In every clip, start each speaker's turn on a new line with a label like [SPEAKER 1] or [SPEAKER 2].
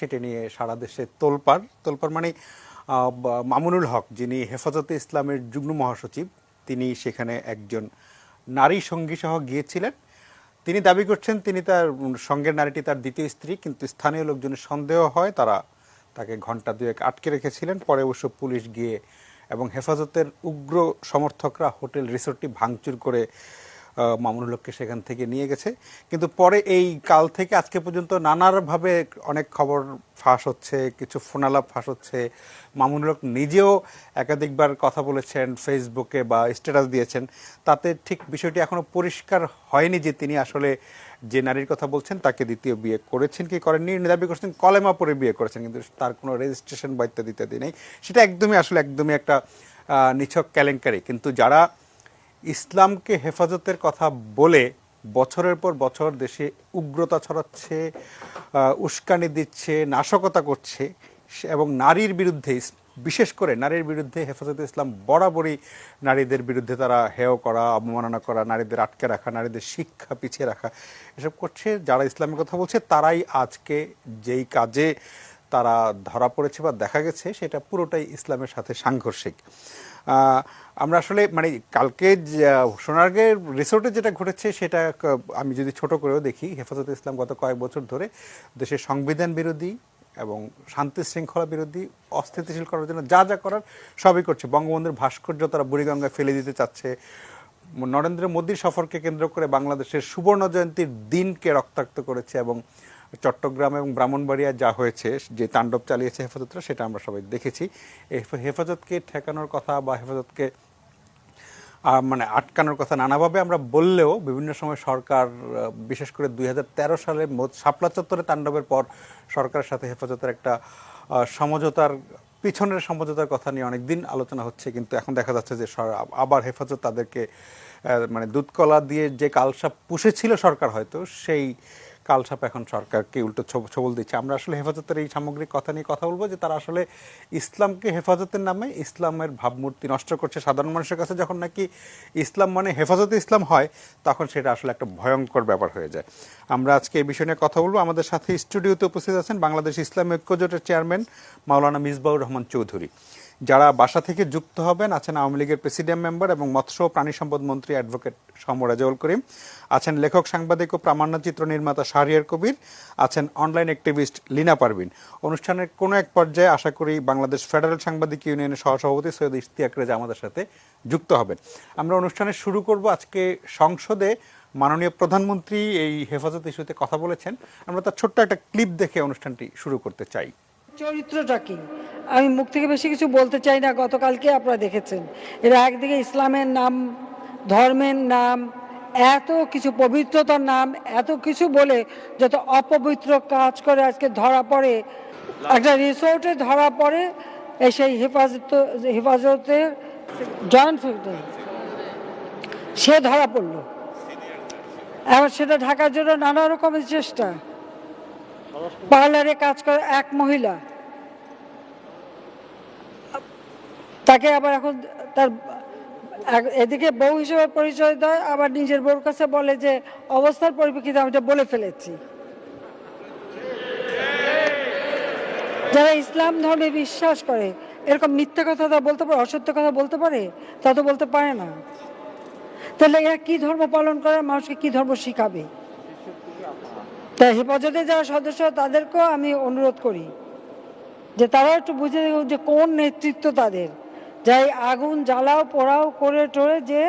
[SPEAKER 1] সেটা নিয়ে সারা দেশে তোলপাড় তোলপাড় মানে মামুনুল হক যিনি হেফাজতে ইসলামের যুগ্ম মহাসচিব তিনি সেখানে একজন নারী সঙ্গী সহ গিয়েছিলেন। তিনি দাবি করছেন তিনি তার সঙ্গের নারীটি তার দ্বিতীয় স্ত্রী, কিন্তু স্থানীয় লোকজনের সন্দেহ হয় তারা তাকে ঘন্টা দুয়েক আটকে রেখেছিলেন। পরে অবশ্য পুলিশ গিয়ে এবং হেফাজতের উগ্র সমর্থকরা হোটেল রিসোর্টটি ভাঙচুর করে মামুনুল হককে সেখান থেকে নিয়ে গেছে। কিন্তু পরে এই কাল থেকে আজকে পর্যন্ত নানাভাবে অনেক খবর ফাঁস হচ্ছে, কিছু ফোনালাপ ফাঁস হচ্ছে। মামুনুল হক নিজেও একাধিকবার কথা বলেছেন, ফেসবুকে বা স্ট্যাটাস দিয়েছেন। তাতে ঠিক বিষয়টি এখনো পরিষ্কার হয়নি যে তিনি আসলে যে নারীর কথা বলছেন তাকে দ্বিতীয় বিয়ে করেছেন কি করেননি। দাবি করছেন কলেমা পরে বিয়ে করেছেন, কিন্তু তার কোনো রেজিস্ট্রেশন বা ইত্যাদি নেই। সেটা একদমই একটা নিছক কেলেঙ্কারি। কিন্তু যারা ইসলামকে হেফাজতের কথা বলে বছরের পর বছর দেশে উগ্রতা ছড়াচ্ছে, উস্কানি দিচ্ছে, নাশকতা করছে এবং নারীর বিরুদ্ধে, বিশেষ করে নারীর বিরুদ্ধে হেফাজতে ইসলাম বরাবরই নারীদের বিরুদ্ধে তারা হেয় করা, অবমাননা করা, নারীদের আটকে রাখা, নারীদের শিক্ষা পিছিয়ে রাখা এসব করছে। যারা ইসলামের কথা বলছে তারাই আজকে যেই কাজে তারা ধরা পড়েছে বা দেখা গেছে সেটা পুরোটাই ইসলামের সাথে সাংঘর্ষিক। আমরা আসলে মানে কালকে সোনারগাঁয়ের রিসোর্টে যেটা ঘটেছে সেটা আমি যদি ছোট করেও দেখি, হেফাজতে ইসলাম গত কয়েক বছর ধরে দেশের সংবিধান বিরোধী এবং শান্তি শৃঙ্খলা বিরোধী, অস্থিতিশীল করার জন্য যা যা করার সবই করছে। বঙ্গবন্ধুর ভাস্কর্য তারা বুড়িগঙ্গায় ফেলে দিতে চাচ্ছে। নরেন্দ্র মোদীর সফরকে কেন্দ্র করে বাংলাদেশের সুবর্ণ জয়ন্তীর দিনকে রক্তাক্ত করেছে এবং চট্টগ্রাম এবং ব্রাহ্মণবাড়িয়া যা হয়েছে, যে তাণ্ডব চালিয়েছে হেফাজতরা, সেটা আমরা সবাই দেখেছি। হেফাজতকে ঠেকানোর কথা বা হেফাজতকে মানে আটকানোর কথা নানাভাবে আমরা বললেও বিভিন্ন সময় সরকার, বিশেষ করে 2013 সালে শাপলা চত্বরে তাণ্ডবের পর সরকারের সাথে হেফাজতের একটা সমঝোতার পিছনের সমঝোতার কথা নিয়ে অনেকদিন আলোচনা হচ্ছে, কিন্তু এখন দেখা যাচ্ছে যে আবার হেফাজত তাদেরকে মানে দুধকলা দিয়ে যে কালসাপ পুষেছিল সরকার, হয়তো সেই কালসাপ এখন সরকারকে উল্টো ছবল দিচ্ছে। আমরা আসলে হেফাজতের এই সামগ্রিক কথা নিয়ে কথা বলবো যে তারা আসলে ইসলামকে হেফাজতের নামে ইসলামের ভাবমূর্তি নষ্ট করছে। সাধারণ মানুষের কাছে যখন নাকি ইসলাম মানে হেফাজতে ইসলাম হয়, তখন সেটা আসলে একটা ভয়ঙ্কর ব্যাপার হয়ে যায়। আমরা আজকে এই বিষয় নিয়ে কথা বলবো। আমাদের সাথে স্টুডিওতে উপস্থিত আছেন বাংলাদেশ ইসলামী ঐক্যজোটের চেয়ারম্যান মাওলানা মিসবাউর রহমান চৌধুরী। যারা বাসা থেকে যুক্ত হবেন আছেন আওয়ামী লীগের প্রেসিডিয়াম মেম্বার এবং মৎস্য ও প্রাণী সম্পদ মন্ত্রী অ্যাডভোকেট রেজাউল করিম, আছেন লেখক, সাংবাদিক ও প্রামাণ্যচিত্র নির্মাতা শাহরিয়ার কবির, আছেন অনলাইন অ্যাক্টিভিস্ট লিনা পারভিন। অনুষ্ঠানের কোনো এক পর্যায়ে আশা করি বাংলাদেশ ফেডারেল সাংবাদিক ইউনিয়নের সহসভাপতি সৈয়দ ইশতিয়াক রেজা আমাদের সাথে যুক্ত হবেন। আমরা অনুষ্ঠানে শুরু করব। আজকে সংসদে মাননীয় প্রধানমন্ত্রী এই হেফাজত ইস্যুতে কথা বলেছেন। আমরা তার ছোট্ট একটা ক্লিপ দেখে অনুষ্ঠানটি শুরু করতে চাই।
[SPEAKER 2] চরিত্রটা কি, আমি মুখ থেকে বেশি কিছু বলতে চাই না। গতকালকে আপনারা দেখেছেন এরা একদিকে ইসলামের নাম, ধর্মের নাম, এত কিছু পবিত্রতার নাম, এত কিছু বলে যত অপবিত্র কাজ করে আজকে ধরা পড়ে। একটা রিসোর্টে ধরা পড়ে সেই হেফাজতের জয়েন্ট ফ্যাক্টরি, সে ধরা পড়ল। এবার সেটা ঢাকার জন্য নানা রকমের চেষ্টা। পার্লারে কাজ করে এক মহিলা, তাকে আবার এখন তার এদিকে বউ হিসেবে পরিচয় দেয়, আবার নিজের বউর কাছে বলে যে অবস্থার পরিপ্রেক্ষিতে আমি এটা বলে ফেলেছি। যারা ইসলাম ধর্মে বিশ্বাস করে এরকম মিথ্যা কথা তা বলতে পারে, অসত্য কথা বলতে পারে? তা তো বলতে পারে না। তাহলে এরা কি ধর্ম পালন করে, মানুষকে কি ধর্ম শিখাবে? তাই হেফাজতে যারা সদস্য তাদেরকেও আমি অনুরোধ করি যে তারা একটু বুঝে দেখুন যে কোন নেতৃত্ব তাদের, যাই আগুন জ্বালাও পোড়াও করে টোরে যে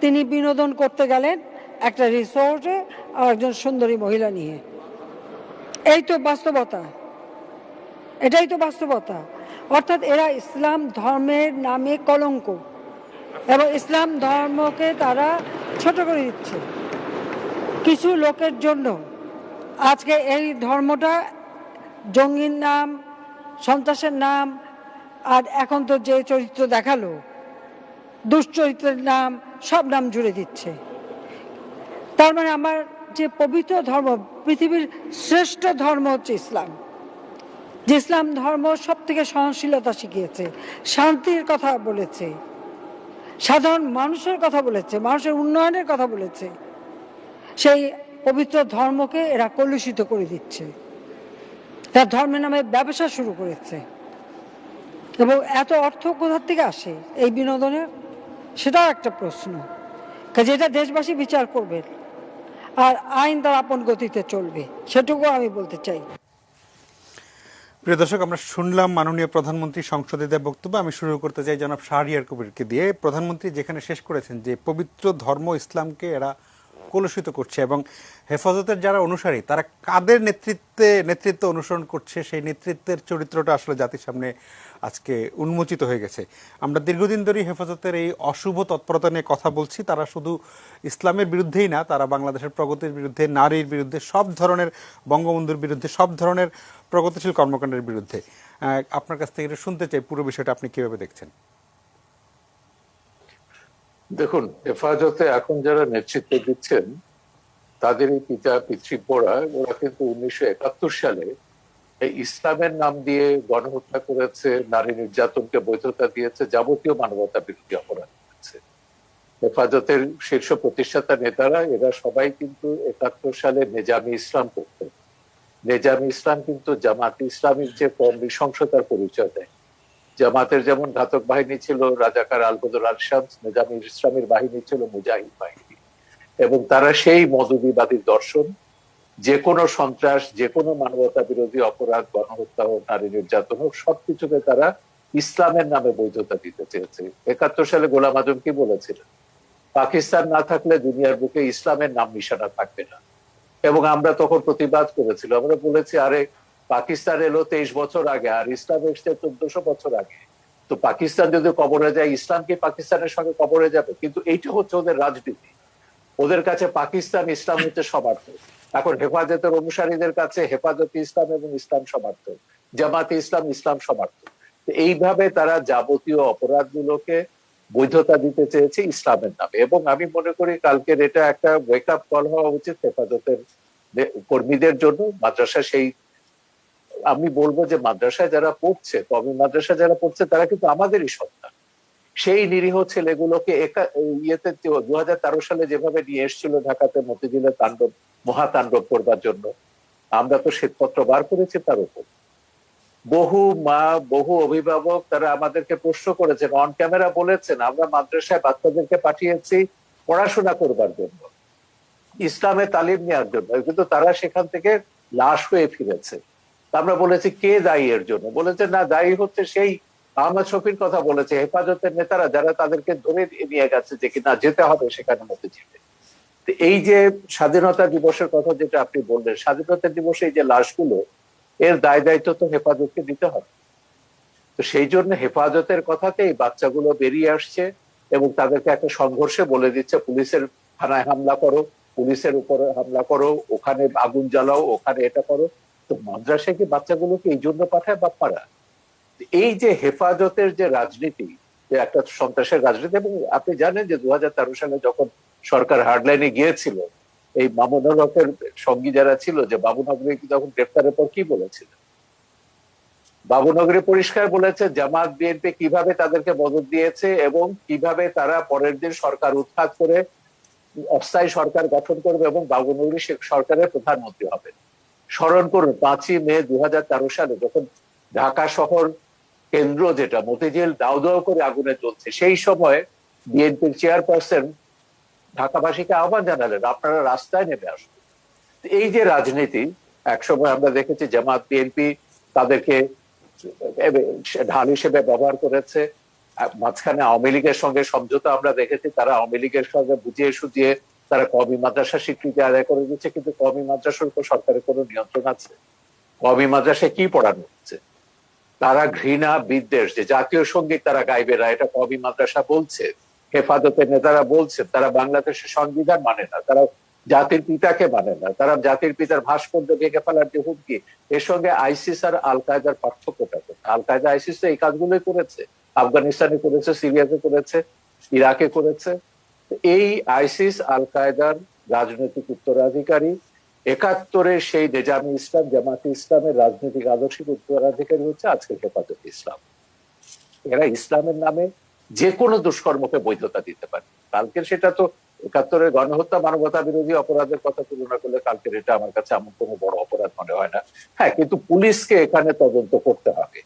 [SPEAKER 2] তিনি বিনোদন করতে গেলেন একটা রিসোর্টে আর একজন সুন্দরী মহিলা নিয়ে। এই তো বাস্তবতা, এটাই তো বাস্তবতা। অর্থাৎ এরা ইসলাম ধর্মের নামে কলঙ্ক এবং ইসলাম ধর্মকে তারা ছোট করে দিচ্ছে কিছু লোকের জন্য। আজকে এই ধর্মটা জঙ্গির নাম, সন্ত্রাসের নাম, আর এখন তো যে চরিত্র দেখালো দুশ্চরিত্রের নাম, সব নাম জুড়ে দিচ্ছে। তার মানে আমার যে পবিত্র ধর্ম, পৃথিবীর শ্রেষ্ঠ ধর্ম হচ্ছে ইসলাম, যে ইসলাম ধর্ম সব থেকে সহনশীলতা শিখিয়েছে, শান্তির কথা বলেছে, সাধারণ মানুষের কথা বলেছে, মানুষের উন্নয়নের কথা বলেছে, সেই পবিত্র ধর্মকে এরা কলুষিত করে দিচ্ছে। তার ধর্মের নামে ব্যবসা শুরু করেছে। এবং এত অর্থ কোথার থেকে আসে এই বিনোদনের, সেটাও একটা প্রশ্ন। কাজে এটা দেশবাসী বিচার করবে, আর আইন তার আপন গতিতে চলবে, সেটুকু আমি বলতে চাই।
[SPEAKER 1] প্রিয় দর্শক, আমরা শুনলাম মাননীয় প্রধানমন্ত্রী সংসদে দেওয়া বক্তব্য। আমি শুরু করতে চাই জনাব শাহরিয়ার কবিরকে দিয়ে। প্রধানমন্ত্রী যেখানে শেষ করেছেন যে পবিত্র ধর্ম ইসলামকে এরা কলুষিত করছে, এবং হেফাজতের যারা অনুসারী তারা কাদের নেতৃত্ব অনুসরণ করছে, সেই নেতৃত্বের চরিত্রটা আসলে জাতির সামনে আজকে উন্মোচিত হয়ে গেছে। আমরা দীর্ঘদিন ধরেই হেফাজতের এই অশুভ তৎপরতা নিয়ে কথা বলছি। তারা শুধু ইসলামের বিরুদ্ধেই না, তারা বাংলাদেশের প্রগতির বিরুদ্ধে, নারীর বিরুদ্ধে, সব ধরনের, বঙ্গবন্ধুর বিরুদ্ধে, সব ধরনের প্রগতিশীল কর্মকাণ্ডের বিরুদ্ধে। আপনার কাছ থেকে এটা শুনতে চাই, পুরো বিষয়টা আপনি কিভাবে দেখছেন?
[SPEAKER 3] দেখুন, হেফাজতে এখন যারা নেতৃত্ব দিচ্ছেন তাদের পিতা পিতৃব্যরা, ওরা কিন্তু 1971 সালে এই ইসলামের নাম দিয়ে গণহত্যা করেছে, নারী নির্যাতনকে বৈধতা দিয়েছে, যাবতীয় মানবতা বিরোধী অপরাধ করেছে। হেফাজতের শীর্ষ প্রতিষ্ঠাতা নেতারা এরা সবাই কিন্তু 71 সালে নেজামি ইসলাম করতেন। নেজামি ইসলাম কিন্তু জামাতে ইসলামীর যে কম নৃশংসতার পরিচয় দেয়। জামাতের যেমন ঘাতক বাহিনী ছিল রাজাকার আল বদর আল শামস, নিজামী ইসলামের বাহিনী ছিল মুজাহিদ বাহিনী, এবং তারা সেই মদবিবাদী দর্শন, যে কোনো সন্ত্রাস, যে কোনো মানবতা বিরোধী অপরাধ, গণহত্যা হোক, নারী নির্যাতন হোক, সবকিছুকে তারা ইসলামের নামে বৈধতা দিতে চেয়েছে। 71 সালে গোলাম আজম কি বলেছিলেন? পাকিস্তান না থাকলে দুনিয়ার বুকে ইসলামের নাম নিশানা থাকবে না। এবং আমরা তখন প্রতিবাদ করেছিল, আমরা বলেছি আরে পাকিস্তান এলো 23 বছর আগে, আর ইসলাম এসছে 1400 বছর আগে। তো পাকিস্তান যদি কবরে যায়, ইসলাম কি পাকিস্তানের সঙ্গে কবরে যাবে? কিন্তু এইটা হচ্ছে ওদের রাজনীতি। ওদের কাছে পাকিস্তান ইসলাম হচ্ছে সমার্থ। এখন হেফাজতের অনুসারীদের কাছে হেফাজতে ইসলাম এবং ইসলাম সমার্থ, জামাতে ইসলাম ইসলাম সমার্থ। এইভাবে তারা যাবতীয় অপরাধগুলোকে বৈধতা দিতে চেয়েছে ইসলামের নামে। এবং আমি মনে করি কালকের এটা একটা ওয়েক আপ কল হওয়া উচিত হেফাজতের কর্মীদের জন্য। মাদ্রাসা সেই, আমি বলবো যে মাদ্রাসায় যারা পড়ছে, কওমি মাদ্রাসা যারা পড়ছে, তারা কিন্তু আমাদেরই সন্তান। সেই নিরীহ ছেলেগুলোকে ইয়েতে 2013 সালে যেভাবে নিয়ে এসেছিল ঢাকাতে মতিঝিলে তাণ্ডব, মহাতাণ্ডব করবার জন্য, আমরা তো শ্বেতপত্র বার করেছি তার উপর। বহু মা, বহু অভিভাবক তারা আমাদেরকে প্রশ্ন করেছেন, অন ক্যামেরা বলেছেন, আমরা মাদ্রাসায় বাচ্চাদেরকে পাঠিয়েছি পড়াশোনা করবার জন্য, ইসলামে তালিম নেওয়ার জন্য, কিন্তু তারা সেখান থেকে লাশ হয়ে ফিরেছে। আমরা বলেছি কে দায়ী এর জন্য? বলেছে না, দায়ী হচ্ছে সেই আহমদ শফির কথা বলেছে, হেফাজতের নেতারা যারা তাদেরকে ধরে নিয়ে গেছে যে কিনা যেতে হবে সেখানে মতিঝিলে। এই যে স্বাধীনতা দিবসের কথা যেটা আপনি বললেন, স্বাধীনতা দিবসে এই যে লাশগুলো, এর দায় দায়িত্ব তো হেফাজতকে দিতে হবে। তো সেই জন্য হেফাজতের কথাতে এই বাচ্চাগুলো বেরিয়ে আসছে এবং তাদেরকে একটা সংঘর্ষে বলে দিচ্ছে পুলিশের থানায় হামলা করো, পুলিশের উপরে হামলা করো, ওখানে আগুন জ্বালাও, ওখানে এটা করো। তো মাদ্রাসায় কি বাচ্চাগুলোকে এই জন্য পাঠায় বাপ্পারা? এই যে হেফাজতের যে রাজনীতি, যে একটা সন্ত্রাসের রাজনীতি। এবং আপনি জানেন যে 2013 সালে যখন সরকার হার্ডলাইনে গিয়েছিল, এই মামুনুল হকের সঙ্গী যারা ছিল, যে বাবুনগরী যখন গ্রেফতারের পর কি বলেছিল? বাবুনগরী পরিষ্কার বলেছে জামাত বিএনপি কিভাবে তাদেরকে মদত দিয়েছে এবং কিভাবে তারা পরের দিন সরকার উৎখাত করে অস্থায়ী সরকার গঠন করবে এবং বাবুনগরী সরকারের প্রধানমন্ত্রী হবে। স্মরণ করুন 5ই মে 2013 সালে যখন ঢাকা শহর কেন্দ্র যেটা মতিঝিল দাউ দাউ করে আগুনে জ্বলছে, সেই সময় বিএনপির চেয়ারপারসন ঢাকাবাসীকে আহ্বান জানালেন আপনারা রাস্তায় নেমে আসুন। এই যে রাজনীতি, একসময় আমরা দেখেছি জামাত বিএনপি তাদেরকে ঢাল হিসেবে ব্যবহার করেছে। মাঝখানে আওয়ামী লীগের সঙ্গে সমঝোতা আমরা দেখেছি, তারা আওয়ামী লীগের সঙ্গে বুঝিয়ে সুঝিয়ে তারা কওমি মাদ্রাসা স্বীকৃতি আদায় করে দিচ্ছে, কিন্তু কওমি মাদ্রাসার উপর সরকারের কোনো নিয়ন্ত্রণ আছে? কওমি মাদ্রাসায় কি পড়ানো হচ্ছে? তারা ঘৃণা, বিদ্বেষ, যে জাতীয় সঙ্গীত তারা গাইবে না, এটা কওমি মাদ্রাসা বলছে। হেফাজতের নেতারা বলছে তারা বাংলাদেশের সংবিধান মানে না, তারা জাতির পিতাকে মানে না, তারা জাতির পিতার ভাস্কর্য ভেঙে ফেলার যে হুমকি। এর সঙ্গে আইসিস আর আল কায়দার পার্থক্যটা? আল কায়দা আইসিস তো এই কাজগুলোই করেছে, আফগানিস্তানে করেছে, সিরিয়াতে করেছে, ইরাকে করেছে। এই আইসিস আল কায়দার রাজনৈতিক উত্তরাধিকারী, 71-এর সেই নেজামি ইসলাম, জামাতে ইসলামের রাজনৈতিক আদর্শিক উত্তরাধিকারী হচ্ছে আজকে হেফাজতে ইসলাম। এরা ইসলামের নামে যে কোনো দুষ্কর্মকে বৈধতা দিতে পারে। কালকে সেটা তো একাত্তরের গণহত্যা মানবতা বিরোধী অপরাধের কথা তুলনা করলে কালকের এটা আমার কাছে এমন কোনো বড় অপরাধ মনে হয় না। হ্যাঁ, কিন্তু পুলিশকে এখানে তদন্ত করতে হবে।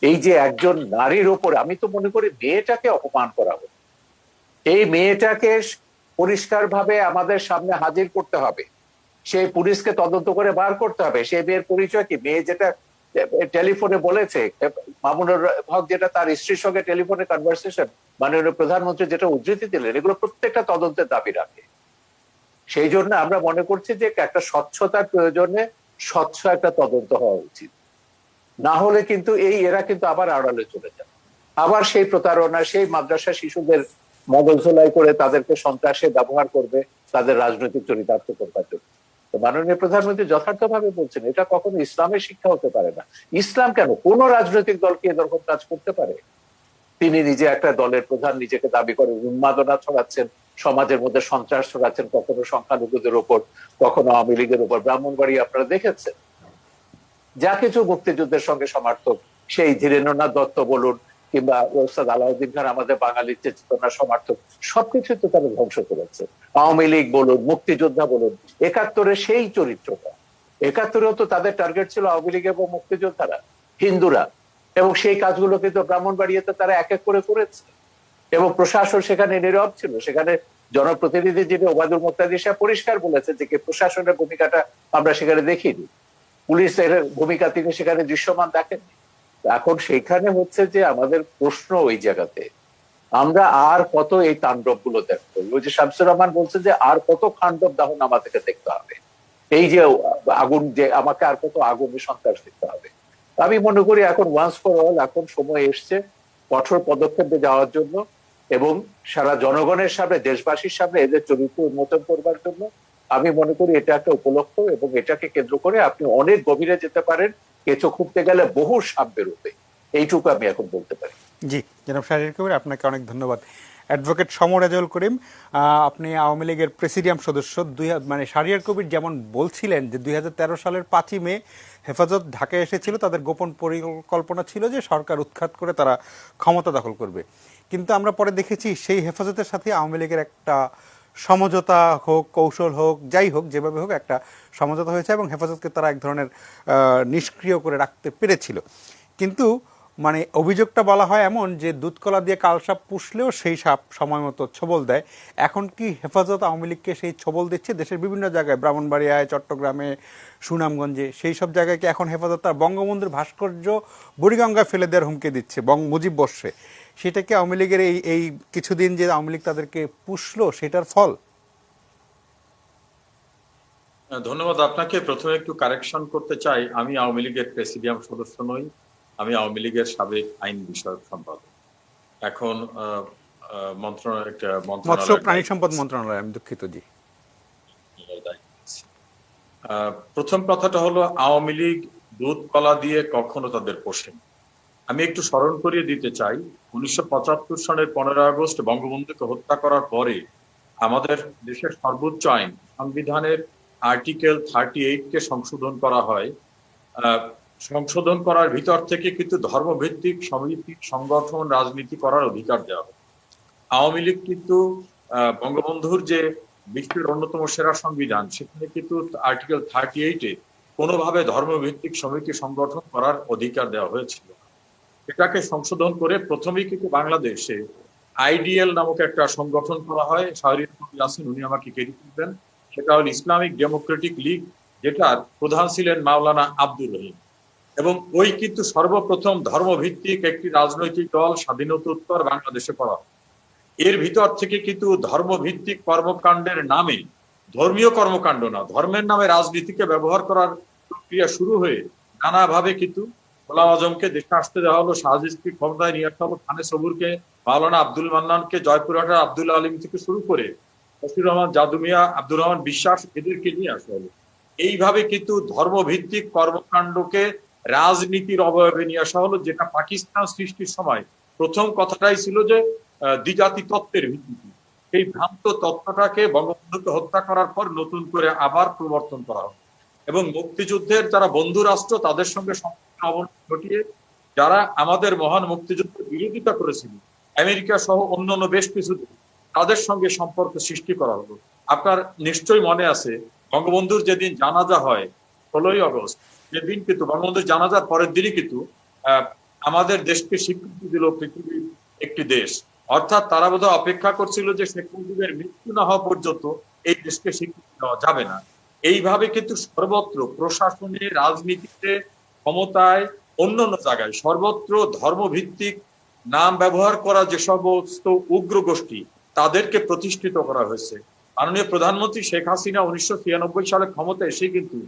[SPEAKER 3] এই যে একজন নারীর ওপরে, আমি তো মনে করি মেয়েটাকে অপমান করা হলো, এই মেয়েটাকে পরিষ্কারভাবে আমাদের সামনে হাজির করতে হবে, সেই পুলিশকে তদন্ত করে বার করতে হবে। সেই মেয়ের পরিচয় কি, মেয়ে যেটা টেলিফোনে বলেছে, মামুনুর হক যেটা তার স্ত্রীর সঙ্গে টেলিফোনে কনভারসেশন, মাননীয় প্রধানমন্ত্রী যেটা উদ্ধৃতি দিলেন, এগুলো প্রত্যেকটা তদন্তের দাবি রাখে। সেই জন্য আমরা মনে করছি যে একটা স্বচ্ছতার প্রয়োজনে স্বচ্ছ একটা তদন্ত হওয়া উচিত। না হলে কিন্তু এরা কিন্তু আবার আড়ালে চলে যাবে, আবার সেই প্রতারণা, সেই মাদ্রাসা শিশুদের মগজ ধোলাই করে তাদেরকে সন্ত্রাসে ব্যবহার করবে তাদের রাজনৈতিক চরিতার্থ করবার জন্য। তো মাননীয় প্রধানমন্ত্রী যথার্থভাবে বলছেন এটা কখনো ইসলামের শিক্ষা হতে পারে না। ইসলাম কেন, কোন রাজনৈতিক দল কি এরকম কাজ করতে পারে? তিনি নিজে একটা দলের প্রধান, নিজেকে দাবি করে উন্মাদনা ছড়াচ্ছেন, সমাজের মধ্যে সন্ত্রাস ছড়াচ্ছেন, কখনো সংখ্যালঘুদের উপর, কখনো আওয়ামী লীগের উপর। ব্রাহ্মণবাড়ি আপনারা দেখেছেন, যা কিছু মুক্তিযুদ্ধের সঙ্গে সমর্থক, সেই ধীরেন্দ্রনাথ দত্ত বলুন কিংবা ওস্তাদ আলাউদ্দিন খান আমাদের বাঙালির চেতনার সমর্থক, সবকিছু তো তারা ধ্বংস করেছে। আওয়ামী লীগ বলুন, মুক্তিযোদ্ধা বলুন, একাত্তরে সেই চরিত্রটা, একাত্তরেও তো তাদের টার্গেট ছিল আওয়ামী লীগ এবং মুক্তিযোদ্ধারা, হিন্দুরা, এবং সেই কাজগুলো কিন্তু ব্রাহ্মণবাড়িয়াতে তারা এক এক করে করেছে। এবং প্রশাসন সেখানে নীরব ছিল। সেখানে জনপ্রতিনিধি যিনি ওবায়দুল মোক্তাদি সাহেব পরিষ্কার বলেছেন যে প্রশাসনের ভূমিকাটা আমরা সেখানে দেখিনি, পুলিশের ভূমিকা তিনি সেখানে দৃশ্যমান দেখেননি। এখন সেইখানে হচ্ছে যে আমাদের প্রশ্ন ওই জায়গাতে, আমরা আর কত এই তাণ্ডব গুলো দেখবো? ওই যে শামসুর রহমান বলছে যে আর কত খান্ডব দাহন আমাদেরকে দেখতে হবে, এই যে আগুন, যে আমাকে আর কত আগুনের সন্ত্রাস দেখতে হবে। আমি মনে করি এখন ওয়ান্স ফর অল, এখন সময় এসছে কঠোর পদক্ষেপে যাওয়ার জন্য এবং সারা জনগণের সামনে, দেশবাসীর সামনে এদের চরিত্র উন্মোচন করবার জন্য। আমি মনে করি এটা একটা উপলক্ষ এবং এটাকে কেন্দ্র করে আপনি অনেক গভীরে যেতে পারেন। কেঁচো খুঁড়তে গেলে বহু সাপ বেরোবে, এইটুকু আমি এখন বলতে পারি।
[SPEAKER 1] জি জনাব শাহরিয়ার কবির, আপনাকে অনেক ধন্যবাদ। অ্যাডভোকেট সমর রেজাউল করিম, আপনি আওয়ামী লীগের প্রেসিডিয়াম সদস্য। মানে শাহরিয়ার কবির যেমন বলছিলেন যে 2013 সালের 5ই মে হেফাজত ঢাকায় এসেছিল, তাদের গোপন পরিকল্পনা ছিল যে সরকার উৎখাত করে তারা ক্ষমতা দখল করবে। কিন্তু আমরা পরে দেখেছি সেই হেফাজতের সাথে আওয়ামী লীগের একটা সমঝোতা হোক, কৌশল হোক, যাই হোক, যেভাবে হোক একটা সমঝোতা হয়েছে এবং হেফাজতকে তারা এক ধরনের নিষ্ক্রিয় করে রাখতে পেরেছিল। কিন্তু মানে অভিযোগটা বলা হয় এমন যে দুধকলা দিয়ে কাল সাপ পুষলেও সেই সাপ সময় মতো ছোবল দেয়। এখন কি হেফাজত আওয়ামী লীগকে সেই ছোবল দিচ্ছে? দেশের বিভিন্ন জায়গায়, ব্রাহ্মণবাড়িয়ায়, চট্টগ্রামে, সুনামগঞ্জে, সেই সব জায়গায় কি এখন হেফাজত তার বঙ্গবন্ধুর ভাস্কর্য বুড়িগঙ্গায় ফেলে দেওয়ার হুমকি দিচ্ছে মুজিব বর্ষে? সেটা কি আওয়ামী লীগের এই কিছুদিন যে আওয়ামী লীগ তাদেরকে পুষলো সেটার ফল?
[SPEAKER 4] ধন্যবাদ আপনাকে। প্রথমে একটু কারেকশন করতে চাই, আমি আওয়ামী লীগের প্রেসিডিয়াম সদস্য নই, আমি আওয়ামী লীগের সাবেক আইন বিষয়ক সম্পাদক। এখন
[SPEAKER 1] মৎস্য প্রাণী সম্পদ মন্ত্রণালয়, আমি দুঃখিত। জি,
[SPEAKER 4] প্রথম কথাটা হলো আওয়ামী লীগ দুধ কলা দিয়ে কখনো তাদের পোষেনি। আমি একটু স্মরণ করিয়ে দিতে চাই, 1975 সনের 15 আগস্ট বঙ্গবন্ধুকে হত্যা করার পরে আমাদের দেশের সর্বোচ্চ আইন সংবিধানের আর্টিকেল 38 কে সংশোধন করা হয়। সংশোধন করার ভিতর থেকে কিন্তু ধর্মভিত্তিক সমিতি, সংগঠন, রাজনীতি করার অধিকার দেওয়া হয়। আওয়ামী লীগ কিন্তু বঙ্গবন্ধুর যে বিশ্বের অন্যতম সেরা সংবিধান, সেখানে কিন্তু আর্টিকেল 38-এ কোনোভাবে ধর্মভিত্তিক সমিতি সংগঠন করার অধিকার দেওয়া হয়েছিল। এটাকে সংশোধন করে প্রথমেই কিন্তু বাংলাদেশে আইডিএল নামক একটা সংগঠন করা হয়। শাহরিয়ার কবির আছেন, উনি আমাকে ক্রেডিট দিবেন। সেটা হল ইসলামিক ডেমোক্রেটিক লীগ, যেটার প্রধান ছিলেন মাওলানা আব্দুর রহিম। এবং ওই কিন্তু সর্বপ্রথম ধর্মভিত্তিক একটি রাজনৈতিক দল স্বাধীনোত্তর বাংলাদেশে করা হয়। এর ভিতর থেকে কিন্তু ধর্মভিত্তিক কর্মকাণ্ডের নামে, ধর্মীয় কর্মকাণ্ড না, ধর্মের নামে রাজনীতিকে ব্যবহার করার প্রক্রিয়া শুরু হয়ে নানাভাবে কিন্তু গোলাম আজমকে দেশে আসতে দেওয়া হলো, শাহজিজকে ক্ষমতায় নিয়ে আসা হলো, খানে সবুরকে, মাওলানা আব্দুল মান্নানকে, জয়পুরহাটের আব্দুল আলিম থেকে শুরু করে বশির রহমান জাদুমিয়া, আব্দুর রহমান বিশ্বাস, এদেরকে নিয়ে আসা হলো। এইভাবে কিন্তু ধর্মভিত্তিক কর্মকাণ্ডকে রাজনীতির অবয়বে নিয়ে আসা হলো, যেটা পাকিস্তান সৃষ্টির সময় প্রথম কথাটাই ছিল যে দ্বিজাতি তত্ত্বের ভিত্তিতে। এই ভ্রান্ত তত্ত্বটাকে বঙ্গবন্ধুকে হত্যা করার পর নতুন করে আবার প্রবর্তন করা হলো এবং মুক্তিযুদ্ধের যারা বন্ধু রাষ্ট্র তাদের সঙ্গে সম্পর্ক অবনতি ঘটিয়ে যারা আমাদের মহান মুক্তিযুদ্ধের বিরোধিতা করেছিল, আমেরিকা সহ অন্যান্য বেশ কিছু, তাদের সঙ্গে সম্পর্ক সৃষ্টি করা হলো। আপনার নিশ্চয়ই মনে আছে, বঙ্গবন্ধুর যেদিন জানাজা হয় 16ই আগস্ট, যেদিন কিন্তু বঙ্গবন্ধুর জানাজার পরের দিনই কিন্তু আহ, আমাদের দেশকে স্বীকৃতি দিল পৃথিবীর একটি দেশ। অর্থাৎ তারা বোধহয় অপেক্ষা করছিল যে শেখ মুজিবের মৃত্যু না হওয়া পর্যন্ত এই দেশকে স্বীকৃতি দেওয়া যাবে না। এইভাবে কিন্তু সর্বত্র প্রশাসনে, রাজনীতিতে, ক্ষমতায়, অন্যান্য জায়গায় সর্বত্র ধর্মভিত্তিক নাম ব্যবহার করা যে সমস্ত উগ্র গোষ্ঠী, তাদেরকে প্রতিষ্ঠিত করা হয়েছে। মাননীয় প্রধানমন্ত্রী শেখ হাসিনা 1996 সালে ক্ষমতা এসে কিন্তু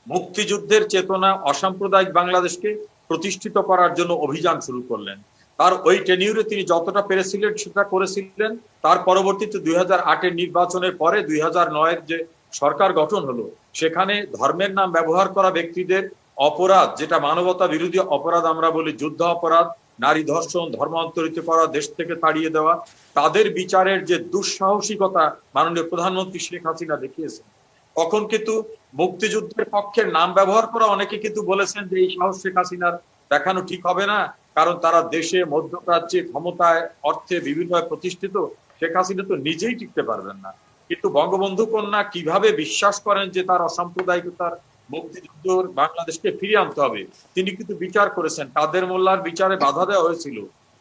[SPEAKER 4] মুক্তিযুদ্ধের চেতনা, অসাম্প্রদায়িক বাংলাদেশকে প্রতিষ্ঠিত করার জন্য অভিযান শুরু করলেন। তার ওই টেনিউরে তিনি যতটা পেরেছিলেন সেটা করেছিলেন। তার পরবর্তীতে 2008-এর নির্বাচনের পরে 2009-এর যে সরকার গঠন হলো, সেখানে ধর্মের নাম ব্যবহার করা ব্যক্তিদের অপরাধ, যেটা মানবতা বিরোধী অপরাধ আমরা বলি, যুদ্ধ অপরাধ, নারী ধর্ষণ, ধর্মান্তরিত করা, দেশ থেকে তাড়িয়ে দেওয়া, তাদের বিচারের যে দুঃসাহসিকতা মাননীয় প্রধানমন্ত্রী শেখ হাসিনা দেখিয়েছেন। তখন কিন্তু মুক্তিযুদ্ধের পক্ষে নাম ব্যবহার করা অনেকে কিন্তু বলেছেন যে এই সাহস শেখ হাসিনার দেখানো ঠিক হবে না, কারণ তারা দেশে, মধ্যপ্রাচ্যে, ক্ষমতায়, অর্থে বিভিন্নভাবে প্রতিষ্ঠিত। শেখ হাসিনা তো নিজেই টিকতে পারবেন না। কিন্তু বঙ্গবন্ধু কন্যা কিভাবে বিশ্বাস করেন যে তার অসাম্প্রদায়িকতার মুক্তিযুদ্ধ বাংলাদেশকে ফিরিয়ে আনতে হবে, তিনি কিন্তু বিচার করেছেন। কাদের মোল্লার বিচারে বাধা দেওয়া হয়েছিল।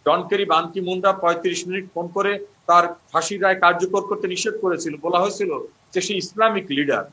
[SPEAKER 4] জন কেরি, বান কি মুনরা 35 মিনিট ফোন করে তার ফাঁসির রায় কার্যকর করতে নিষেধ করেছিল। বলা হয়েছিল যে সে ইসলামিক লিডার।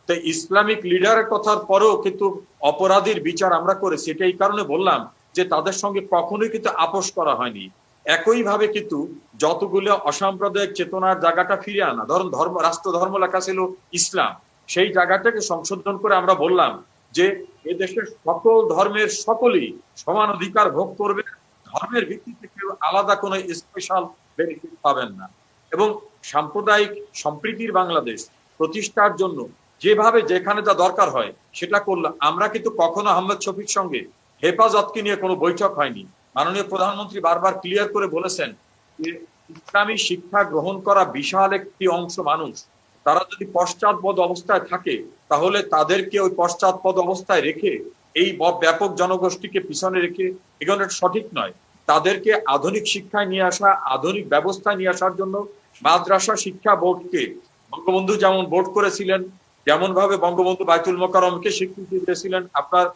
[SPEAKER 4] তো ইসলামিক লিডারের কথার পরেও কিন্তু অপরাধীর বিচার আমরা করেছি। এটা এই কারণে বললাম যে তাদের সঙ্গে কখনোই কিন্তু আপোষ করা হয়নি। একইভাবে কিন্তু যতগুলো অসাম্প্রদায়িক চেতনার জায়গাটা ফিরে আনা, ধরুন রাষ্ট্র ধর্ম লেখা ছিল ইসলাম, সেই জায়গাটাকে সংশোধন করে আমরা বললাম যে এদেশের সকল ধর্মের সকলেই সমান অধিকার ভোগ করবে, ধর্মের ভিত্তিতে কেউ আলাদা কোনো স্পেশাল বেনিফিট পাবেন না। এবং সাম্প্রদায়িক সম্প্রীতির বাংলাদেশ প্রতিষ্ঠার জন্য যেভাবে যেখানে যা দরকার হয় সেটা করলাম। আমরা কিন্তু কখনো আহমেদ শফির সঙ্গে হেফাজতকে নিয়ে কোনো বৈঠক হয়নি। মাননীয় প্রধানমন্ত্রী বারবার ক্লিয়ার করে বলেছেন যে ইসলামী শিক্ষা গ্রহণ করা বিশাল একটি অংশ মানুষ, তারা যদি পশ্চাৎপদ অবস্থায় থাকে তাহলে তাদেরকে ওই পশ্চাৎপদ অবস্থায় রেখে এই ব্যাপক জনগোষ্ঠীকে পিছনে রেখে এগুলো সঠিক নয়। তাদেরকে আধুনিক শিক্ষায় নিয়ে আসা, আধুনিক ব্যবস্থায় নিয়ে আসার জন্য মাদ্রাসা শিক্ষা বোর্ডকে বঙ্গবন্ধু যেমন বোর্ড করেছিলেন, যেমন ভাবে বঙ্গবন্ধু বাইতুল মোকাররমকে স্বীকৃতি দিয়েছিলেন, আপনার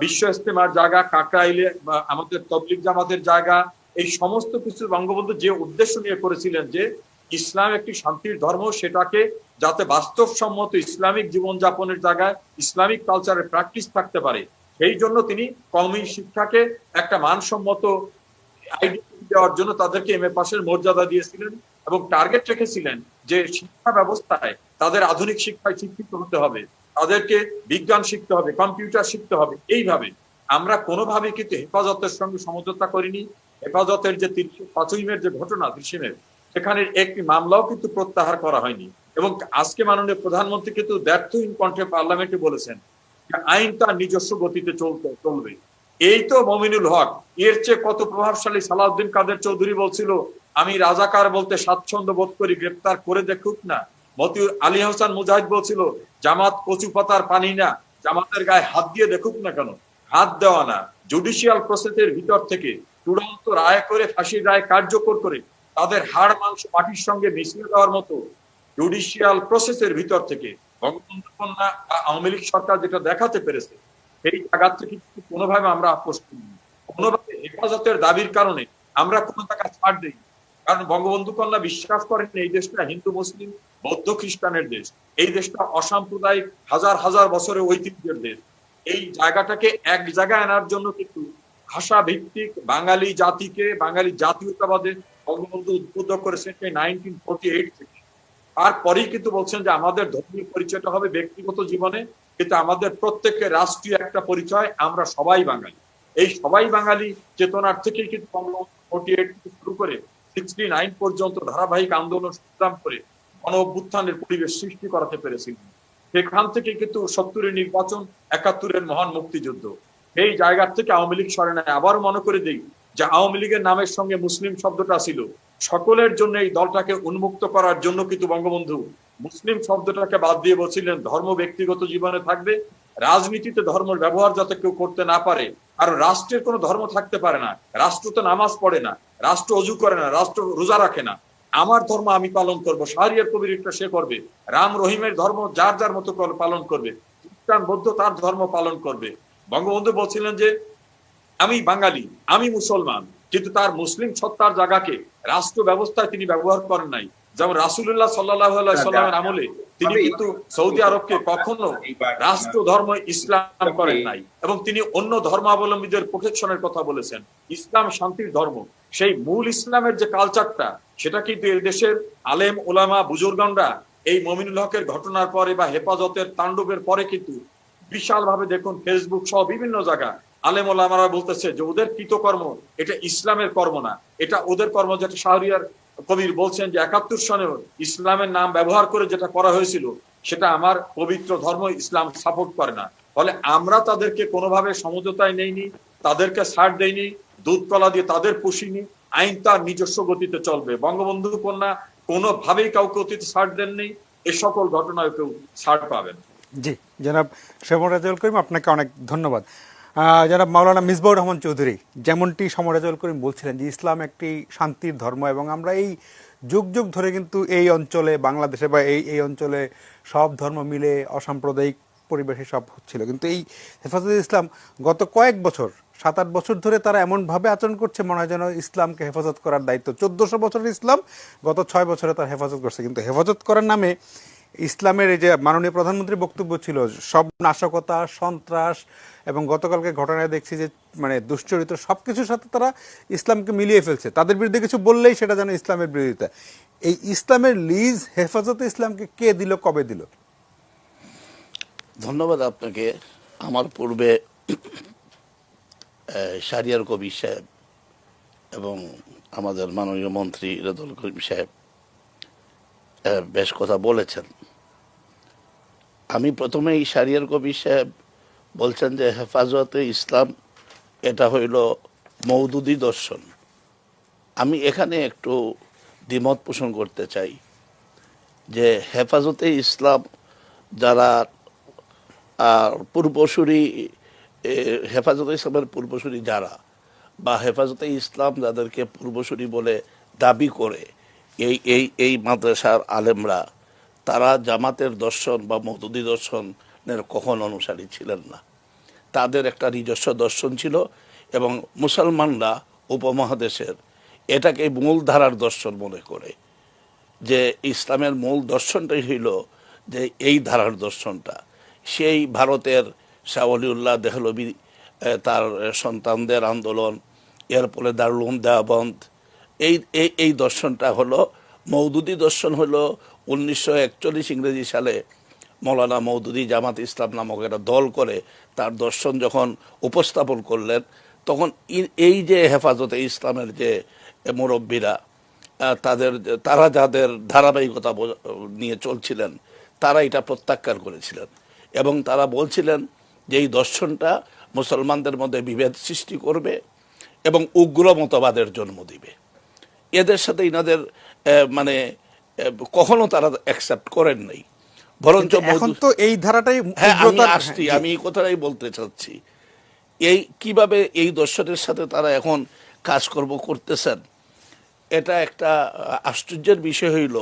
[SPEAKER 4] বিশ্ব ইস্তেমার জায়গা, কাকরাইলে আমাদের তবলিগ জামাতের জায়গা, এই সমস্ত কিছু বঙ্গবন্ধু যে উদ্দেশ্য নিয়ে করেছিলেন যে ইসলাম একটি শান্তির ধর্ম, সেটাকে যাতে বাস্তবসম্মত ইসলামিক জীবনযাপনের জায়গায় ইসলামিক কালচারের প্র্যাকটিস থাকতে পারে, সেই জন্য তিনি কওমি শিক্ষাকে একটা মানসম্মত আইডেন্টিটি দেওয়ার জন্য তাদেরকে এম এ পাশের মর্যাদা দিয়েছিলেন এবং টার্গেট রেখেছিলেন যে শিক্ষা ব্যবস্থায় তাদের আধুনিক শিক্ষায় শিক্ষিত হতে হবে, তাদেরকে বিজ্ঞান শিখতে হবে, কম্পিউটার শিখতে হবে। এইভাবে আমরা কোনোভাবে কিন্তু হেফাজতের সঙ্গে সমঝোতা করিনি। হেফাজতের যে 5ই মের যে ঘটনা দৃশ্যের, সেখানে একটি মামলাও কিন্তু প্রত্যাহার করা হয়নি। এবং আজকে মাননীয় প্রধানমন্ত্রী কিন্তু দ্ব্যর্থহীন কণ্ঠে পার্লামেন্টে বলেছেন যে আইন তার নিজস্ব গতিতে চলবে। এই তো মমিনুল হক, এর চেয়ে কত প্রভাবশালী সালাউদ্দিন কাদের চৌধুরী বলছিল আমি রাজাকার বলতে স্বাচ্ছন্দ্য বোধ করি, গ্রেপ্তার করে দেখুক না। মতিউর আলী হাসান মুজাহিদ বলছিল জামাত কচু পাতার পানি না, জামাতের গায়ে হাত দিয়ে দেখুক না কেন। হাত দেওয়া না, জুডিশিয়াল প্রসেসের ভিতর থেকে চূড়ান্ত রায় করে, ফাঁসির রায় কার্যকর করে তাদের হাড় মাংস মাটির সঙ্গে মিশিয়ে দেওয়ার মতো জুডিশিয়াল প্রসেসের ভিতর থেকে বঙ্গবন্ধু কন্যা আওয়ামী লীগ সরকার যেটা দেখাতে পেরেছে, সেই জায়গা থেকে কোনোভাবে আমরা আপোষ করিনি। কোনোভাবে হেফাজতের দাবির কারণে আমরা কোনো টাকা ছাড় দিই। কারণ বঙ্গবন্ধু কন্যা বিশ্বাস করেন এই দেশটা হিন্দু, মুসলিম, বৌদ্ধ, খ্রিস্টানের দেশ। এই দেশটা অসাম্প্রদায়িক হাজার হাজার বছরের ঐতিহ্যের দেশ। এই জায়গাটাকে এক জায়গায় আনার জন্য কিন্তু ভাষা ভিত্তিক বাঙালি জাতিকে, বাঙালি জাতীয়তাবাদে বঙ্গবন্ধু উদ্বুদ্ধ করেছেন 1948 থেকে। তারপরেই কিন্তু বলছেন যে আমাদের ধর্মীয় পরিচয়টা হবে ব্যক্তিগত জীবনে, কিন্তু আমাদের প্রত্যেকের রাষ্ট্রীয় একটা পরিচয়, আমরা সবাই বাঙালি। এই সবাই বাঙালি চেতনার থেকেই কিন্তু বঙ্গবন্ধু 48 থেকে শুরু করে 69 পর্যন্ত ধারাবাহিক আন্দোলন সংগ্রাম করে গণ অভ্যুত্থানের পরিবেশ সৃষ্টি করাতে পেরেছিলেন। সেখান থেকে কিন্তু 70-এর নির্বাচন, 71-এর মহান মুক্তিযুদ্ধ, এই জায়গা থেকে আওয়ামী লীগ সরে নেয়। আবার মনে করে দিই যে আওয়ামী লীগের নামের সঙ্গে মুসলিম শব্দটা ছিল সকলের জন্য, এই দলটাকে উন্মুক্ত করার জন্য কিন্তু বঙ্গবন্ধু মুসলিম শব্দটাকে বাদ দিয়ে বলছিলেন ধর্ম ব্যক্তিগত জীবনে থাকবে, রাজনীতিতে ধর্মের ব্যবহার যাতে কেউ করতে না পারে। আর রাষ্ট্রের কোনো ধর্ম থাকতে পারে না, রাষ্ট্র তো নামাজ পড়ে না, রাষ্ট্র অজু করে না, রাষ্ট্র রোজা রাখে না, আমার ধর্ম আমি পালন করব, শাহরিয়ার কবির একটা সে করবে, রাম রহিমের ধর্ম যার যার মতো পালন করবে, খ্রিস্টান বৌদ্ধ তার ধর্ম পালন করবে। বঙ্গবন্ধু বলছিলেন যে আমি বাঙালি, আমি মুসলমান, কিন্তু তার মুসলিম সত্তার জায়গাকে রাষ্ট্র ব্যবস্থায় তিনি ব্যবহার করেন নাই। যেমন রাসূলুল্লাহ সাল্লাল্লাহু আলাইহি সাল্লামের আমলে তিনি কিন্তু সৌদি আরবকে কখনো রাষ্ট্র ধর্ম ইসলাম করেন নাই, এবং তিনি অন্য ধর্মাবলম্বীদের প্রোটেকশনের কথা বলেছেন। ইসলাম শান্তির ধর্ম, সেই মূল ইসলামের যে কালচারটা, সেটা কিন্তু এই দেশের আলেম ওলামা বুজুর্গরা এই মমিনুল হকের ঘটনার পরে বা হেফাজতের তাণ্ডবের পরে কিন্তু বিশাল ভাবে, দেখুন ফেসবুক সহ বিভিন্ন জায়গা আলেম ওলামারা বলতেছে যে ওদের কৃতকর্ম এটা ইসলামের কর্ম না, এটা ওদের কর্ম। যেটা শাহরিয়ার কবির বলছেন যে ৭১ সনেও ইসলামের নাম ব্যবহার করে যেটা করা হয়েছিল, সেটা আমার পবিত্র ধর্ম ইসলাম সাপোর্ট করে না। ফলে আমরা তাদেরকে কোনোভাবে সমঝোতায় নেইনি, তাদেরকে ছাড় দেইনি, দুধ কলা দিয়ে তাদের পুষিনি। আইন তার নিজস্ব গতিতে চলবে। বঙ্গবন্ধু কন্যা কোনোভাবেই কাউকে অতীতে ছাড় দেননি, এ সকল ঘটনায় কেউ ছাড় পাবেন।
[SPEAKER 1] জি, জনাব সমর রেজাউল করিম, আপনাকে অনেক ধন্যবাদ। জনাব মাওলানা মিসবাউর রহমান চৌধুরী, যেমনটি সমর রেজাউল করিম বলছিলেন যে ইসলাম একটি শান্তির ধর্ম, এবং আমরা এই যুগ যুগ ধরে কিন্তু এই অঞ্চলে, বাংলাদেশে বা এই অঞ্চলে সব ধর্ম মিলে অসাম্প্রদায়িক পরিবেশে সব হচ্ছিল, কিন্তু এই হেফাজতে ইসলাম গত কয়েক বছর, ৭-৮ বছর ধরে তারা এমনভাবে আচরণ করছে মনে হয় যেন ইসলামকে হেফাজত করার দায়িত্ব ১৪০০ বছরের ইসলাম গত ৬ বছরে তার হেফাজত করছে। কিন্তু হেফাজত করার নামে ইসলামের এই যে মাননীয় প্রধানমন্ত্রীর বক্তব্য ছিল, সব নাশকতা, সন্ত্রাস, এবং গতকালকে ঘটনায় দেখছি যে মানে দুশ্চরিত্র সবকিছুর সাথে তারা ইসলামকে মিলিয়ে ফেলছে। তাদের বিরুদ্ধে কিছু বললেই সেটা যেন ইসলামের বিরোধিতা। এই ইসলামের লিজ হেফাজতে ইসলামকে কে দিল, কবে দিল?
[SPEAKER 5] ধন্যবাদ আপনাকে। আমার পূর্বে শাহরিয়ার কবির সাহেব এবং আমাদের মাননীয় মন্ত্রী রেজাউল করিম সাহেব বেশ কথা বলেছেন। আমি প্রথমেই শাহরিয়ার কবির সাহেব বলছেন যে হেফাজতে ইসলাম এটা হইল মওদুদি দর্শন। আমি এখানে একটু দ্বিমত পোষণ করতে চাই যে হেফাজতে ইসলাম যারা পূর্বসূরি, হেফাজতে ইসলামের পূর্বসূরি যারা, বা হেফাজতে ইসলাম যাদেরকে পূর্বসূরি বলে দাবি করে এই এই এই মাদ্রাসার আলেমরা, তারা জামাতের দর্শন বা মওদুদি দর্শনের কখন অনুসারী ছিলেন না। তাদের একটা নিজস্ব দর্শন ছিল, এবং মুসলমানরা উপমহাদেশের এটাকে মূল ধারার দর্শন মনে করে, যে ইসলামের মূল দর্শনটাই হইল যে এই ধারার দর্শনটা। সেই ভারতের শাহ ওলিউল্লাহ দেহলভি, তার সন্তানদের আন্দোলন, এরপরে দারুল উলুম দেওবন্দ, এই দর্শনটা হলো মওদুদি দর্শন। হলো 1941 ইংরেজি সালে মৌলানা মওদুদি জামাত ইসলাম নামক একটা দল করে তার দর্শন যখন উপস্থাপন করলেন, তখন এই যে হেফাজতে ইসলামের যে মুরব্বীরা, তারা যাদের ধারাবাহিকতা নিয়ে চলছিলেন, তারা এটা প্রত্যাখ্যান করেছিলেন, এবং তারা বলছিলেন যে এই দর্শনটা মুসলমানদের মধ্যে বিভেদ সৃষ্টি করবে এবং উগ্র মতবাদের জন্ম দিবে। এদের সাথে ইনাদের মানে কখনো তারা অ্যাকসেপ্ট করেন নাই, বরঞ্চ
[SPEAKER 1] এখন তো এই ধারাটাই
[SPEAKER 5] আমি এই কথাটাই বলতে চাচ্ছি। এই কিভাবে এই দর্শনের সাথে তারা এখন কাজকর্ম করতেছেন, এটা একটা আশ্চর্যের বিষয় হইল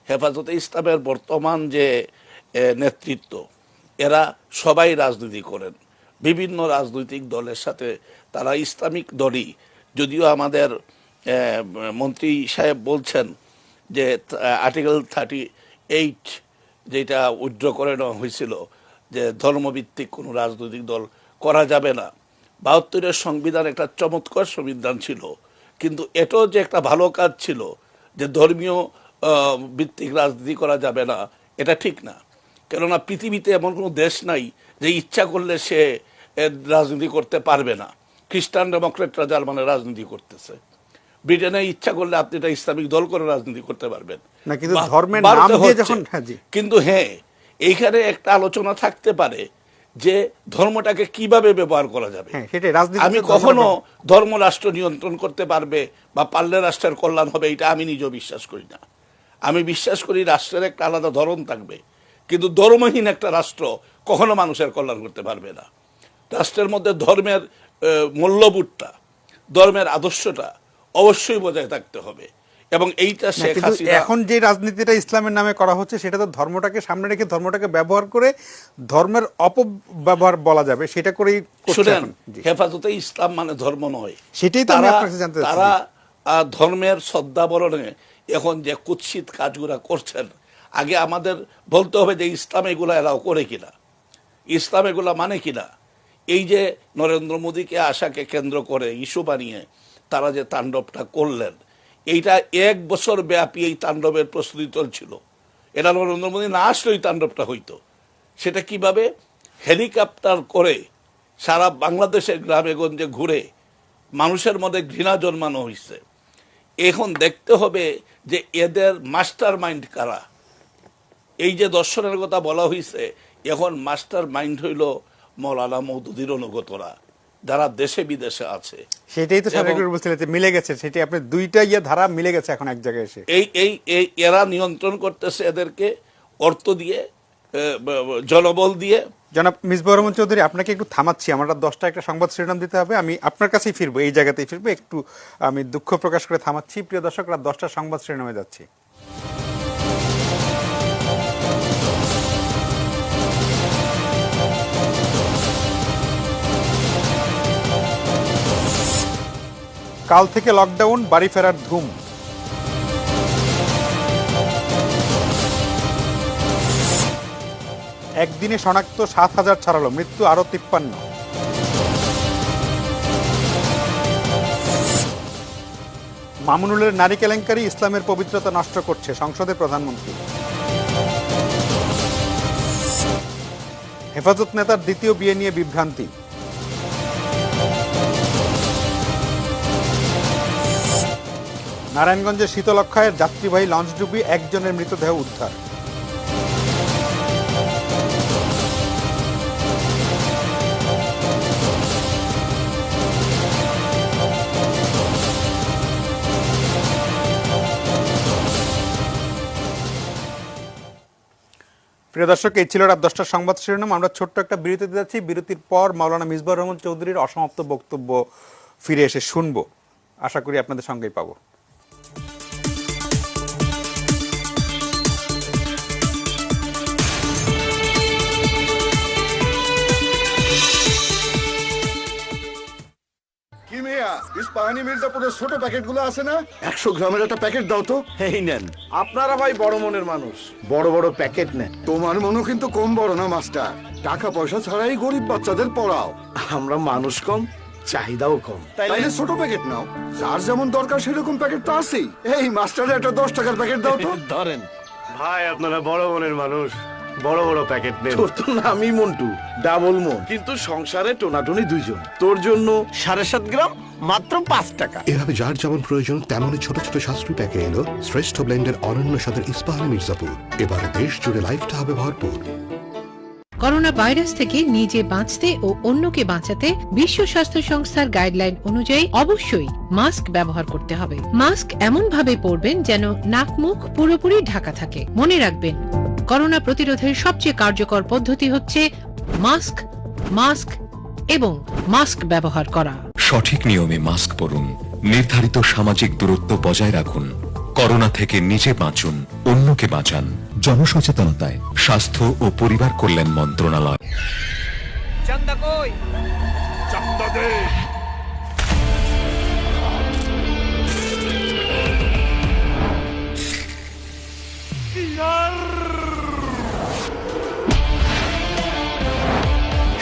[SPEAKER 5] হেফাজতে ইসলামের বর্তমান যে নেতৃত্ব, এরা সবাই রাজনীতি করেন, বিভিন্ন রাজনৈতিক দলের সাথে তারা ইসলামিক দলই। যদিও আমাদের মন্ত্রী সাহেব বলছেন যে আর্টিকেল 38 যেটা উইথড্র করে নেওয়া হয়েছিল, যে ধর্মভিত্তিক কোনো রাজনৈতিক দল করা যাবে না। ৭২-এর সংবিধান একটা চমৎকার সংবিধান ছিল, কিন্তু এটাও যে একটা ভালো কাজ ছিল যে ধর্মীয় ভিত্তিক রাজনীতি করা যাবে না, এটা ঠিক না। কেননা পৃথিবীতে এমন কোনো দেশ নাই যে ইচ্ছা করলে সে রাজনীতি করতে পারবে না। খ্রিস্টান ডেমোক্রেটরা জার্মানে রাজনীতি করতেছে, ব্রিটেনে ইচ্ছা করলে আপনি এটা ইসলামিক দল করে রাজনীতি করতে পারবেন
[SPEAKER 1] না, কিন্তু ধর্মের নাম দিয়ে যখন,
[SPEAKER 5] কিন্তু হ্যাঁ, এইখানে একটা আলোচনা থাকতে পারে যে ধর্মটাকে কিভাবে ব্যবহার করা যাবে। আমি কখনো ধর্ম রাষ্ট্র নিয়ন্ত্রণ করতে পারবে বা পারলে রাষ্ট্রের কল্যাণ হবে, এটা আমি নিজেও বিশ্বাস করি না। আমি বিশ্বাস করি রাষ্ট্রের একটা আলাদা ধরন থাকবে, কিন্তু ধর্মহীন একটা রাষ্ট্র কখনো মানুষের কল্যাণ করতে পারবে না। রাষ্ট্রের মধ্যে ধর্মের মূল্যবোধটা, ধর্মের আদর্শটা অবশ্যই বজায় থাকতে হবে। এবং এইটা
[SPEAKER 1] না,
[SPEAKER 5] শেখ
[SPEAKER 1] কিন্তু
[SPEAKER 5] হাসিনা
[SPEAKER 1] এখন যে রাজনীতিটা ইসলামের নামে করা হচ্ছে সেটা তো ধর্মটাকে সামনে রেখে ধর্মটাকে ব্যবহার করে ধর্মের অপব্যবহার বলা যাবে সেটা করেই করছে
[SPEAKER 5] শুনেন,
[SPEAKER 1] এখন। জি।
[SPEAKER 5] হেফাজতে ইসলাম মানে ধর্ম নয়।
[SPEAKER 1] সেটাই তো আমি আপনার কাছে জানতে চাচ্ছি।
[SPEAKER 5] তারা ধর্মের শ্রদ্ধাবরণে এখন যে কুৎসিত কাজগুলা করছেন, আগে আমাদের বলতে হবে যে ইসলাম এগুলা এরাও করে কিনা, ইসলাম এগুলা মানে কিনা। এই যে নরেন্দ্র মোদীকে আশাকে কেন্দ্র করে ইস্যু বানিয়ে তারা যে তাণ্ডবটা করলেন, এইটা 1 বছর ব্যাপী এই তাণ্ডবের প্রস্তুতি চলছিল। এটা নরেন্দ্র মোদী না আসলেই তাণ্ডবটা হইতো। সেটা কিভাবে? হেলিকপ্টার করে সারা বাংলাদেশের গ্রামে গঞ্জে ঘুরে মানুষের মধ্যে ঘৃণা জন্মানো হয়েছে। এখন দেখতে হবে যে এদের মাস্টার মাইন্ড কারা। এই যে দর্শনের কথা বলা হয়েছে, এখন মাস্টার মাইন্ড হইল মৌলানা মওদুদির অনুগতরা যারা দেশে বিদেশে আছে।
[SPEAKER 1] সেটাই তো
[SPEAKER 5] এবং
[SPEAKER 1] সারেকুর বলছিলেন যে মিলে গেছে, সেটি আপনি দুইটা ধারা মিলে গেছে এখন এক জায়গায় এসে।
[SPEAKER 5] এই এরা নিয়ন্ত্রণ করতেছে এদেরকে অর্থ দিয়ে, জনবল দিয়ে।
[SPEAKER 1] জনাব মিসবাহ রহমান চৌধুরী, আপনাকে একটু থামাচ্ছি, আমরা 10টা একটা সংবাদ শিরোনাম দিতে হবে, আমি আপনার কাছেই ফিরবো, এই জায়গাতেই ফিরবো, একটু আমি দুঃখ প্রকাশ করে থামাচ্ছি। প্রিয় দর্শকরা, 10টা সংবাদ শিরোনামে যাচ্ছি। কাল থেকে লকডাউন, বাড়ি ফেরার ধুম। একদিনে শনাক্ত 7,000 ছাড়ালো, মৃত্যু আরো 53। মামুনুলের নারী কেলেঙ্কারি ইসলামের পবিত্রতা নষ্ট করছে, সংসদে প্রধানমন্ত্রী। হেফাজত নেতার দ্বিতীয় বিয়ে নিয়ে বিভ্রান্তি। নারায়ণগঞ্জের শীতলক্ষায় যাত্রীবাহী লঞ্চডুবি, একজনের মৃতদেহ উদ্ধার। প্রিয় দর্শক, এই ছিল রাত 10টার সংবাদ শিরোনাম। আমরা ছোট্ট একটা বিরতিতে যাচ্ছি। বিরতির পর মাওলানা মিসবাহ রহমান চৌধুরীর অসমাপ্ত বক্তব্য ফিরে এসে শুনবো, আশা করি আপনাদের সঙ্গেই পাবো।
[SPEAKER 6] কি মিয়া, ইস্পাহানি মির্জাপুরের ছোট প্যাকেটগুলো আছে না? 100 গ্রামের একটা প্যাকেট দাও তো।
[SPEAKER 7] এই নেন, আপনারা ভাই বড় মনের মানুষ, বড় বড় প্যাকেট নেন।
[SPEAKER 6] তোমার মনও কিন্তু কম বড় না মাস্টার। টাকা পয়সা ছাড়াই গরিব বাচ্চাদের পড়াও।
[SPEAKER 7] আমরা মানুষ কম, চাহিদাও কম।
[SPEAKER 6] তাইলে ছোট প্যাকেট নাও, যার যেমন দরকার সেরকম প্যাকেট তো আছেই। এই মাস্টারের একটা 10 টাকার প্যাকেট দাও তো।
[SPEAKER 7] ধরেন
[SPEAKER 8] ভাই, আপনারা বড় মনের মানুষ, বড় বড় প্যাকেট নেন।
[SPEAKER 7] তোর তো নামই মন্টু, ডাবল মন, কিন্তু সংসারে টোনাটুনি দুইজন। তোর জন্য 7.5 গ্রাম মাত্র 5 টাকা।
[SPEAKER 9] এভাবে যার যেমন প্রয়োজন তেমনই ছোট ছোট সাশ্রয়ী প্যাকে এলো শ্রেষ্ঠ ব্লেন্ডের অনন্য স্বাদের ইস্পাহানি মির্জাপুর। এবার দেশ জুড়ে লাইফটা হবে ভরপুর।
[SPEAKER 10] করোনা ভাইরাস থেকে নিজে বাঁচতে ও অন্যকে বাঁচাতে বিশ্ব স্বাস্থ্য সংস্থার গাইডলাইন অনুযায়ী অবশ্যই মাস্ক ব্যবহার করতে হবে। মাস্ক এমন ভাবে পরবেন যেন নাক মুখ পুরোপুরি ঢাকা থাকে। মনে রাখবেন, করোনা প্রতিরোধের সবচেয়ে কার্যকর পদ্ধতি হচ্ছে মাস্ক, মাস্ক এবং মাস্ক ব্যবহার করা।
[SPEAKER 11] সঠিক নিয়মে মাস্ক পরুন, নির্ধারিত সামাজিক দূরত্ব বজায় রাখুন, করোনা থেকে নিজে বাঁচুন, অন্যকে বাঁচান। জনসচেতনতায় স্বাস্থ্য ও পরিবার কল্যাণ মন্ত্রণালয়।
[SPEAKER 12] চান্দা কই? চান্দা দে।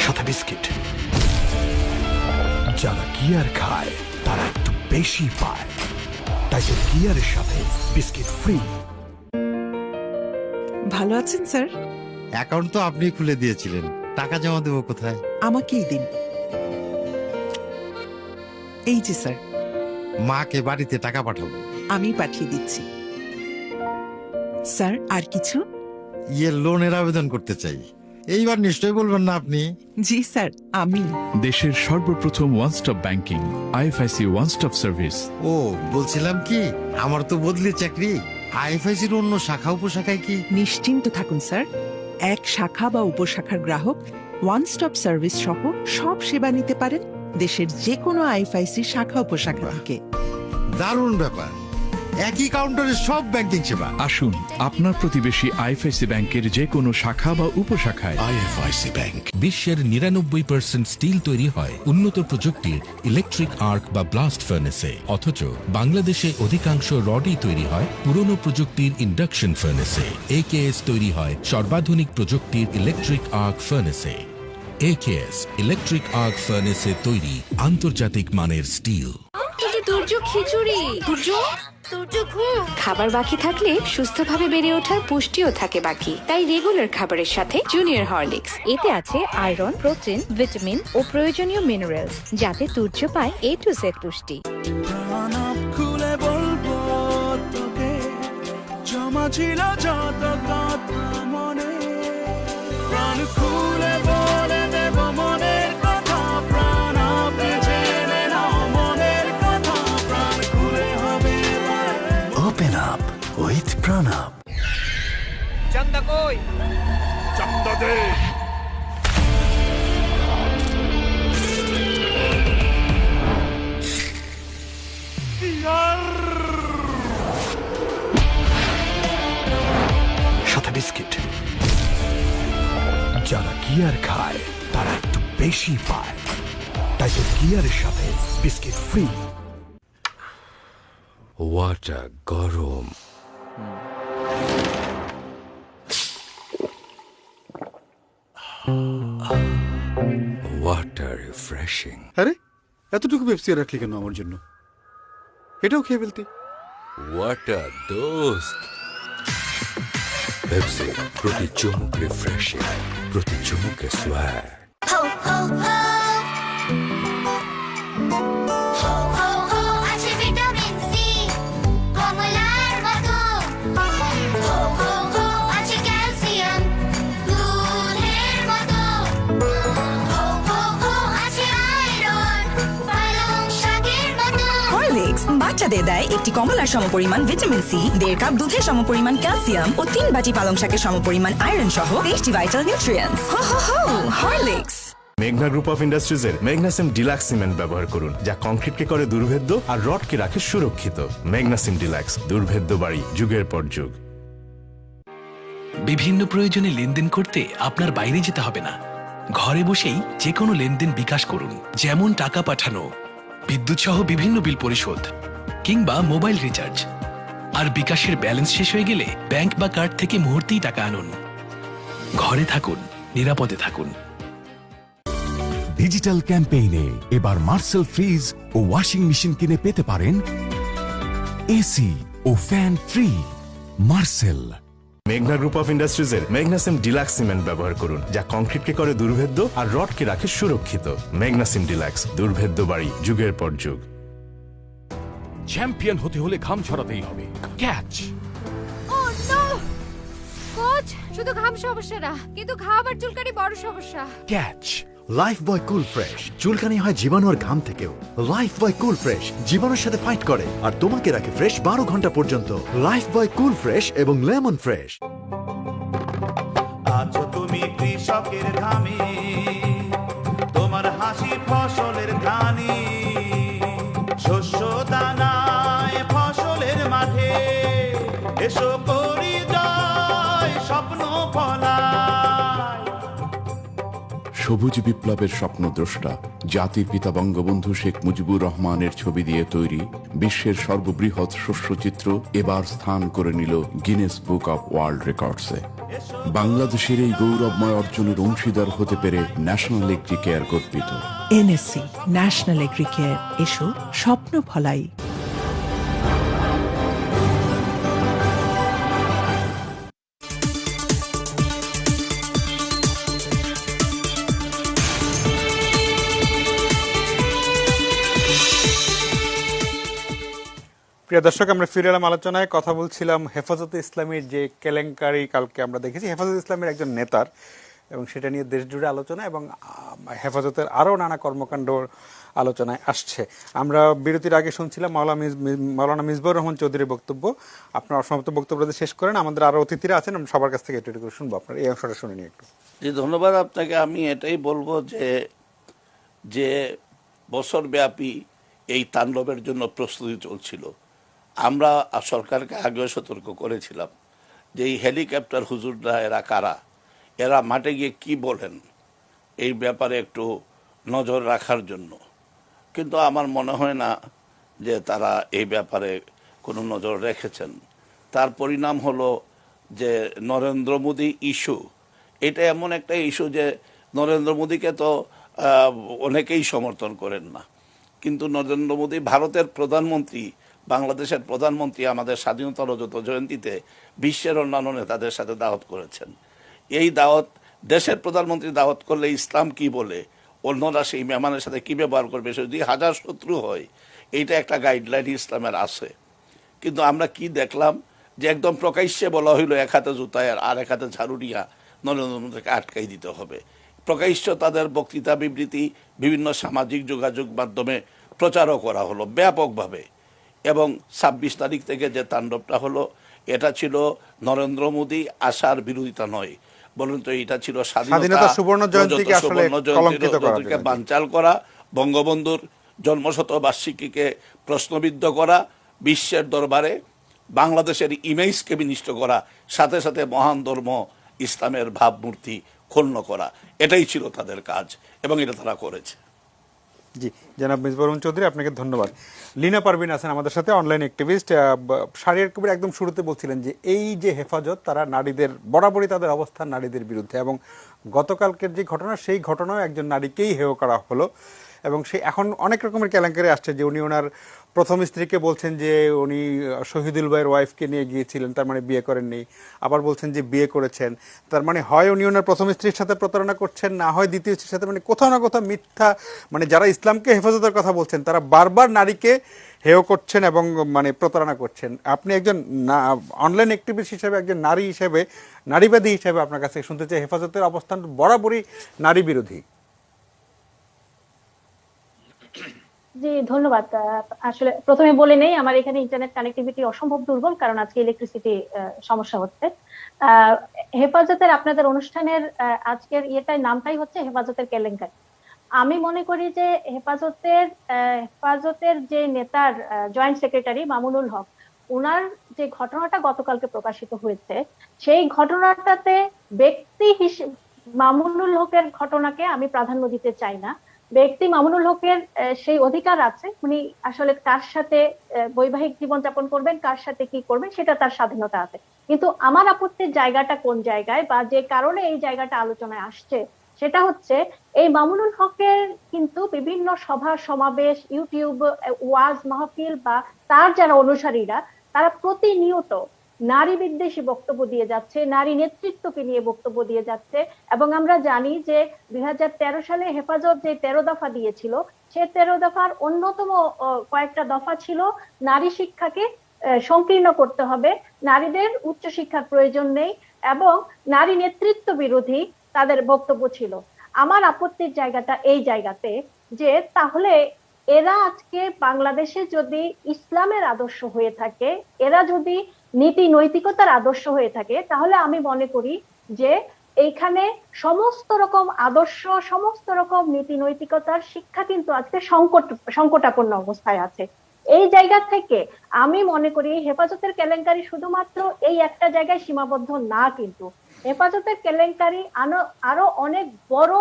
[SPEAKER 9] সাথে বিস্কিট। যারা গিয়ার খায় তারা একটু বেশি পায়, তাই তো গিয়ারের সাথে বিস্কিট ফ্রি।
[SPEAKER 13] ভালো আছেন স্যার?
[SPEAKER 14] অ্যাকাউন্ট তো আপনি খুলে দিয়েছিলেন, টাকা জমা দেবো কোথায়?
[SPEAKER 13] আমাকেই দিন। এই যে স্যার।
[SPEAKER 14] মাকে বাড়িতে টাকা পাঠাবো।
[SPEAKER 13] আমি পাঠিয়ে দিচ্ছি। স্যার, আর কিছু?
[SPEAKER 14] লোনের আবেদন করতে চাই। এইবার নিশ্চয়ই বলবেন না আপনি?
[SPEAKER 13] জি স্যার, আমি।
[SPEAKER 15] দেশের সর্বপ্রথম one stop banking, IFIC one stop service.
[SPEAKER 14] ও, বলছিলাম কি, আমার তো বদলি চাকরি, আইএফআইসির অন্য শাখা উপশাখায় কি?
[SPEAKER 13] নিশ্চিন্ত থাকুন স্যার, এক শাখা বা উপশাখার গ্রাহক ওয়ান স্টপ সার্ভিস সহ সব সেবা নিতে পারেন দেশের যে কোনো আইএফআইসি শাখা উপশাখা থেকে।
[SPEAKER 14] দারুণ ব্যাপার। একই কাউন্টারে সব ব্যাংকিং সেবা।
[SPEAKER 15] আসুন আপনার প্রতিবেশী আইএফআইসি ব্যাংকের যে কোনো শাখা বা উপশাখায়।
[SPEAKER 9] IFIC bank.
[SPEAKER 11] বিশ্বের 99% স্টিল তৈরি হয় উন্নত প্রযুক্তির ইলেকট্রিক আর্ক বা ব্লাস্ট ফার্নেসে, অথচ বাংলাদেশে অধিকাংশ রডই তৈরি হয় পুরনো প্রযুক্তির ইন্ডাকশন ফার্নেসে। একেএস তৈরি হয় সর্বাধুনিক প্রযুক্তির ইলেকট্রিক আর্ক ফার্নেসে। একেএস ইলেকট্রিক আর্ক ফার্নেসে তৈরি আন্তর্জাতিক মানের স্টিল।
[SPEAKER 16] দুর্য খিচুড়ি, দুর্য ঘুম। খাবার বাকি থাকলে সুস্থভাবে বেড়ে ওঠার পুষ্টিও থাকে বাকি, তাই রেগুলার খাবারের সাথে জুনিয়র হরলিক্স। এতে আছে আয়রন, প্রোটিন, ভিটামিন ও প্রয়োজনীয় মিনারেলস, যাতে তুর্য পায় A to Z পুষ্টি।
[SPEAKER 12] খুলে বলবো তোকে, জমা ছিল যত কথা মনে, প্রাণ খুলে বলে দেব মনের কথা, প্রাণ আপনি জেনে নাও মনের কথা, প্রাণ খুলে হবে।
[SPEAKER 17] Open up with Pranab.
[SPEAKER 12] চন্দা কই, চন্দা দে।
[SPEAKER 17] সাথে বিস্কিট। যারা গিয়ার খায় তারা একটু বেশি পায়, তাই তো গিয়ারের সাথে বিস্কিট ফ্রি। ওয়াটার গরম, ওয়াটার রিফ্রেশিং।
[SPEAKER 6] আরে এতটুকু পেপসি রাখলি কেন আমার জন্য? এটাও খেয়ে ফেলতে।
[SPEAKER 17] ওয়াটার দোস্ত। পেপসি, প্রতি চুমুক রিফ্রেশিং, প্রতি চুমুকে সোয়াগ।
[SPEAKER 16] আছে ভিটামিন সি, কমলার মতো। আছে ক্যালসিয়াম, দুধের মতো। আছে আয়রন, পালং শাকের মতো।
[SPEAKER 13] হরলিক্স বাচ্চাদের দেয় একটি কমলার সমপরিমাণ ভিটামিন সি, 1.5 কাপ দুধের সমপরিমাণ ক্যালসিয়াম ও 3 বাটি পালং শাকের সমপরিমাণ আয়রন সহ 20টি ভাইটাল নিউট্রিয়েন্টস। হরলিক্স।
[SPEAKER 18] মেঘনা গ্রুপ অফ ইন্ডাস্ট্রিজের ম্যাগনেসিয়াম ডিলাক্স সিমেন্ট ব্যবহার করুন, যা কংক্রিটকে করে দুর্ভেদ্য আর রডকে রাখে সুরক্ষিত। ম্যাগনেসিয়াম ডিলাক্স, দুর্ভেদ্য বাড়ি যুগের পর যুগ।
[SPEAKER 19] বিভিন্ন প্রয়োজনে লেনদেন করতে আপনার বাইরে যেতে হবে না, ঘরে বসেই যে কোনো লেনদেন বিকাশ করুন। যেমন টাকা পাঠানো, বিদ্যুৎ সহ বিভিন্ন বিল পরিশোধ কিংবা মোবাইল রিচার্জ। আর বিকাশের ব্যালেন্স শেষ হয়ে গেলে ব্যাংক বা কার্ড থেকে মুহূর্তেই টাকা আনুন। ঘরে থাকুন, নিরাপদে থাকুন।
[SPEAKER 11] ডিজিটাল ক্যাম্পেইনে এবার মার্সেল ফ্রিজ ও ওয়াশিং মেশিন কিনে পেতে পারেন এসি ও ফ্যান ফ্রি। মার্সেল।
[SPEAKER 18] মেঘনা গ্রুপ অফ ইন্ডাস্ট্রিজের ম্যাগনেসিয়াম ডিলাক্স সিমেন্ট ব্যবহার করুন, যা কংক্রিটকে করে দুর্ভেদ্য আর রডকে রাখে সুরক্ষিত। ম্যাগনেসিয়াম ডিলাক্স, দুর্ভেদ্য বাড়ি যুগের পর যুগ।
[SPEAKER 11] চ্যাম্পিয়ন হতে হলে ঘাম ছড়াতেই হবে। ক্যাচ।
[SPEAKER 16] কোচ, শুধু ঘাম সমস্যা না, কিন্তু ঘাম আর চুলকানি বড় সমস্যা।
[SPEAKER 17] ক্যাচ। লাইফ বয় কুল ফ্রেশ। চুলকানি হয় জীবাণু আর ঘাম থেকেও। লাইফ বয় কুল ফ্রেশ জীবাণুর সাথে ফাইট করে আর তোমাকে রাখে ফ্রেশ 12 ঘন্টা পর্যন্ত। লাইফ বয় কুল ফ্রেশ এবং লেমন ফ্রেশ।
[SPEAKER 12] আছো তুমি কৃষকের ঘামে, তোমার হাসি ফসলের ঘানি, শস্য দানায় ফসলের মাঠে, এসো করি জয়, স্বপ্ন ফলায়।
[SPEAKER 15] সবুজ বিপ্লবের স্বপ্নদ্রষ্টা জাতির পিতা বঙ্গবন্ধু শেখ মুজিবুর রহমানের ছবি দিয়ে তৈরি বিশ্বের সর্ববৃহৎ শস্যচিত্র এবার স্থান করে নিল গিনেস বুক অব ওয়ার্ল্ড রেকর্ডসে। বাংলাদেশের এই গৌরবময় অর্জনের অংশীদার হতে পেরে ন্যাশনাল এগ্রি কেয়ার গর্বিত।
[SPEAKER 13] এনএসসি, ন্যাশনাল এগ্রি কেয়ার, এসো স্বপ্ন ফলাই।
[SPEAKER 1] প্রিয় দর্শক, আমরা ফিরে এলাম আলোচনায়। কথা বলছিলাম হেফাজতে ইসলামের যে কেলেঙ্কারি কালকে আমরা দেখেছি, হেফাজতে ইসলামের একজন নেতার, এবং সেটা নিয়ে দেশ জুড়ে আলোচনা এবং হেফাজতের আরও নানা কর্মকাণ্ড আলোচনায় আসছে। আমরা বিরতির আগে শুনছিলাম মাওলানা মিসবাউর রহমান চৌধুরীর বক্তব্য। আপনার অসমাপ্ত বক্তব্যটা শেষ করেন। আমাদের আরও অতিথিরা আছেন, আমরা সবার কাছ থেকে একটু করে শুনবো। আপনার এই অংশটা শুনে নিই একটু।
[SPEAKER 5] জি, ধন্যবাদ আপনাকে। আমি এটাই বলবো যে বছরব্যাপী এই তাণ্ডবের জন্য প্রস্তুতি চলছিল, আমরা সরকারকে আগেও সতর্ক করেছিলাম যে এই হেলিকপ্টার হুজুররা এরা কারা, এরা মাঠে গিয়ে কি বলেন এই ব্যাপারে একটু নজর রাখার জন্য। কিন্তু আমার মনে হয় না যে তারা এই ব্যাপারে কোনো নজর রেখেছেন। তার পরিণাম হলো যে নরেন্দ্র মোদী ইস্যু, এটা এমন একটা ইস্যু যে নরেন্দ্র মোদীকে তো অনেকেই সমর্থন করেন না, কিন্তু নরেন্দ্র মোদী ভারতের প্রধানমন্ত্রী, বাংলাদেশের প্রধানমন্ত্রী আমাদের স্বাধীনতা রজত জয়ন্তীতে বিশ্বের অন্যান্য নেতাদের সাথে দাওয়াত করেছেন। এই দাওয়াত, দেশের প্রধানমন্ত্রী দাওয়াত করলে ইসলাম কি বলে, অন্যরা সেই মেহমানের সাথে কি ব্যবহার করবে, সে যদি হাজার শত্রু হয়, এইটা একটা গাইডলাইন ইসলামের আছে। কিন্তু আমরা কি দেখলাম যে একদম প্রকাশ্যে বলা হইলো এক হাতে জুতায় আর এক হাতে ঝাড়ু নিয়া নরেন্দ্র মোদীকে আটকাই দিতে হবে। প্রকাশ্য তাদের বক্তৃতা বিবৃতি বিভিন্ন সামাজিক যোগাযোগ মাধ্যমে প্রচারও করা হলো ব্যাপকভাবে। এবং ২৬ তারিখ থেকে যে তাণ্ডবটা হলো, এটা ছিল নরেন্দ্র মোদী আশার বিরোধিতা নয়, বলুন তো এটা ছিল
[SPEAKER 1] স্বাধীনতা সুবর্ণ জয়ন্তীকে
[SPEAKER 5] বানচাল করা, বঙ্গবন্ধুর জন্মশতবার্ষিকীকে প্রশ্নবিদ্ধ করা, বিশ্বের দরবারে বাংলাদেশের ইমেজকে বিনিষ্ট করা, সাথে সাথে মহান ধর্ম ইসলামের ভাবমূর্তি ক্ষুণ্ণ করা, এটাই ছিল তাদের কাজ এবং এটা তারা করেছে।
[SPEAKER 1] জি, জনাব মিসবাহ রহমান চৌধুরী, আপনাকে ধন্যবাদ। লীনা পারভিন আছেন আমাদের সাথে, অনলাইন অ্যাক্টিভিস্ট। শাহরিয়ার কবির একদম শুরুতে বলছিলেন যে এই যে হেফাজত, তারা নারীদের বরাবরই তাদের অবস্থান নারীদের বিরুদ্ধে, এবং গতকালকের যে ঘটনা, সেই ঘটনাও একজন নারীকেই হেয় করা হলো। এবং সে এখন অনেক রকমের কেলেঙ্কারি আসছে যে উনি ওনার প্রথম স্ত্রীকে বলছেন যে উনি শহীদুল ভাইয়ের ওয়াইফকে নিয়ে গিয়েছিলেন, তার মানে বিয়ে করেননি। আবার বলছেন যে বিয়ে করেছেন, তার মানে হয় উনি ওনার প্রথম স্ত্রীর সাথে প্রতারণা করছেন, না হয় দ্বিতীয় স্ত্রীর সাথে। মানে কোথাও না কোথাও মিথ্যা, মানে যারা ইসলামকে হেফাজতের কথা বলছেন তারা বারবার নারীকে হেয় করছেন এবং মানে প্রতারণা করছেন। আপনি একজন অনলাইন অ্যাক্টিভিস্ট হিসেবে, একজন নারী হিসেবে, নারীবাদী হিসেবে আপনার কাছে শুনতে চাই, হেফাজতের অবস্থান বরাবরই নারী বিরোধী।
[SPEAKER 20] জি, ধন্যবাদ। আসলে প্রথমে বলে নেই, আমার এখানে ইন্টারনেট কানেক্টিভিটি অসম্ভব দুর্বল, কারণ আজকে ইলেকট্রিসিটি সমস্যা হচ্ছে। হেফাজতের আপনাদের অনুষ্ঠানের আজকের নামটাই হচ্ছে হেফাজতের কেলেঙ্কারি। আমি মনে করি যে হেফাজতের যে নেতার জয়েন্ট সেক্রেটারি মামুনুল হক, ওনার যে ঘটনাটা গতকালকে প্রকাশিত হয়েছে, সেই ঘটনাটাতে ব্যক্তি হিসেবে মামুনুল হকের ঘটনাকে আমি প্রাধান্য দিতে চাই না। ব্যক্তি মামুনুল হকের সেই অধিকার আছে, উনি আসলে কার সাথে বৈবাহিক জীবন যাপন করবেন, কার সাথে কি করবেন, সেটা তার স্বাধীনতা আছে। কিন্তু আমার আপত্তির জায়গাটা কোন জায়গায় বা যে কারণে এই জায়গাটা আলোচনায় আসছে, সেটা হচ্ছে এই মামুনুল হকের কিন্তু বিভিন্ন সভা সমাবেশ, ইউটিউব ওয়াজ মাহফিল বা তার যারা অনুসারীরা, তারা প্রতিনিয়ত নারী বিদ্বেষী বক্তব্য দিয়ে যাচ্ছে, নারী নেতৃত্বকে নিয়ে বক্তব্য দিয়ে যাচ্ছে। এবং আমরা জানি যে 2013 সালে হেফাজত যে 13 দফা দিয়েছিল, সে 13 দফার অন্যতম কয়েকটা দফা ছিল নারী শিক্ষাকে সংকীর্ণ করতে হবে, নারীদের উচ্চশিক্ষার প্রয়োজন নেই, এবং নারী নেতৃত্ব বিরোধী তাদের বক্তব্য ছিল। আমার আপত্তির জায়গাটা এই জায়গাতে যে তাহলে এরা আজকে বাংলাদেশে যদি ইসলামের আদর্শ হয়ে থাকে, এরা যদি নীতি নৈতিকতার আদর্শ হয়ে থাকে, তাহলে আমি মনে করি যে এইখানে সমস্ত রকম আদর্শ, সমস্ত রকম নীতি নৈতিকতার শিক্ষা কিন্তু আজকে সংকটাপন্ন অবস্থায় আছে। এই জায়গা থেকে আমি মনে করি হেফাজতের কেলেঙ্কারি শুধুমাত্র এই একটা জায়গায় সীমাবদ্ধ না, কিন্তু হেফাজতের কেলেঙ্কারি আরো অনেক বড়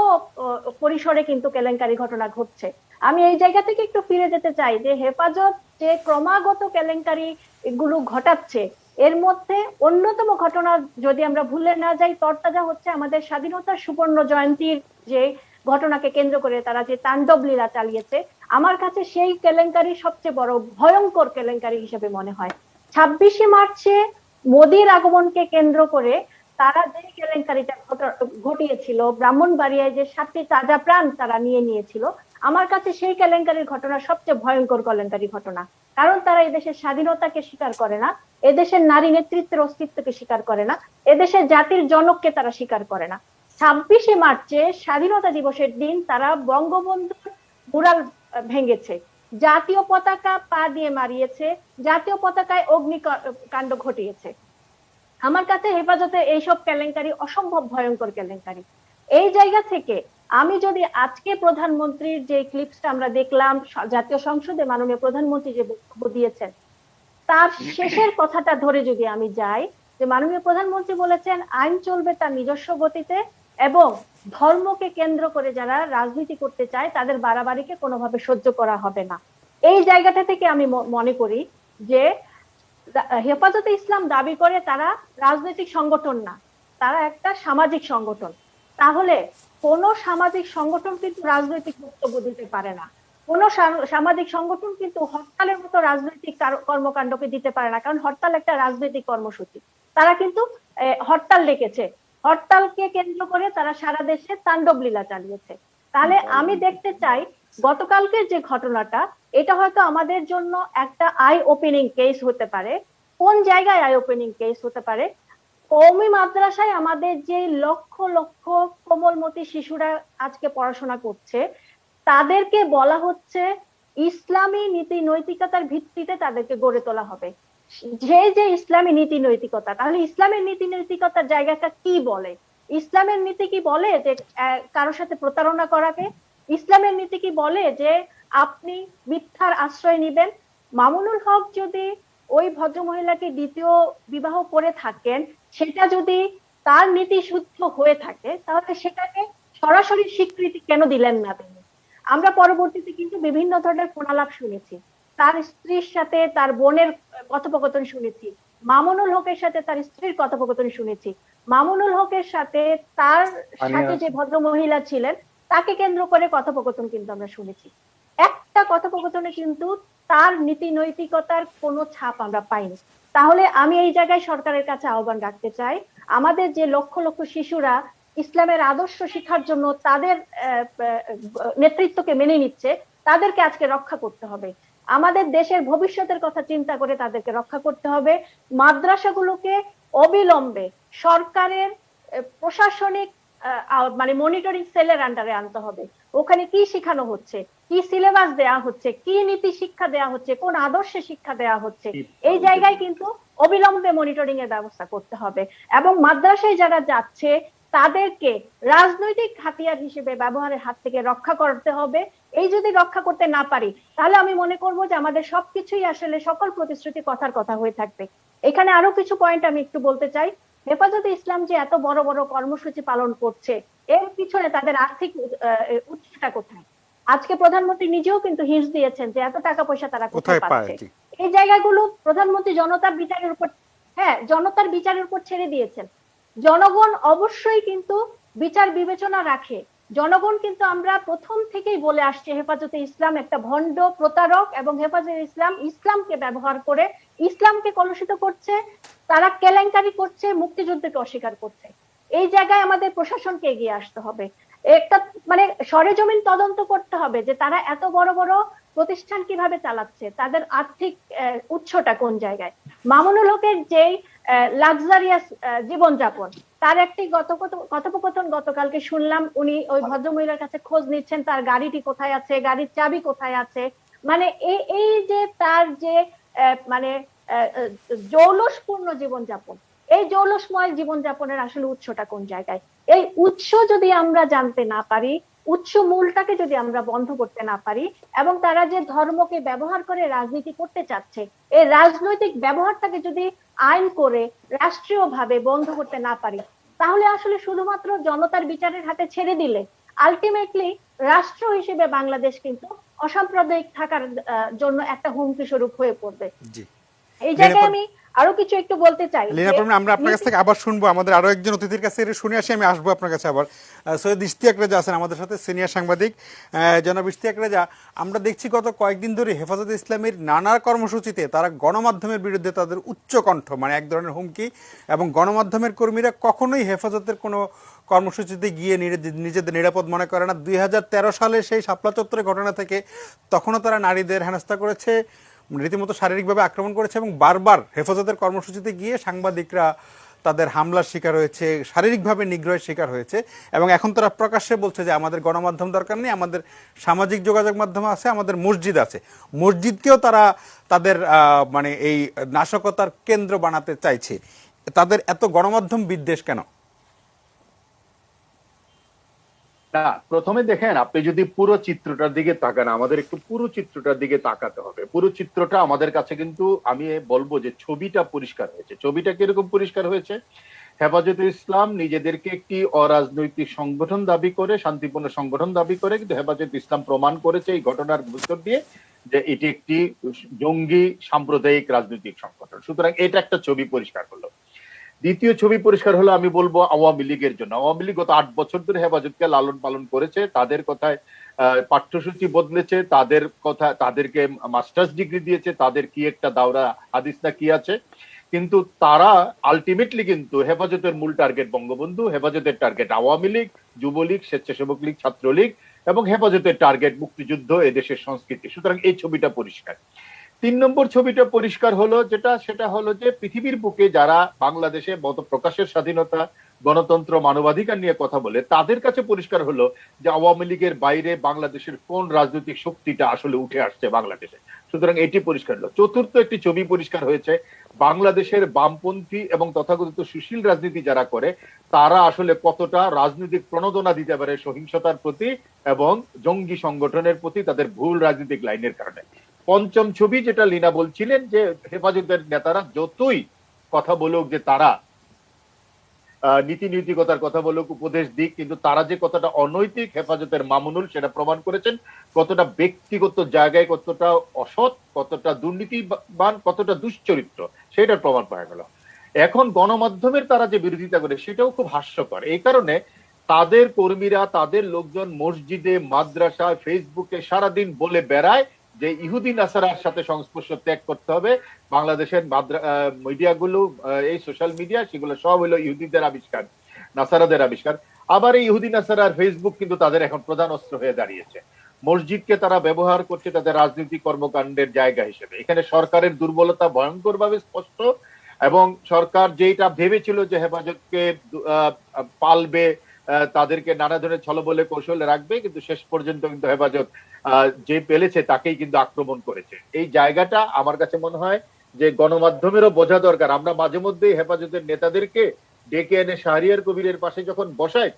[SPEAKER 20] পরিসরে কিন্তু কেলেঙ্কারি ঘটনা ঘটছে। আমি এই জায়গা থেকে একটু ফিরে যেতে চাই যে হেফাজত যে ক্রমাগত কেলেঙ্কারি এগুলো ঘটাচ্ছে, এর মধ্যে অন্যতম ঘটনা যদি আমরা ভুলে না যাই, তরতাজা হচ্ছে আমাদের স্বাধীনতার সুবর্ণ জয়ন্তীর যে ঘটনাকে কেন্দ্র করে তারা যে তাণ্ডব লীলা চালিয়েছে। আমার কাছে সেই কেলেঙ্কারি সবচেয়ে বড় ভয়ঙ্কর কেলেঙ্কারি হিসেবে মনে হয়। 26শে মার্চে মোদির আগমনকে কেন্দ্র করে তারা যে কেলেঙ্কারিটা ঘটিয়েছিল, ব্রাহ্মণবাড়িয়ায় যে 7টি তাজা প্রাণ তারা নিয়েছিল, আমার কাছে সেই কেলেঙ্কারির ঘটনা সবচেয়ে ভয়ঙ্কর কেলেঙ্কারি ঘটনা। কারণ তারা এদেশের স্বাধীনতাকে স্বীকার করে না, এদেশের নারী নেতৃত্বের অস্তিত্বকে স্বীকার করে না, এদেশের জাতির জনককে তারা স্বীকার করে না। 26শে মার্চে স্বাধীনতা দিবসের দিন তারা বঙ্গবন্ধুর মুরাল ভেঙেছে, জাতীয় পতাকা পা দিয়ে মারিয়েছে, জাতীয় পতাকায় অগ্নিকাণ্ড ঘটিয়েছে। আমার কাছে হেফাজতের এইসব কেলেঙ্কারি অসম্ভব ভয়ঙ্কর কেলেঙ্কারি। এই জায়গা থেকে আমি যদি আজকে প্রধানমন্ত্রীর যে ক্লিপসটা আমরা দেখলাম, জাতীয় সংসদে মাননীয় প্রধানমন্ত্রী যে বক্তব্য দিয়েছেন, তার শেষের কথাটা ধরে যদি আমি যাই, যে মাননীয় প্রধানমন্ত্রী বলেছেন আইন চলবে তার নিজস্ব গতিতে এবং ধর্মকে কেন্দ্র করে যারা রাজনীতি করতে চায় তাদের বাড়াবাড়িকে কোনোভাবে সহ্য করা হবে না। এই জায়গাটা থেকে আমি মনে করি যে হেফাজতে ইসলাম দাবি করে তারা রাজনৈতিক সংগঠন না, তারা একটা সামাজিক সংগঠন। তাহলে কোন সামাজিক সংগঠন কিন্তু রাজনৈতিক বক্তব্য দিতে পারে না, কোন সামাজিক সংগঠন কিন্তু হরতালের মতো রাজনৈতিক কর্মকাণ্ডকে দিতে পারে না, কারণ হরতাল একটা রাজনৈতিক কর্মসূচি। তারা কিন্তু হরতাল ডেকেছে, হরতালকে কেন্দ্র করে তারা সারা দেশে তাণ্ডব লীলা চালিয়েছে। তাহলে আমি দেখতে চাই গতকালকের যে ঘটনাটা, এটা হয়তো আমাদের জন্য একটা আই ওপেনিং কেস হতে পারে। কোন জায়গায় আই ওপেনিং কেস হতে পারে? কওমি মাদ্রাসায় আমাদের যে লক্ষ লক্ষ কোমলমতি শিশুরা আজকে পড়াশোনা করছে, তাদেরকে বলা হচ্ছে ইসলামী নীতি নৈতিকতার ভিত্তিতে তাদেরকে গড়ে তোলা হবে। যে ইসলামী নীতি নৈতিকতা, তাহলে ইসলামের নীতি নৈতিকতার জায়গাটা কি বলে? ইসলামের নীতি কি বলে যে কারোর সাথে প্রতারণা করাকে? ইসলামের নীতি কি বলে যে আপনি মিথ্যার আশ্রয় নিবেন? মামুনুল হক যদি ওই ভদ্রমহিলাকে দ্বিতীয় বিবাহ করে থাকেন, সেটা যদি তার নীতি শুদ্ধ হয়ে থাকে, তাহলে সেটাকে সরাসরি স্বীকৃতি কেন দিলেন না তিনি? আমরা পরবর্তীতে কিন্তু বিভিন্ন ধরনের ফোনালাপ শুনেছি, তার স্ত্রীর সাথে তার বোনের কথোপকথন শুনেছি, মামুনুল হকের সাথে তার স্ত্রীর কথোপকথন শুনেছি, মামুনুল হকের সাথে তার সাথে যে ভদ্র মহিলা ছিলেন তাকে কেন্দ্র করে কথোপকথন কিন্তু আমরা শুনেছি। একটা কথোপকথনে কিন্তু তার নীতি নৈতিকতার কোনো ছাপ আমরা পাইনি। তাহলে আমি এই জায়গায় সরকারের কাছে আহ্বান রাখতে চাই, আমাদের যে লক্ষ লক্ষ শিশুরা ইসলামের আদর্শ শিক্ষার জন্য তাদের নেতৃত্বকে মেনে নিচ্ছে, তাদেরকে আজকে রক্ষা করতে হবে। আমাদের দেশের ভবিষ্যতের কথা চিন্তা করে তাদেরকে রক্ষা করতে হবে। মাদ্রাসাগুলোকে অবিলম্বে সরকারের প্রশাসনিক মানে মনিটরিং সেলের আন্ডারে আনতে হবে। ওখানে কি শেখানো হচ্ছে, কি সিলেবাস দেয়া হচ্ছে, কি নীতি শিক্ষা দেয়া হচ্ছে, কোন আদর্শে শিক্ষা দেয়া হচ্ছে, এই জায়গায় কিন্তু অবিলম্বে মনিটরিং এর ব্যবস্থা করতে হবে। এবং মাদ্রাসায় যারা যাচ্ছে তাদেরকে রাজনৈতিক হাতিয়ার হিসেবে ব্যবহারের হাত থেকে রক্ষা করতে হবে। এই যদি রক্ষা করতে না পারি, তাহলে আমি মনে করব যে আমাদের সবকিছুই আসলে সকল প্রতিশ্রুতি কথার কথা হয়ে থাকবে। এখানে আরো কিছু পয়েন্ট আমি একটু বলতে চাই। হেফাজতে ইসলাম যে এত বড় বড় কর্মসূচি পালন করছে, এর পিছনে তাদের আর্থিক উৎসটা কোথায়? আজকে প্রধানমন্ত্রী নিজেও কিন্তু হিন্স দিয়েছেন যে এত টাকা পয়সা তারা কোথায় পাচ্ছে। এই জায়গাগুলো প্রধানমন্ত্রী জনতার বিচারের উপর ছেড়ে দিয়েছেন। জনগণ অবশ্যই কিন্তু বিচার বিবেচনা রাখে। জনগণ কিন্তু, আমরা প্রথম থেকেই বলে আসছি, হেফাজতে ইসলাম একটা ভণ্ড প্রতারক এবং হেফাজতে ইসলাম ইসলামকে ব্যবহার করে ইসলামকে কলুষিত করছে, তারা কেলেঙ্কারি করছে, মুক্তিযুদ্ধকে অস্বীকার করছে। এই জায়গায় আমাদের প্রশাসনকে এগিয়ে আসতে হবে, একটা মানে সরেজমিন তদন্ত করতে হবে যে তারা এত বড় বড় প্রতিষ্ঠান কিভাবে চালাচ্ছে, তাদের আর্থিক উৎসটা কোন জায়গায়। মামুনুল হকের যেই লাক্সারিয়াস জীবনযাপন, তার একটি কথোপকথন গতকালকে শুনলাম, উনি ওই ভদ্রমহিলার কাছে খোঁজ নিচ্ছেন তার গাড়িটি কোথায় আছে, গাড়ির চাবি কোথায় আছে। মানে এই যে তার যে মানে জৌলসপূর্ণ জীবনযাপন, এই জৌলসময় জীবনযাপনের আসলে উৎসটা কোন জায়গায়? এই উৎস যদি আমরা জানতে না পারি, উৎস মূলটাকে যদি আমরা বন্ধ করতে না পারি, এবং তারা যে ধর্মকে ব্যবহার করে রাজনীতি করতে চাচ্ছে, এই রাজনৈতিক ব্যবহারটাকে যদি আইন করে রাষ্ট্রীয়ভাবে বন্ধ করতে না পারি, তাহলে আসলে শুধুমাত্র জনতার বিচারের হাতে ছেড়ে দিলে আলটিমেটলি রাষ্ট্র হিসেবে বাংলাদেশ কিন্তু অসাম্প্রদায়িক থাকার জন্য একটা হুমকি স্বরূপ হয়ে পড়বে। এই জায়গায় আমি আরো কিছু একটু বলতে চাই।
[SPEAKER 1] আমরা আপনার কাছ থেকে আবার শুনবো, আমাদের আরো একজন অতিথির কাছে শুনে আসি, আমি আসবো আপনার কাছে আবার। সৈয়দ ইশতিয়াক রেজা আছেন আমাদের সাথে, সিনিয়র সাংবাদিক। জনাব ইশতিয়াক রেজা, আমরা দেখছি গত কয়েকদিন ধরে হেফাজতে ইসলামের নানা কর্মসূচিতে তারা গণমাধ্যমের বিরুদ্ধে তাদের উচ্চকণ্ঠ, মানে এক ধরনের হুমকি, এবং গণমাধ্যমের কর্মীরা কখনোই হেফাজতের কোনো কর্মসূচিতে গিয়ে নিজেদের নিরাপদ মনে করে না। 2013 সালে সেই শাপলা চত্বরের ঘটনা থেকে তখনও তারা নারীদের হেনস্থা করেছে, রীতিমতো শারীরিকভাবে আক্রমণ করেছে, এবং বারবার হেফাজতের কর্মসূচিতে গিয়ে সাংবাদিকরা তাদের হামলার শিকার হয়েছে, শারীরিকভাবে নিগ্রহের শিকার হয়েছে। এবং এখন তারা প্রকাশ্যে বলছে যে আমাদের গণমাধ্যম দরকার নেই, আমাদের সামাজিক যোগাযোগ মাধ্যম আছে, আমাদের মসজিদ আছে। মসজিদকেও তারা তাদের মানে এই নাশকতার কেন্দ্র বানাতে চাইছে। তাদের এত গণমাধ্যম বিদ্বেষ কেন?
[SPEAKER 21] না, প্রথমে দেখেন, আপনি যদি পুরো চিত্রটার দিকে তাকান, আমাদের একটু পুরো চিত্রটার দিকে তাকাতে হবে। পুরো চিত্রটা আমাদের কাছে কিন্তু আমি বলবো যে ছবিটা পরিষ্কার হয়েছে। ছবিটা কিরকম পরিষ্কার হয়েছে? হেফাজতে ইসলাম নিজেদেরকে একটি অরাজনৈতিক সংগঠন দাবি করে, শান্তিপূর্ণ সংগঠন দাবি করে, কিন্তু হেফাজতে ইসলাম প্রমাণ করেছে এই ঘটনার ভিতর দিয়ে যে এটি একটি জঙ্গি সাম্প্রদায়িক রাজনৈতিক সংগঠন। সুতরাং এটা একটা ছবি পরিষ্কার হলো। দ্বিতীয় ছবি পরিষ্কার হলো আমি বলবো আওয়ামী লীগের জন্য। আওয়ামী লীগ গত 8 বছর ধরে হেফাজতকে লালন পালন করেছে, তাদের কথায় পাঠ্যসূচি বদলেছে, তাদের কথা, তাদেরকে মাস্টার্স ডিগ্রি দিয়েছে, তাদের কি একটা দাওরা হাদিস না কি আছে, কিন্তু তারা আলটিমেটলি কিন্তু হেফাজতের মূল টার্গেট বঙ্গবন্ধু, হেফাজতের টার্গেট আওয়ামী লীগ, যুবলীগ, স্বেচ্ছাসেবক লীগ, ছাত্রলীগ, এবং হেফাজতের টার্গেট মুক্তিযুদ্ধ, এদেশের সংস্কৃতি। সুতরাং এই ছবিটা পরিষ্কার। 3 নম্বর ছবিটা পরিষ্কার হলো সেটা হলো যে পৃথিবীর বুকে যারা বাংলাদেশে মত প্রকাশের স্বাধীনতা, গণতন্ত্র, মানবাধিকার নিয়ে কথা বলে, তাদের কাছে পরিষ্কার হলো যে আওয়ামী লীগের বাইরে বাংলাদেশের কোন রাজনৈতিক শক্তিটা আসলে উঠে আসছে বাংলাদেশে। সুতরাং এটি পরিষ্কার হলো। চতুর্থ একটি ছবি পরিষ্কার হয়েছে, বাংলাদেশের বামপন্থী এবং তথাকথিত সুশীল রাজনীতি যারা করে, তারা আসলে কতটা রাজনৈতিক প্রণোদনা দিতে পারে সহিংসতার প্রতি এবং জঙ্গি সংগঠনের প্রতি তাদের ভুল রাজনৈতিক লাইনের কারণে। পঞ্চম ছবি যেটা লীনা বলছিলেন, যে হেফাজতের নেতারা যতই কথা বলুক যে তারা নীতি নৈতিকতার কথা বলুক, উপদেশ দিক, কিন্তু তারা যে কতটা অনৈতিক, হেফাজতের মামুনুল সেটা প্রমাণ করেছেন। কতটা ব্যক্তিগত জায়গায় কতটা অসৎ, কতটা দুর্নীতিবান, কতটা দুশ্চরিত্র, সেটার প্রমাণ পাওয়া গেল। এখন গণমাধ্যমের তারা যে বিরোধিতা করে সেটাও খুব হাস্যকর। এই কারণে তাদের কর্মীরা, তাদের লোকজন মসজিদে, মাদ্রাসায়, ফেসবুকে সারাদিন বলে বেড়ায় যে ইহুদি নাসারার সাথে সংস্পর্শ ত্যাগ করতে হবে। বাংলাদেশের মিডিয়াগুলো, এই সোশ্যাল মিডিয়া, সেগুলো সব হলো ইহুদিদের আবিষ্কার, নাসারাদের আবিষ্কার। আবার এই ইহুদি নাসারার ফেসবুক কিন্তু তাদের এখন প্রধান অস্ত্র হয়ে দাঁড়িয়েছে। মসজিদকে তারা ব্যবহার করছে তাদের রাজনৈতিক কর্মকাণ্ডের জায়গা হিসেবে। এখানে সরকারের দুর্বলতা ভয়ঙ্করভাবে স্পষ্ট, এবং সরকার যেটা ভেবেছিল যে হেফাজতকে পালবে, তাদেরকে নানা ধরনের ছলবলে কৌশলে রাখবে, কিন্তু শেষ পর্যন্ত কিন্তু হেফাজত যে পেলেছে তাকেই কিন্তু আক্রমণ করেছে। এই জায়গাটা আমার কাছে মনে হয় যে গণমাধ্যমেরও বোঝা দরকার। আমরা মাঝে মধ্যেই হেফাজতের নেতাদেরকে ডেকে এনে শাহরিয়ার কবিরের পাশে যখন বসাই,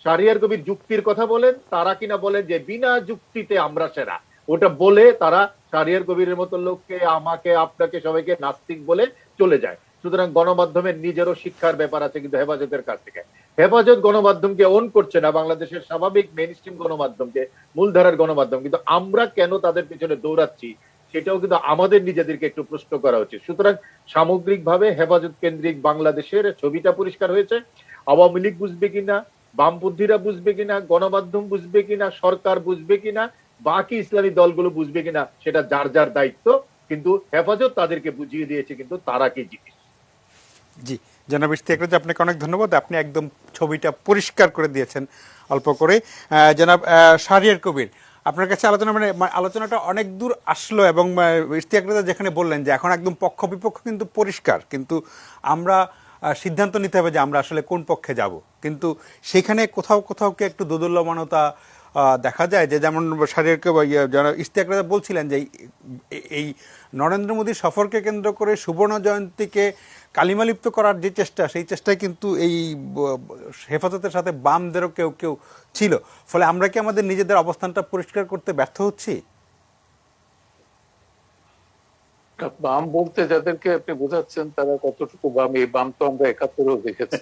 [SPEAKER 21] শাহরিয়ার কবির যুক্তির কথা বলেন, তারা কিনা বলেন যে বিনা যুক্তিতে আমরা সেরা। ওটা বলে তারা শাহরিয়ার কবিরের মতো লোককে, আমাকে, আপনাকে, সবাইকে নাস্তিক বলে চলে যায়। সুতরাং গণমাধ্যমের নিজেরও শিক্ষার ব্যাপার আছে কিন্তু হেফাজতের কাছ থেকে। হেফাজত গণমাধ্যমকে ওন করছে না, বাংলাদেশের স্বাভাবিক মেইনস্ট্রিম গণমাধ্যমকে, মূলধারার গণমাধ্যম, কিন্তু আমরা কেন তাদের পিছনে দৌড়াচ্ছি সেটাও কিন্তু আমাদের নিজেদেরকে একটু প্রশ্ন করা উচিত। সুতরাং সামগ্রিকভাবে হেফাজত কেন্দ্রিক বাংলাদেশের ছবিটা পরিষ্কার হয়েছে। আওয়ামী লীগ বুঝবে কিনা, বামপন্থীরা বুঝবে কিনা, গণমাধ্যম বুঝবে কিনা, সরকার বুঝবে কিনা, বাকি ইসলামী দলগুলো বুঝবে কিনা, সেটা যার যার দায়িত্ব। কিন্তু হেফাজত তাদেরকে বুঝিয়ে দিয়েছে কিন্তু তারা কি জিনিস।
[SPEAKER 1] জি, জনাব ইশতিয়াক, আপনাকে অনেক ধন্যবাদ। আপনি একদম ছবিটা পরিষ্কার করে দিয়েছেন অল্প করে। জনাব শাহরিয়ার কবির, আপনার কাছে আলোচনাটা অনেক দূর আসলো, এবং ইশতিয়াক যেখানে বললেন যে এখন একদম পক্ষ বিপক্ষ কিন্তু পরিষ্কার, কিন্তু আমরা সিদ্ধান্ত নিতে হবে যে আমরা আসলে কোন পক্ষে যাব। কিন্তু সেখানে কোথাও কোথাও কি একটু দোদুল্যমানতা দেখা যায়, যে যেমন ইশতিয়াক রাজা বলছিলেন যে এই নরেন্দ্র মোদীর সফরকে কেন্দ্র করে সুবর্ণ জয়ন্তীকে কালিমালিপ্ত করার যে চেষ্টা, সেই চেষ্টায় কিন্তু এই হেফাজতের সাথে বামদেরও কেউ কেউ ছিল। ফলে আমরা কি আমাদের নিজেদের অবস্থানটা পরিষ্কার করতে ব্যর্থ হচ্ছি?
[SPEAKER 3] বাম বলতে যাদেরকে আপনি বোঝাচ্ছেন তারা কতটুকু বাম? এই বাম তো আমরা 71-এও দেখেছি।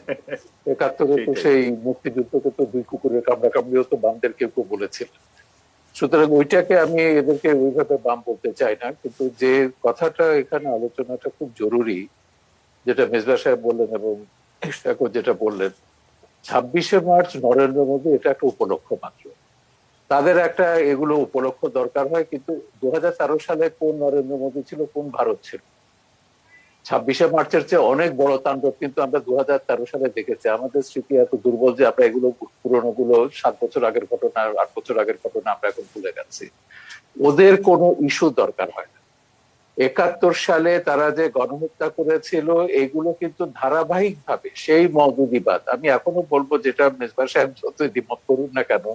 [SPEAKER 3] 71-এ তো সেই মুক্তিযুদ্ধকে তো দুই কুকুরের কামড়াকামড়িও তো বামদের কেউ কেউ বলেছিলেন। সুতরাং ওইটাকে আমি এদেরকে ওইভাবে বাম বলতে চাই না। কিন্তু যে কথাটা এখানে আলোচনাটা খুব জরুরি, যেটা মেজবা সাহেব বললেন এবং যেটা বললেন, 26শে মার্চ নরেন্দ্র মোদী এটা একটা উপলক্ষ মাত্র। তাদের একটা এগুলো উপলক্ষ দরকার হয়, কিন্তু 2013 সালে কোন নরেন্দ্র মোদী ছিল, কোন ভারত ছিল? 26শে মার্চের চেয়ে অনেক বড় তাণ্ডব কিন্তু আমরা 2013 সালে দেখেছি। আমাদের স্মৃতি এত দুর্বল যে আমরা এগুলো, পুরোনো গুলো 7 বছর আগের ঘটনা, 8 বছর আগের ঘটনা আমরা এখন ভুলে গেছি। ওদের কোনো ইস্যু দরকার হয় না। 71 সালে তারা যে গণহত্যা করেছিল, এগুলো কিন্তু ধারাবাহিক ভাবে সেই মওদুদিবাদ। আমি এখনো বলবো, যেটা মেজবা সাহেব যতই দ্বিমত করুন না কেন,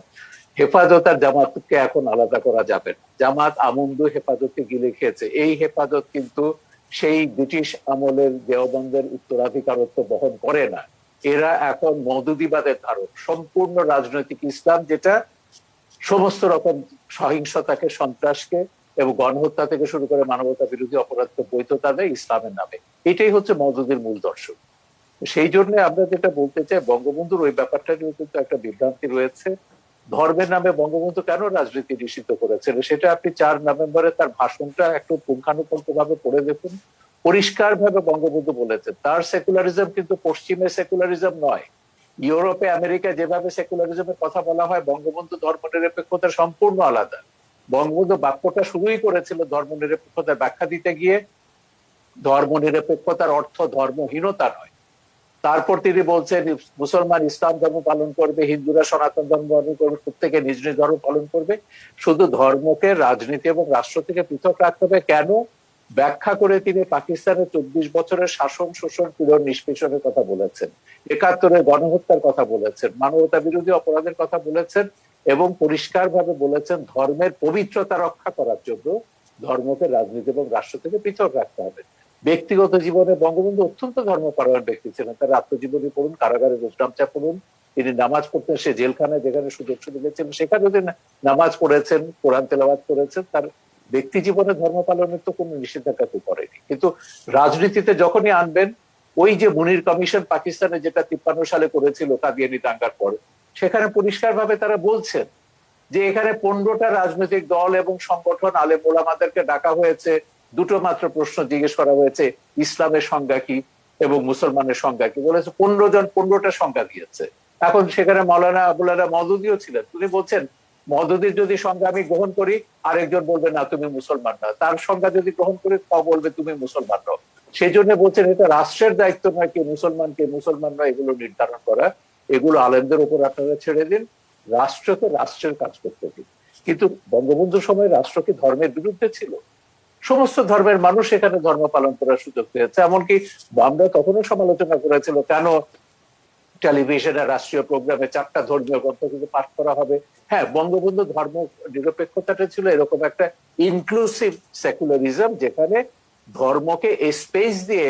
[SPEAKER 3] হেফাজত আর জামাতকে এখন আলাদা করা যাবে না। জামাত আমন্দ হেফাজতকে গিলে খেয়েছে। এই হেফাজত কিন্তু সেই ব্রিটিশ আমলের দেওবন্দের উত্তরাধিকারত্ব বহন করে না। এরা এখন মওদুদিবাদের ধারক, সম্পূর্ণ রাজনৈতিক ইসলাম যেটা সমস্ত রকম সহিংসতাকে, সন্ত্রাসকে এবং গণহত্যা থেকে শুরু করে মানবতা বিরোধী অপরাধকে বৈধতা দেয় ইসলামের নামে। এটাই হচ্ছে মওদুদির মূল দর্শন। সেই জন্য আমরা যেটা বলতে চাই, বঙ্গবন্ধুর ওই ব্যাপারটা নিয়ে কিন্তু একটা বিভ্রান্তি রয়েছে। ধর্মের নামে বঙ্গবন্ধু কেন রাজনীতি নিষিদ্ধ করেছেন সেটা আপনি 4 নভেম্বরে তার ভাষণটা একটু পুঙ্খানুপুঙ্খ ভাবে পড়ে দেখুন। পরিষ্কার ভাবে বঙ্গবন্ধু বলেছেন তার সেকুলারিজম কিন্তু পশ্চিমের সেকুলারিজম নয়। ইউরোপে, আমেরিকা যেভাবে সেকুলারিজমের কথা বলা হয়, বঙ্গবন্ধু ধর্মনিরপেক্ষতা সম্পূর্ণ আলাদা। বঙ্গবন্ধু বাক্যটা শুরুই করেছিল ধর্মনিরপেক্ষতার ব্যাখ্যা দিতে গিয়ে, ধর্মনিরপেক্ষতার অর্থ ধর্মহীনতা নয়। তারপর তিনি বলছেন মুসলমান ইসলাম ধর্ম পালন করবে, হিন্দুরা সনাতন ধর্ম পালন করবে, প্রত্যেকে নিজ নিজ ধর্ম পালন করবে, শুধু ধর্মকে রাজনীতি এবং রাষ্ট্র থেকে পৃথক রাখতে হবে। কেন? ব্যাখ্যা করে তিনি পাকিস্তানের 24 বছরের শাসন, শোষণ, পীড়ন, নিষ্পেষণের কথা বলেছেন, 71-এর গণহত্যার কথা বলেছেন, মানবতা বিরোধী অপরাধের কথা বলেছেন এবং পরিষ্কার ভাবে বলেছেন ধর্মের পবিত্রতা রক্ষা করার জন্য ধর্মকে রাজনীতি এবং রাষ্ট্র থেকে পৃথক রাখতে হবে। ব্যক্তিগত জীবনে বঙ্গবন্ধু অত্যন্ত ধর্মপরায়ণ ব্যক্তি ছিলেন। তার আত্মজীবনী পড়ুন, কারাগারে রোজনামচা পড়ুন, তিনি নামাজ পড়তেন, সে জেলখানায় যেখানে সুযোগ সুবিধা ছিল সেখানে তিনি নামাজ পড়েছেন, কোরআন তেলাওয়াত করেছেন। তার ব্যক্তি জীবনে ধর্ম পালনের তো কোনো নিষেধাজ্ঞা তো করেনি। কিন্তু রাজনীতিতে যখনই আনবেন, ওই যে মুনির কমিশন পাকিস্তানে যেটা 53 সালে করেছিল কাদিয়ানি দাঙ্গার পরে, সেখানে পরিষ্কার ভাবে তারা বলছেন যে এখানে 15টা রাজনৈতিক দল এবং সংগঠন, আলেম ওলামাদেরকে ডাকা হয়েছে, দুটো মাত্র প্রশ্ন জিজ্ঞেস করা হয়েছে, ইসলামের সংজ্ঞা কি এবং মুসলমানের সংজ্ঞা কি। বলেছে 15 জন 15টা সংজ্ঞা দিয়েছে। এখন সেখানে মৌলানা আবুল্লাহ মওদুদিও ছিলেন। তিনি বলছেন মওদুদির যদি সংজ্ঞা আমি গ্রহণ করি, আরেকজন বলবে না তুমি মুসলমান না, তার সংজ্ঞা যদি গ্রহণ করি বলবে তুমি মুসলমান নও। সেই জন্য বলছেন এটা রাষ্ট্রের দায়িত্ব নয় কে মুসলমান কে মুসলমান নয় এগুলো নির্ধারণ করা, এগুলো আলেমদের উপর আপনারা ছেড়ে দিন, রাষ্ট্রকে রাষ্ট্রের কাজ করতে দিন। কিন্তু বঙ্গবন্ধুর সময় রাষ্ট্র কি ধর্মের বিরুদ্ধে ছিল? সমস্ত ধর্মের মানুষ এখানে ধর্ম পালন করার সুযোগ পেয়েছে। এমনকি আমরা তখনও সমালোচনা করেছিল কেন টেলিভিশনে রাষ্ট্রীয় প্রোগ্রামে 4টা ধর্মীয় গ্রন্থ কিন্তু পাঠ করা হবে। হ্যাঁ, বঙ্গবন্ধু ধর্ম নিরপেক্ষতাটা ছিল এরকম একটা ইনক্লুসিভ সেকুলারিজম যেখানে ধর্মকে স্পেস দিয়ে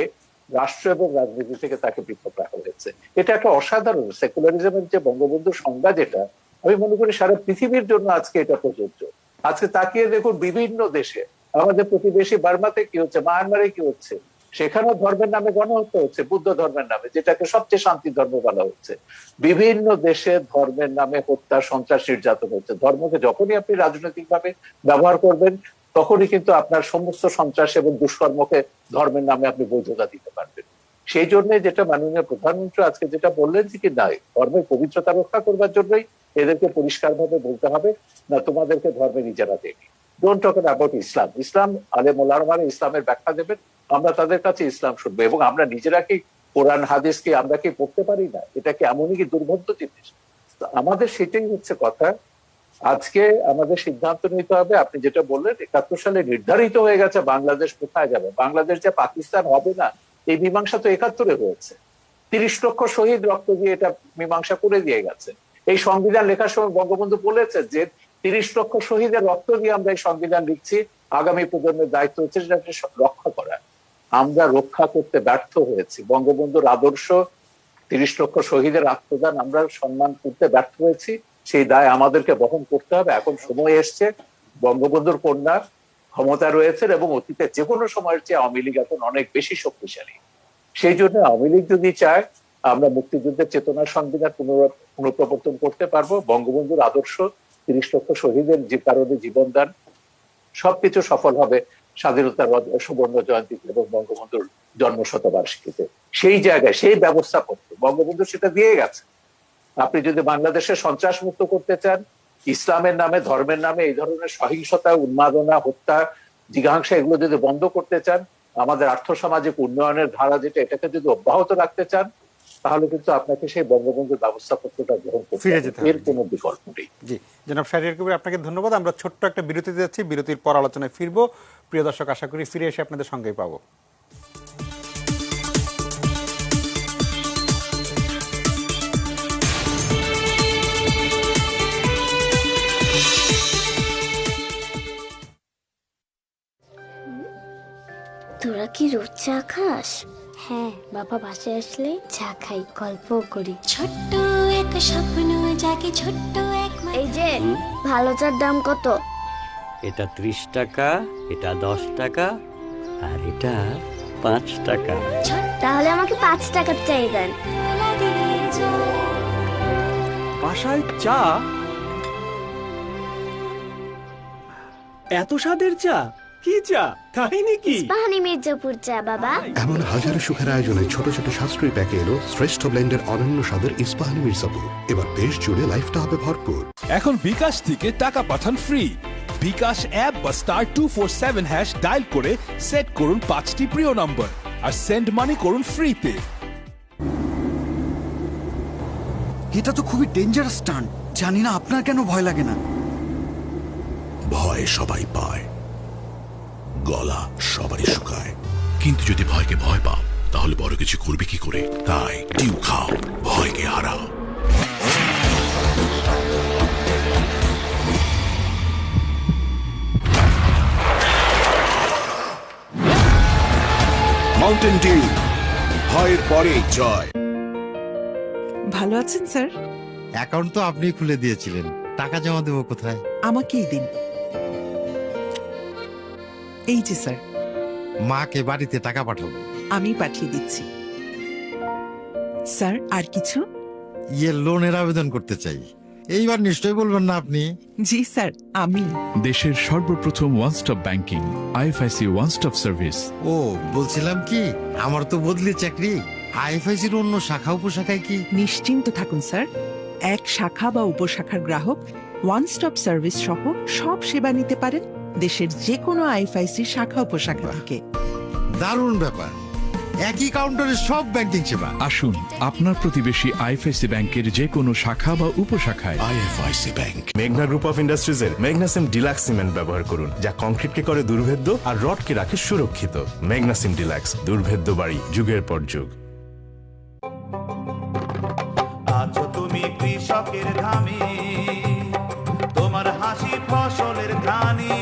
[SPEAKER 3] রাষ্ট্র এবং রাজনীতি থেকে তাকে পৃথক রাখা হয়েছে। এটা একটা অসাধারণ সেকুলারিজমের যে বঙ্গবন্ধুর সংজ্ঞা, যেটা আমি মনে করি সারা পৃথিবীর জন্য আজকে এটা প্রযোজ্য। আজকে তাকিয়ে দেখুন বিভিন্ন দেশে, আমাদের প্রতিবেশী বার্মাতে কি হচ্ছে, মায়ানমারে কি হচ্ছে, সেখানেও ধর্মের নামে গণহত্যা হচ্ছে, বুদ্ধ ধর্মের নামে, যেটাকে সবচেয়ে শান্তি ধর্ম বলা হচ্ছে। বিভিন্ন দেশে ধর্মের নামে হত্যা, সন্ত্রাস, নির্যাতন হচ্ছে। ধর্মকে যখনই আপনি রাজনৈতিক ভাবে ব্যবহার করবেন তখনই কিন্তু আপনার সমস্ত সন্ত্রাস এবং দুষ্কর্মকে ধর্মের নামে আপনি বৈধতা দিতে পারবেন। সেই জন্য যেটা মাননীয় প্রধানমন্ত্রী আজকে যেটা বললেন যে কি নাই, ধর্মের পবিত্রতা রক্ষা করবার জন্যই এদেরকে পরিষ্কার ভাবে বলতে হবে না তোমাদেরকে ধর্মে নিজেরা দেয়নি। ডোন্ট টক অ্যাবাউট ইসলাম। ইসলাম আলেম ওলামারা ইসলামের ব্যাখ্যা দেবেন, আমরা তাদের কাছে ইসলাম শুনবো। এবং আমরা নিজেরা কি কোরআন হাদিস কি আমরা কি পড়তে পারি না? এটা কি এমনই কি দুর্বোধ্য জিনিস? আমাদের সেটাই হচ্ছে কথা। আজকে আমাদের সিদ্ধান্ত নিতে হবে। আপনি যেটা বললেন 71 সালে নির্ধারিত হয়ে গেছে বাংলাদেশ কোথায় যাবে। বাংলাদেশ যে পাকিস্তান হবে না এই মীমাংসা তো 71-এ হয়েছে। 30 লক্ষ শহীদ রক্ত দিয়ে এটা মীমাংসা করে দিয়ে গেছে। এই সংবিধান লেখার সময় বঙ্গবন্ধু বলেছে যে 30 লক্ষ শহীদের রক্ত দিয়ে আমরা এই সংবিধান লিখছি, আগামী প্রজন্মের দায়িত্ব হচ্ছে সেটাকে রক্ষা করা। আমরা রক্ষা করতে ব্যর্থ হয়েছি। বঙ্গবন্ধুর আদর্শ, 30 লক্ষ শহীদের আত্মদান আমরা সম্মান করতে ব্যর্থ হয়েছি। সেই দায় আমাদেরকে বহন করতে হবে। এখন সময় এসছে, বঙ্গবন্ধুর কন্যা ক্ষমতা রয়েছে এবং অতীতে যে কোনো সময়ের চেয়ে আওয়ামী লীগ এখন অনেক বেশি শক্তিশালী। সেই জন্য আওয়ামী লীগ যদি চায় আমরা মুক্তিযুদ্ধের চেতনার সংবিধান পুনঃপ্রবর্তন করতে পারবো। বঙ্গবন্ধুর আদর্শ, 30 লক্ষ শহীদের যে কারণে জীবনদান, সবকিছু সফল হবে স্বাধীনতার সুবর্ণ জয়ন্তীতে এবং বঙ্গবন্ধুর জন্মশতবার্ষিকীতে। সেই জায়গায় সেই ব্যবস্থা করতে বঙ্গবন্ধু সেটা দিয়ে গেছে। আপনি যদি বাংলাদেশে সন্ত্রাস মুক্ত করতে চান, ইসলামের নামে, ধর্মের নামে এই ধরনের সহিংসতা, উন্মাদনা, হত্যা, জিজ্ঞাসা এগুলো যদি বন্ধ করতে চান, আমাদের আর্থসামাজিক উন্নয়নের ধারা যেটা, এটাকে যদি অব্যাহত রাখতে চান, তাহলে কিন্তু আপনাকে সেই বঙ্গবন্ধুর ব্যবস্থাপত্রটা গ্রহণ করতে হবে। এর কোনো বিকল্প নেই।
[SPEAKER 1] জি, জনাব শাহরিয়ার কবির, আপনাকে ধন্যবাদ। আমরা ছোট্ট একটা বিরতিতে যাচ্ছি, বিরতির পর আলোচনায় ফিরবো। প্রিয় দর্শক, আশা করি ফিরে এসে আপনাদের সঙ্গেই পাবো।
[SPEAKER 2] তোরা কি রোজ চা খাস? হ্যাঁ, বাবা বাসায় আসলে চা খাই, গল্প করি। ছোট্ট এক স্বপ্ন জাগে, ছোট্ট এক। এই যে ভালো চার দাম কত?
[SPEAKER 22] এটা 30 টাকা, এটা 10 টাকা, আর এটা 5 টাকা।
[SPEAKER 2] তাহলে আমাকে 5 টাকার চাই দেন।
[SPEAKER 23] বাসায় চা? এত স্বাদের চা? কি চা? কাহিনী কি?
[SPEAKER 2] ইস্পাহানি মির্জাপুর চা বাবা।
[SPEAKER 9] এমন হাজারো সুখের আয়োজনে ছোট ছোট সাশ্রয়ী প্যাকে এলো শ্রেষ্ঠ ব্লেন্ডের অনন্য স্বাদের ইস্পাহানি মির্জাপুর। এবার দেশ জুড়ে লাইফটা হবে ভরপুর।
[SPEAKER 24] এখন বিকাশ থেকে টাকা পাঠান ফ্রি। বিকাশ অ্যাপ বা *247# ডায়াল করে সেট করুন 5টি প্রিয় নম্বর আর সেন্ড মানি করুন ফ্রিতে।
[SPEAKER 25] এটা তো খুবই ডেঞ্জারাস স্টান্ট। জানি না আপনার কেন ভয় লাগে না।
[SPEAKER 11] ভয় সবাই পায়, গলা সবারই শুকায়, কিন্তু যদি ভয়কে ভয় পাও তাহলে বড় কিছু করবে কি করে? তাই ডিউ খাও, ভয়কে হারাও। মাউন্টেন ডিউ, ভয়ের পরে জয়।
[SPEAKER 26] ভালো আছেন স্যার?
[SPEAKER 14] অ্যাকাউন্ট তো আপনি খুলে দিয়েছিলেন, টাকা জমা দেবো কোথায়?
[SPEAKER 26] আমাকেই দিন। এই যে স্যার।
[SPEAKER 14] মাকে বাড়িতে টাকা পাঠাবো।
[SPEAKER 26] আমি পাঠিয়ে দিচ্ছি। স্যার আর কিছু?
[SPEAKER 14] লোনের আবেদন করতে চাই। এইবার নিশ্চয়ই বলবেন না আপনি?
[SPEAKER 26] জি স্যার, আমি।
[SPEAKER 15] দেশের সর্বপ্রথম one stop banking IFIC one stop service.
[SPEAKER 14] ও বলছিলাম কি, আমার তো বদলি চাকরি। আইএফআইসির অন্য শাখা উপশাখায় কি?
[SPEAKER 26] নিশ্চিন্ত থাকুন স্যার, এক শাখা বা উপশাখার গ্রাহক ওয়ান স্টপ সার্ভিস সহ সব সেবা নিতে পারেন দেশের যে কোনো আইএফআইসি শাখা উপশাখা থেকে।
[SPEAKER 14] দারুণ ব্যাপার, একই কাউন্টারে সব ব্যাংকিং সেবা।
[SPEAKER 15] আসুন আপনার প্রতিবেশী আইএফআইসি ব্যাংকের যে কোনো শাখা বা উপশাখায়।
[SPEAKER 11] IFIC bank.
[SPEAKER 18] মেঘনা গ্রুপ অফ ইন্ডাস্ট্রিজের ম্যাগনাসিম ডিলাক্স সিমেন্ট ব্যবহার করুন, যা কংক্রিটকে করে দুর্ভেদ্য আর রডকে রাখে সুরক্ষিত। ম্যাগনাসিম ডিলাক্স, দুর্ভেদ্য বাড়ি যুগের পর যুগ।
[SPEAKER 12] আছো তুমি কৃষকের ঘামে, তোমার হাসি ফসলের ঘ্রাণে,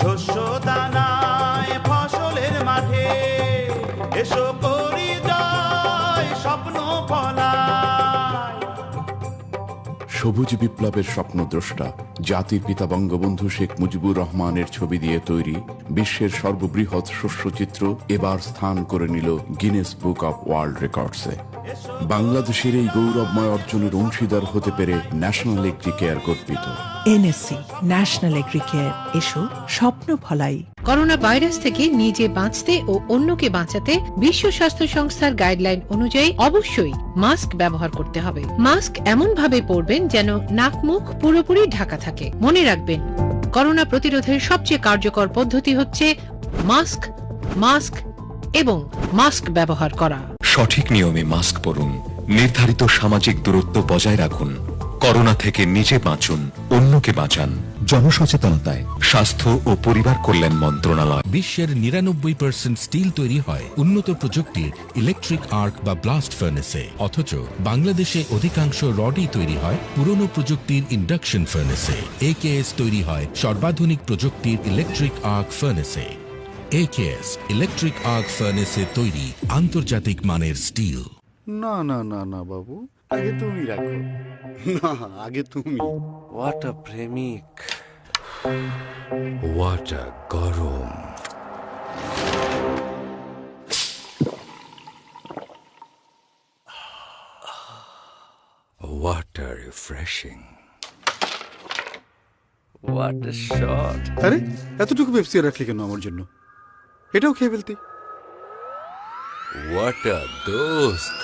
[SPEAKER 12] শস্য দানায় ফসলের মাঠে, এসো করি জয়, স্বপ্ন ফলায়।
[SPEAKER 15] সবুজ বিপ্লবের স্বপ্নদ্রষ্টা জাতির পিতা বঙ্গবন্ধু শেখ মুজিবুর রহমানের ছবি দিয়ে তৈরি বিশ্বের সর্ববৃহৎ শস্যচিত্র এবার স্থান করে নিল গিনেস বুক অব ওয়ার্ল্ড রেকর্ডসে। বাংলাদেশের এই গৌরবময় অর্জনের অংশীদার হতে পেরে ন্যাশনাল এগ্রি কেয়ার গর্বিত।
[SPEAKER 26] এনএসসি, ন্যাশনাল এগ্রি কেয়ার, এসো স্বপ্ন ফলাই।
[SPEAKER 10] করোনা ভাইরাস থেকে নিজে বাঁচতে ও অন্যকে বাঁচাতে বিশ্ব স্বাস্থ্য সংস্থার গাইডলাইন অনুযায়ী অবশ্যই মাস্ক ব্যবহার করতে হবে। মাস্ক এমন ভাবে পরবেন যেন নাক মুখ পুরোপুরি ঢাকা থাকে। মনে রাখবেন, করোনা প্রতিরোধের সবচেয়ে কার্যকর পদ্ধতি হচ্ছে মাস্ক, মাস্ক এবং মাস্ক ব্যবহার করা।
[SPEAKER 11] সঠিক নিয়মে মাস্ক পরুন, নির্ধারিত সামাজিক দূরত্ব বজায় রাখুন, করোনা থেকে নিজে বাঁচুন, অন্যকে বাঁচান। জনসচেতনতায় স্বাস্থ্য ও পরিবার কল্যাণ মন্ত্রণালয়।
[SPEAKER 19] বিশ্বের 99% স্টিল তৈরি হয় উন্নত প্রযুক্তির ইলেকট্রিক আর্ক বা ব্লাস্ট ফার্নেসে, অথচ বাংলাদেশে অধিকাংশ রডই তৈরি হয় পুরনো প্রযুক্তির ইন্ডাকশন ফার্নেসে। একেএস তৈরি হয় সর্বাধুনিক প্রযুক্তির ইলেকট্রিক আর্ক ফার্নেসে। একেএস ইলেকট্রিক আর্ক ফার্নেসে তৈরি আন্তর্জাতিক মানের স্টিল।
[SPEAKER 6] না না না না বাবু, আগে তুমি রাখো। না, আগে তুমি।
[SPEAKER 7] হোয়াট আ প্রেমিক, হোয়াট আ গরম। What a refreshing, what a shot.
[SPEAKER 6] আরে এতটুকু পেপসি রাখলি কেন আমার জন্য? এটাও খেয়ে ফেলতি।
[SPEAKER 7] হোয়াট আ দোস্ত।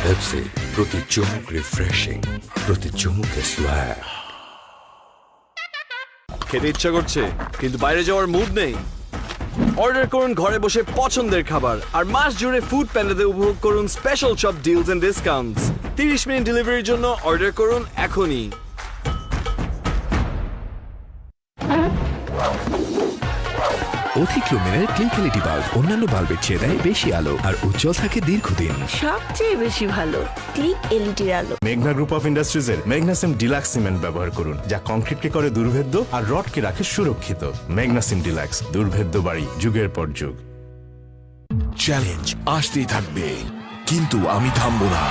[SPEAKER 7] পেপসি, প্রতি চুমুক রিফ্রেশিং, প্রতি চুমুকে সোয়াগ।
[SPEAKER 23] খেতে ইচ্ছা করছে কিন্তু বাইরে যাওয়ার মুড নেই? অর্ডার করুন ঘরে বসে পছন্দের খাবার আর মাস জুড়ে ফুড প্যান্ডাতে উপভোগ করুন স্পেশাল সব ডিলস এন্ড ডিসকাউন্টস। 30 মিনিট ডেলিভারির জন্য অর্ডার করুন এখনই।
[SPEAKER 4] অধিক লুমেনের ক্লিক এলইডি বাল্ব অন্যান্য বাল্বের চেয়ে দেয় বেশি আলো আর উজ্জ্বল থাকে দীর্ঘদিন।
[SPEAKER 5] সবচেয়ে বেশি ভালো ক্লিক এলইডির আলো।
[SPEAKER 18] মেঘনা গ্রুপ অফ ইন্ডাস্ট্রিজের ম্যাগনাসিম ডিলাক্স সিমেন্ট ব্যবহার করুন, যা কংক্রিটকে করে দুর্ভেদ্য আর রডকে রাখে সুরক্ষিত। ম্যাগনাসিম ডিলাক্স, দুর্ভেদ্য বাড়ি যুগের পর যুগ।
[SPEAKER 4] চ্যালেঞ্জ আসতেই থাকবে, কিন্তু আমি থামবো না।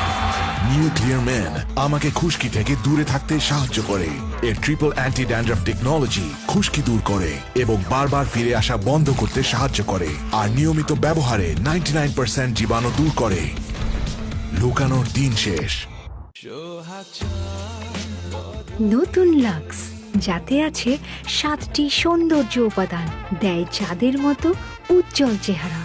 [SPEAKER 4] নিউক্লিয়ার ম্যান আমাকে খুশকি থেকে দূরে থাকতে সাহায্য করে। এর ট্রিপল অ্যান্টি ড্যান্ড্রাফ টেকনোলজি খুশকি দূর করে এবং বারবার ফিরে আসা বন্ধ করতে সাহায্য করে, আর নিয়মিত ব্যবহারে 99% জীবাণু দূর করে। লুকানোর দিন শেষ।
[SPEAKER 8] নতুন লাক্স, যাতে আছে 7টি সৌন্দর্য উপাদান, দেয় চাঁদের মতো উজ্জ্বল চেহারা।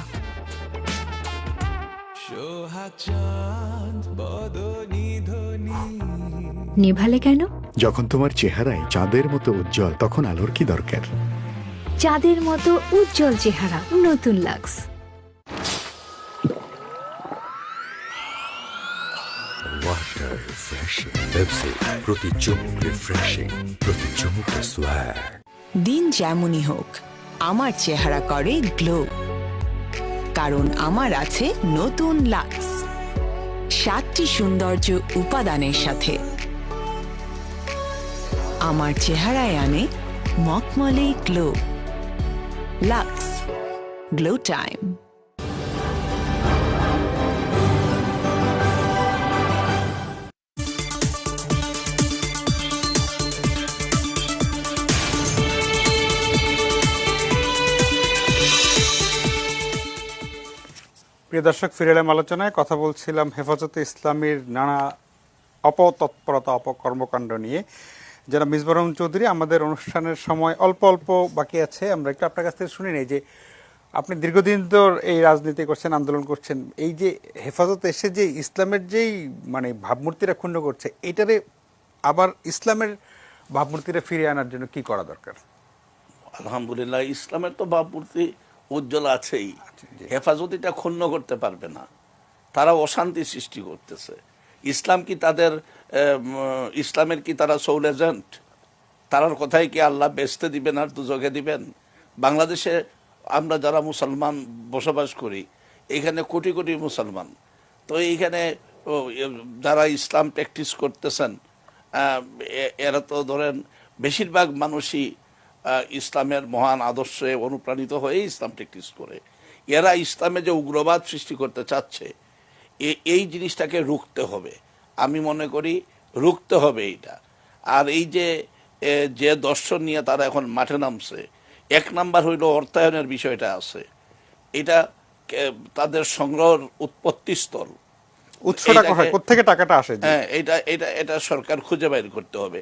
[SPEAKER 8] নেভালে কেন?
[SPEAKER 13] যখন তোমার চেহারায় চাঁদের মতো উজ্জ্বল, তখন আলোর কি দরকার?
[SPEAKER 8] চাঁদের মতো উজ্জ্বল চেহারা, নতুন লাক্স।
[SPEAKER 4] ওয়াটার রিফ্রেশিং পেপসি, প্রতি চুমুক রিফ্রেশিং, প্রতি চুমুকে সোয়াগ।
[SPEAKER 26] দিন যেমনই হোক, আমার চেহারা করে গ্লো, কারণ আমার আছে নতুন লাক্স 7টি সৌন্দর্য উপাদানের সাথে। আমার চেহারায় আনে মখমলে গ্লো। Lux, glow time.
[SPEAKER 1] প্রিয় দর্শক, ফিরে এলাম আলোচনায়। কথা বলছিলাম হেফাজতে ইসলামীর নানা অপতৎপরতা, অপকর্মকাণ্ড নিয়ে। যারা মিসবাহ রহমান চৌধুরী, আমাদের অনুষ্ঠানের সময় অল্প অল্প বাকি আছে, আমরা একটু আপনার কাছ থেকে শুনে নেই যে আপনি দীর্ঘদিন ধরে এই রাজনীতি করছেন, আন্দোলন করছেন, এই যে হেফাজতে এসে যে ইসলামের যেই মানে ভাবমূর্তিরা ক্ষুণ্ণ করছে, এটারে আবার ইসলামের ভাবমূর্তিরা ফিরিয়ে আনার জন্য কি করা দরকার?
[SPEAKER 16] আলহামদুলিল্লাহ, ইসলামের তো ভাবমূর্তি উজ্জ্বল আছেই, হেফাজতিটা ক্ষুণ্ণ করতে পারবে না। তারা অশান্তি সৃষ্টি করতেছে। ইসলাম কি তাদের ইসলামের কি তারা সোল এজেন্ট? তারার কথাই কি আল্লাহ বেচতে দিবেন আর দুজকে দিবেন? বাংলাদেশে আমরা যারা মুসলমান বসবাস করি, এখানে কোটি কোটি মুসলমান, তো এইখানে যারা ইসলাম প্র্যাকটিস করতেছেন এরা তো ধরেন বেশিরভাগ মানুষই ইসলামের মহান আদর্শে অনুপ্রাণিত হয়ে ইসলাম প্র্যাকটিস করে। এরা ইসলামে যে উগ্রবাদ সৃষ্টি করতে চাচ্ছে, এই জিনিসটাকে রুখতে হবে। আমি মনে করি রুখতে হবে এইটা। আর এই যে দর্শন নিয়ে তারা এখন মাঠে নামছে, এক নাম্বার হইল অর্থায়নের বিষয়টা আছে। এটা তাদের সংগ্রহের উৎপত্তি স্থল,
[SPEAKER 1] উৎসটা কোত্থেকে টাকাটা আসে,
[SPEAKER 16] হ্যাঁ, এটা সরকার খুঁজে বের করতে হবে।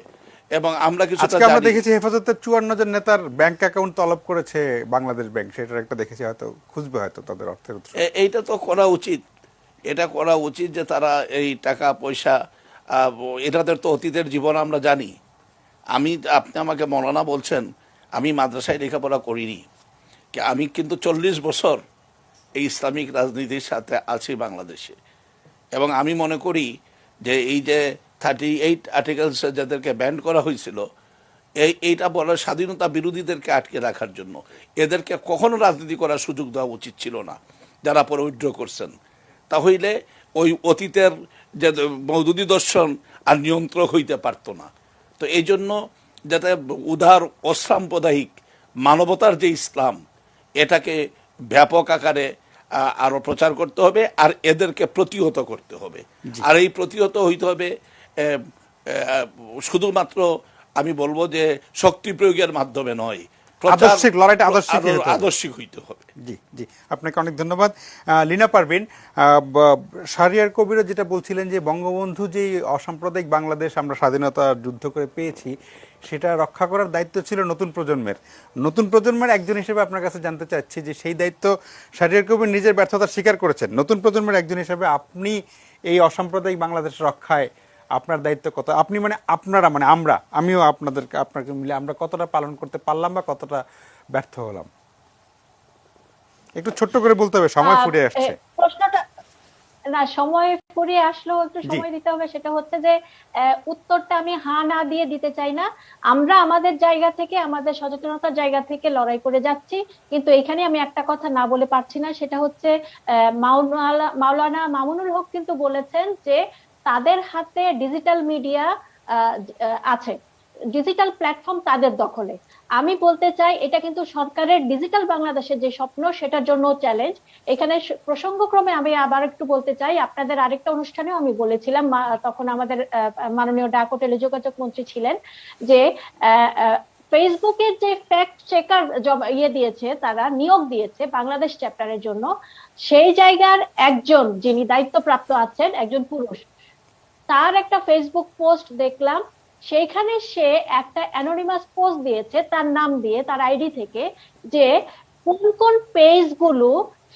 [SPEAKER 16] এবং আমরা কিছু
[SPEAKER 1] আমরা দেখেছি হেফাজতের 54 জন নেতার ব্যাংক অ্যাকাউন্ট তলব করেছে বাংলাদেশ ব্যাংক, সেটার একটা দেখেছি, হয়তো খুঁজবে হয়তো তাদের অর্থের উৎস।
[SPEAKER 16] এইটা তো করা উচিত, এটা করা উচিত যে তারা এই টাকা পয়সা, এটাদের তো অতীতের জীবন আমরা জানি। আপনি আমাকে মৌলানা বলছেন, আমি মাদ্রাসায় লেখাপড়া করিনি, আমি কিন্তু 40 বছর এই ইসলামিক রাজনীতির সাথে আছি বাংলাদেশে। এবং আমি মনে করি যে এই যে 38 আর্টিকেলস যাদেরকে ব্যান করা হয়েছিল, এইটা বলার স্বাধীনতা বিরোধীদেরকে আটকে রাখার জন্য। এদেরকে কখনো রাজনীতি করার সুযোগ দেওয়া উচিত ছিল না, যারা পরে উইথড্র করছেন। তাহলে ওই অতীতের যে মওদুদি দর্শন আর নিয়ন্ত্রক হইতে পারত না। তো এই জন্য যাতে উদার অসাম্প্রদায়িক মানবতার যে ইসলাম, এটাকে ব্যাপক আকারে আরো প্রচার করতে হবে, আর এদেরকে প্রতিহত করতে হবে। আর এই প্রতিহত হইতে হবে শুধুমাত্র আমি বলবো যে শক্তি প্রয়োগের মাধ্যমে নয়,
[SPEAKER 1] আদর্শিক লড়াইটা
[SPEAKER 16] আদর্শিক হইতে হবে।
[SPEAKER 1] জি জি, আপনাকে অনেক ধন্যবাদ। লীনা পারভীন, শাহরিয়ার কবিরও যেটা বলছিলেন যে বঙ্গবন্ধু যে অসাম্প্রদায়িক বাংলাদেশ আমরা স্বাধীনতা যুদ্ধ করে পেয়েছি, সেটা রক্ষা করার দায়িত্ব ছিল নতুন প্রজন্মের। নতুন প্রজন্মের একজন হিসেবে আপনার কাছে জানতে চাচ্ছি যে সেই দায়িত্ব শাহরিয়ার কবির নিজের ব্যর্থতা স্বীকার করেছেন, নতুন প্রজন্মের একজন হিসেবে আপনি এই অসাম্প্রদায়িক বাংলাদেশ রক্ষায় আপনার দায়িত্ব কত? আপনি মানে আপনারা মানে আমরা, আমিও আপনাকে মিলে আমরা কতটা পালন করতে পারলাম বা কতটা ব্যর্থ হলাম? একটু ছোট্ট করে বলতে হবে, সময় ফুরিয়ে আসছে।
[SPEAKER 2] না, সময় ফুরিয়ে আসলেও একটু সময় দিতে হবে। সেটা হচ্ছে যে উত্তরটা আমি হা না দিয়ে দিতে চাই না। আমরা আমাদের জায়গা থেকে, আমাদের সচেতনতার জায়গা থেকে লড়াই করে যাচ্ছি, কিন্তু এখানে আমি একটা কথা না বলে পারছি না, সেটা হচ্ছে মাওলানা মামুনুল হক কিন্তু বলেছেন যে তাদের হাতে ডিজিটাল মিডিয়া আছে, ডিজিটাল প্ল্যাটফর্ম তাদের দখলে। আমি বলতে চাই এটা কিন্তু সরকারের ডিজিটাল বাংলাদেশের যে স্বপ্ন সেটার জন্য চ্যালেঞ্জ। এখানে প্রসঙ্গক্রমে আমি আবার একটু বলতে চাই, আপনাদের আরেকটা অনুষ্ঠানেও আমি বলেছিলাম, তখন আমাদের মাননীয় ডাক ও টেলিযোগাযোগ মন্ত্রী ছিলেন, যে ফেসবুকের যে ফ্যাক্ট চেকার দিয়েছে, তারা নিয়োগ দিয়েছে বাংলাদেশ চ্যাপ্টারের জন্য, সেই জায়গার একজন যিনি দায়িত্বপ্রাপ্ত আছেন, একজন পুরুষ, তার একটা ফেসবুক পোস্ট দেখলাম, সেইখানে সে একটা অ্যানোনিমাস পোস্ট দিয়েছে তার নাম দিয়ে, তার আইডি থেকে, যে কোন কোন পেজ গুলো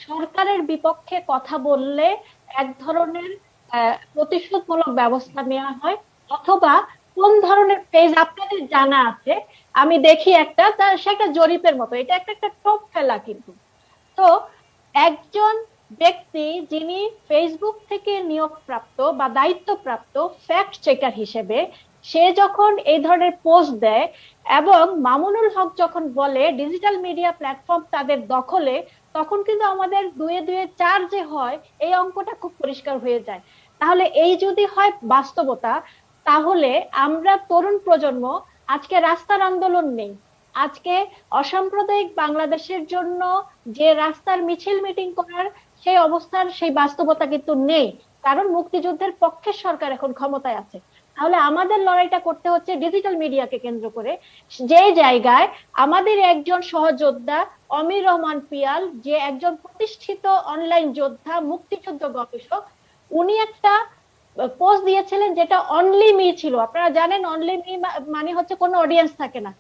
[SPEAKER 2] সরকারের বিপক্ষে কথা বললে এক ধরনের প্রতিশোধমূলক ব্যবস্থা নেওয়া হয়, অথবা কোন ধরনের পেজ আপনাদের জানা আছে। আমি দেখি একটা, সে একটা জরিপের মতো, এটা একটা টোপ ফেলা কিন্তু। তো একজন ব্যক্তি যিনি ফেসবুক থেকে নিয়োগপ্রাপ্ত বা দায়িত্বপ্রাপ্ত ফ্যাক্ট চেকার হিসেবে, সে যখন এই ধরনের পোস্ট দেয় এবং মামুনুল হক যখন বলে ডিজিটাল মিডিয়া প্ল্যাটফর্ম তাদের দখলে, তখন কিন্তু আমাদের 2 2 4 যে হয়, এই অঙ্কটা খুব পরিষ্কার হয়ে যায়। তাহলে এই যদি হয় বাস্তবতা, তাহলে আমরা তরুণ প্রজন্ম আজকে রাস্তার আন্দোলন নেই, আজকে অসাম্প্রদায়িক বাংলাদেশের জন্য যে রাস্তার মিছিল মিটিং করার সেই অবস্থার সেই বাস্তবতা কিন্তু নেই, কারণ মুক্তিযুদ্ধের পক্ষের সরকার এখন ক্ষমতায় আছে। তাহলে আমাদের লড়াইটা করতে হচ্ছে ডিজিটাল মিডিয়াকে কেন্দ্র করে, যে জায়গায় আমাদের একজন সহযোদ্ধা অমির রহমান পিয়াল, যে একজন প্রতিষ্ঠিত অনলাইন যোদ্ধা, মুক্তিযুদ্ধ গবেষক, উনি একটা পোস্ট দিয়েছিলেন যেটা অনলি মি ছিল। আপনারা জানেন অনলি মি মানে হচ্ছে কোনো অডিয়েন্স থাকে না।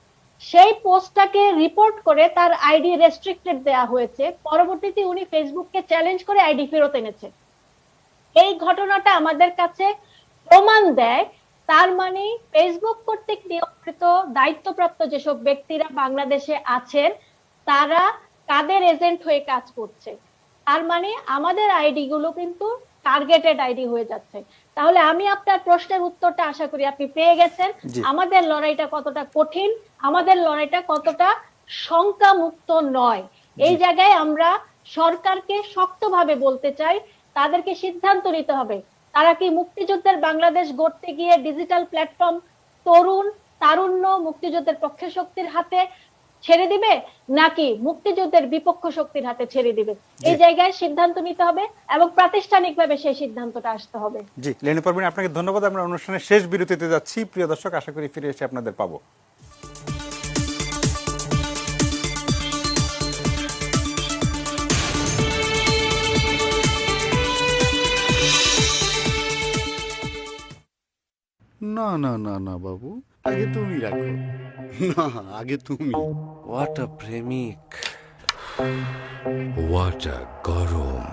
[SPEAKER 2] সেই পোস্টটাকে রিপোর্ট করে তার আইডি রেস্ট্রিক্টেড দেওয়া হয়েছে, পরবর্তীতে উনি ফেসবুককে চ্যালেঞ্জ করে আইডি ফেরত এনেছে। এই ঘটনাটা আমাদের কাছে প্রমাণ দেয়, তার মানে ফেসবুক কর্তৃক নিয়োগকৃত দায়িত্বপ্রাপ্ত যেসব ব্যক্তিরা বাংলাদেশে আছেন, তারা কাদের এজেন্ট হয়ে কাজ করছে। তার মানে আমাদের আইডি গুলো কিন্তু টার্গেটেড আইডি হয়ে যাচ্ছে। তাহলে আমি আপনার প্রশ্নের উত্তরটা আশা করি আপনি পেয়ে গেছেন, আমাদের লড়াইটা কতটা কঠিন, আমাদের লড়াইটা কতটা শঙ্কা মুক্ত নয়। এই জায়গায় আমরা সরকারকে শক্তভাবে বলতে চাই, তাদেরকে সিদ্ধান্ত নিতে হবে, তারা কি মুক্তিযুদ্ধের বাংলাদেশ গড়তে গিয়ে ডিজিটাল প্ল্যাটফর্ম তারুণ্য মুক্তিযুদ্ধের পক্ষে শক্তির হাতে ছেড়ে দিবে, নাকি মুক্তিযুদ্ধের বিপক্ষ শক্তির হাতে ছেড়ে দিবে। এই জায়গায় সিদ্ধান্ত নিতে হবে এবং প্রাতিষ্ঠানিকভাবে সেই সিদ্ধান্তটা আসতে হবে।
[SPEAKER 1] জি লেনি পারভিন, আপনাকে ধন্যবাদ। আমরা অনুষ্ঠানের শেষ বিরতিতে যাচ্ছি। প্রিয় দর্শক, আশা করি ফিরে এসে আপনাদের পাবো।
[SPEAKER 13] না না না না বাবু, আগে তুমি রাখো।
[SPEAKER 6] না, আগে তুমি।
[SPEAKER 23] হোয়াট আ প্রেমিক,
[SPEAKER 9] হোয়াট আ গরম।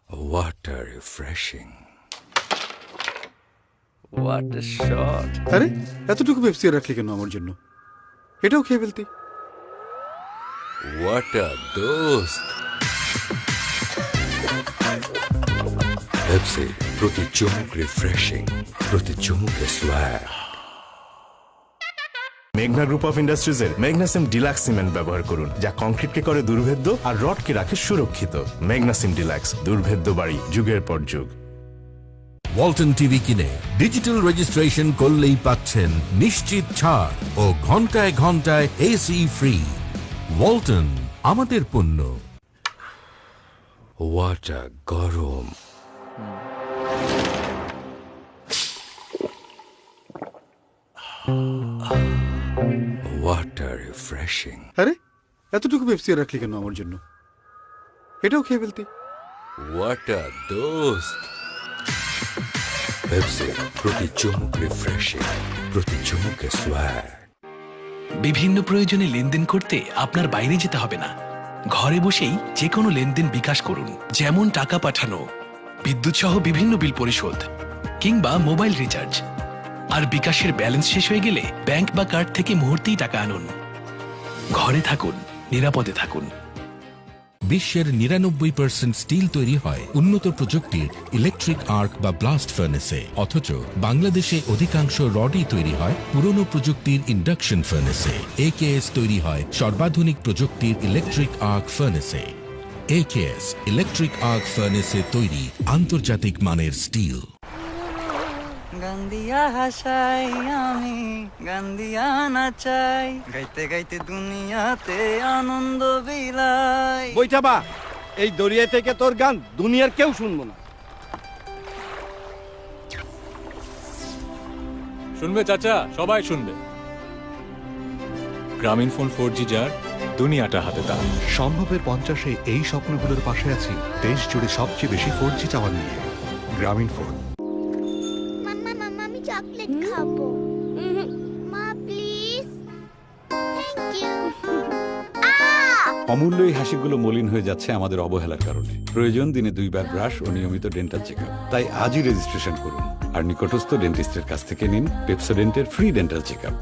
[SPEAKER 9] What a refreshing.
[SPEAKER 23] What a shot.
[SPEAKER 13] আরে এতটুকু পেপসি রাখলি কেন আমার জন্য? এটাও খেয়ে ফেলতি।
[SPEAKER 9] হোয়াট আ দোস্ত। পেপসি, প্রতি চুমুক রিফ্রেশিং, প্রতি চুমুকে সোয়াগ।
[SPEAKER 18] মেঘনা গ্রুপ অফ ইন্ডাস্ট্রিজের ম্যাগনাসিম ডিলাক্স সিমেন্ট ব্যবহার করুন, যা কংক্রিটকে করে দুর্ভেদ্য আর রডকে রাখে সুরক্ষিত। ম্যাগনাসিম ডিলাক্স, দুর্ভেদ্য বাড়ি যুগের পর যুগ।
[SPEAKER 3] ওয়ালটন টিভি কিনে ডিজিটাল রেজিস্ট্রেশন করলেই পাচ্ছেন নিশ্চিত ছাড় ও ঘন্টায় ঘন্টায় এসি ফ্রি। ওয়ালটন, আমাদের পণ্য।
[SPEAKER 9] হোয়াট আ গরম। What a refreshing.
[SPEAKER 13] আরে এতটুকু পেপসি রাখলি কেন আমার জন্য? এটাও খেয়ে ফেলতি।
[SPEAKER 9] হোয়াট আ দোস্ত। পেপসি, প্রতি চুমুক রিফ্রেশিং, প্রতি চুমুকে সোয়াগ।
[SPEAKER 19] বিভিন্ন প্রয়োজনে লেনদেন করতে আপনার বাইরে যেতে হবে না, ঘরে বসেই যে কোনো লেনদেন বিকাশ করুন। যেমন টাকা পাঠানো, বিদ্যুৎ সহ বিভিন্ন বিল পরিশোধ, কিংবা মোবাইল রিচার্জ। আর বিকাশের ব্যালেন্স শেষ হয়ে গেলে ব্যাংক বা কার্ড থেকে মুহূর্তেই টাকা আনুন। ঘরে থাকুন, নিরাপদে থাকুন।
[SPEAKER 3] বিশ্বের ৯৯% স্টিল তৈরি হয় উন্নত প্রযুক্তির ইলেকট্রিক আর্ক বা ব্লাস্ট ফার্নেসে, অথচ বাংলাদেশে অধিকাংশ রডই তৈরি হয় পুরনো প্রযুক্তির ইন্ডাকশন ফার্নেসে। একেএস তৈরি হয় সর্বাধুনিক প্রযুক্তির ইলেকট্রিক আর্ক ফার্নেসে। একেএস ইলেকট্রিক আর্ক ফার্নেসে তৈরি আন্তর্জাতিক মানের স্টিল।
[SPEAKER 17] গান্দিয়া হাসাই আমি, গান্দিয়া নাচাই, গাইতে গাইতে দুনিয়াতে আনন্দ বিলাই।
[SPEAKER 7] বইটাবা, এই দরিয়া থেকে তোর গান দুনিয়ার কেউ শুনবো না।
[SPEAKER 20] শুনবে চাচা, সবাই শুনবে। গ্রামীণ ফোন 4G যার, দুনিয়াটা হাতে তার।
[SPEAKER 9] সম্ভবের 50-এ এই স্বপ্নগুলোর পাশে আছি দেশ জুড়ে সবচেয়ে বেশি 4G টাওয়ার নিয়ে। গ্রামীণ ফোন।
[SPEAKER 21] চকলেট খাবো মা, প্লিজ। Thank you.
[SPEAKER 13] অমূল্য এই হাসিগুলো মলিন হয়ে যাচ্ছে আমাদের অবহেলার কারণে। প্রয়োজন দিনে 2 বার ব্রাশ ও নিয়মিত ডেন্টাল চেক আপ। তাই আজই রেজিস্ট্রেশন করুন আর নিকটস্থ ডেন্টিস্টের কাছ থেকে নিন পেপসোডেন্টের ফ্রি ডেন্টাল চেক আপ।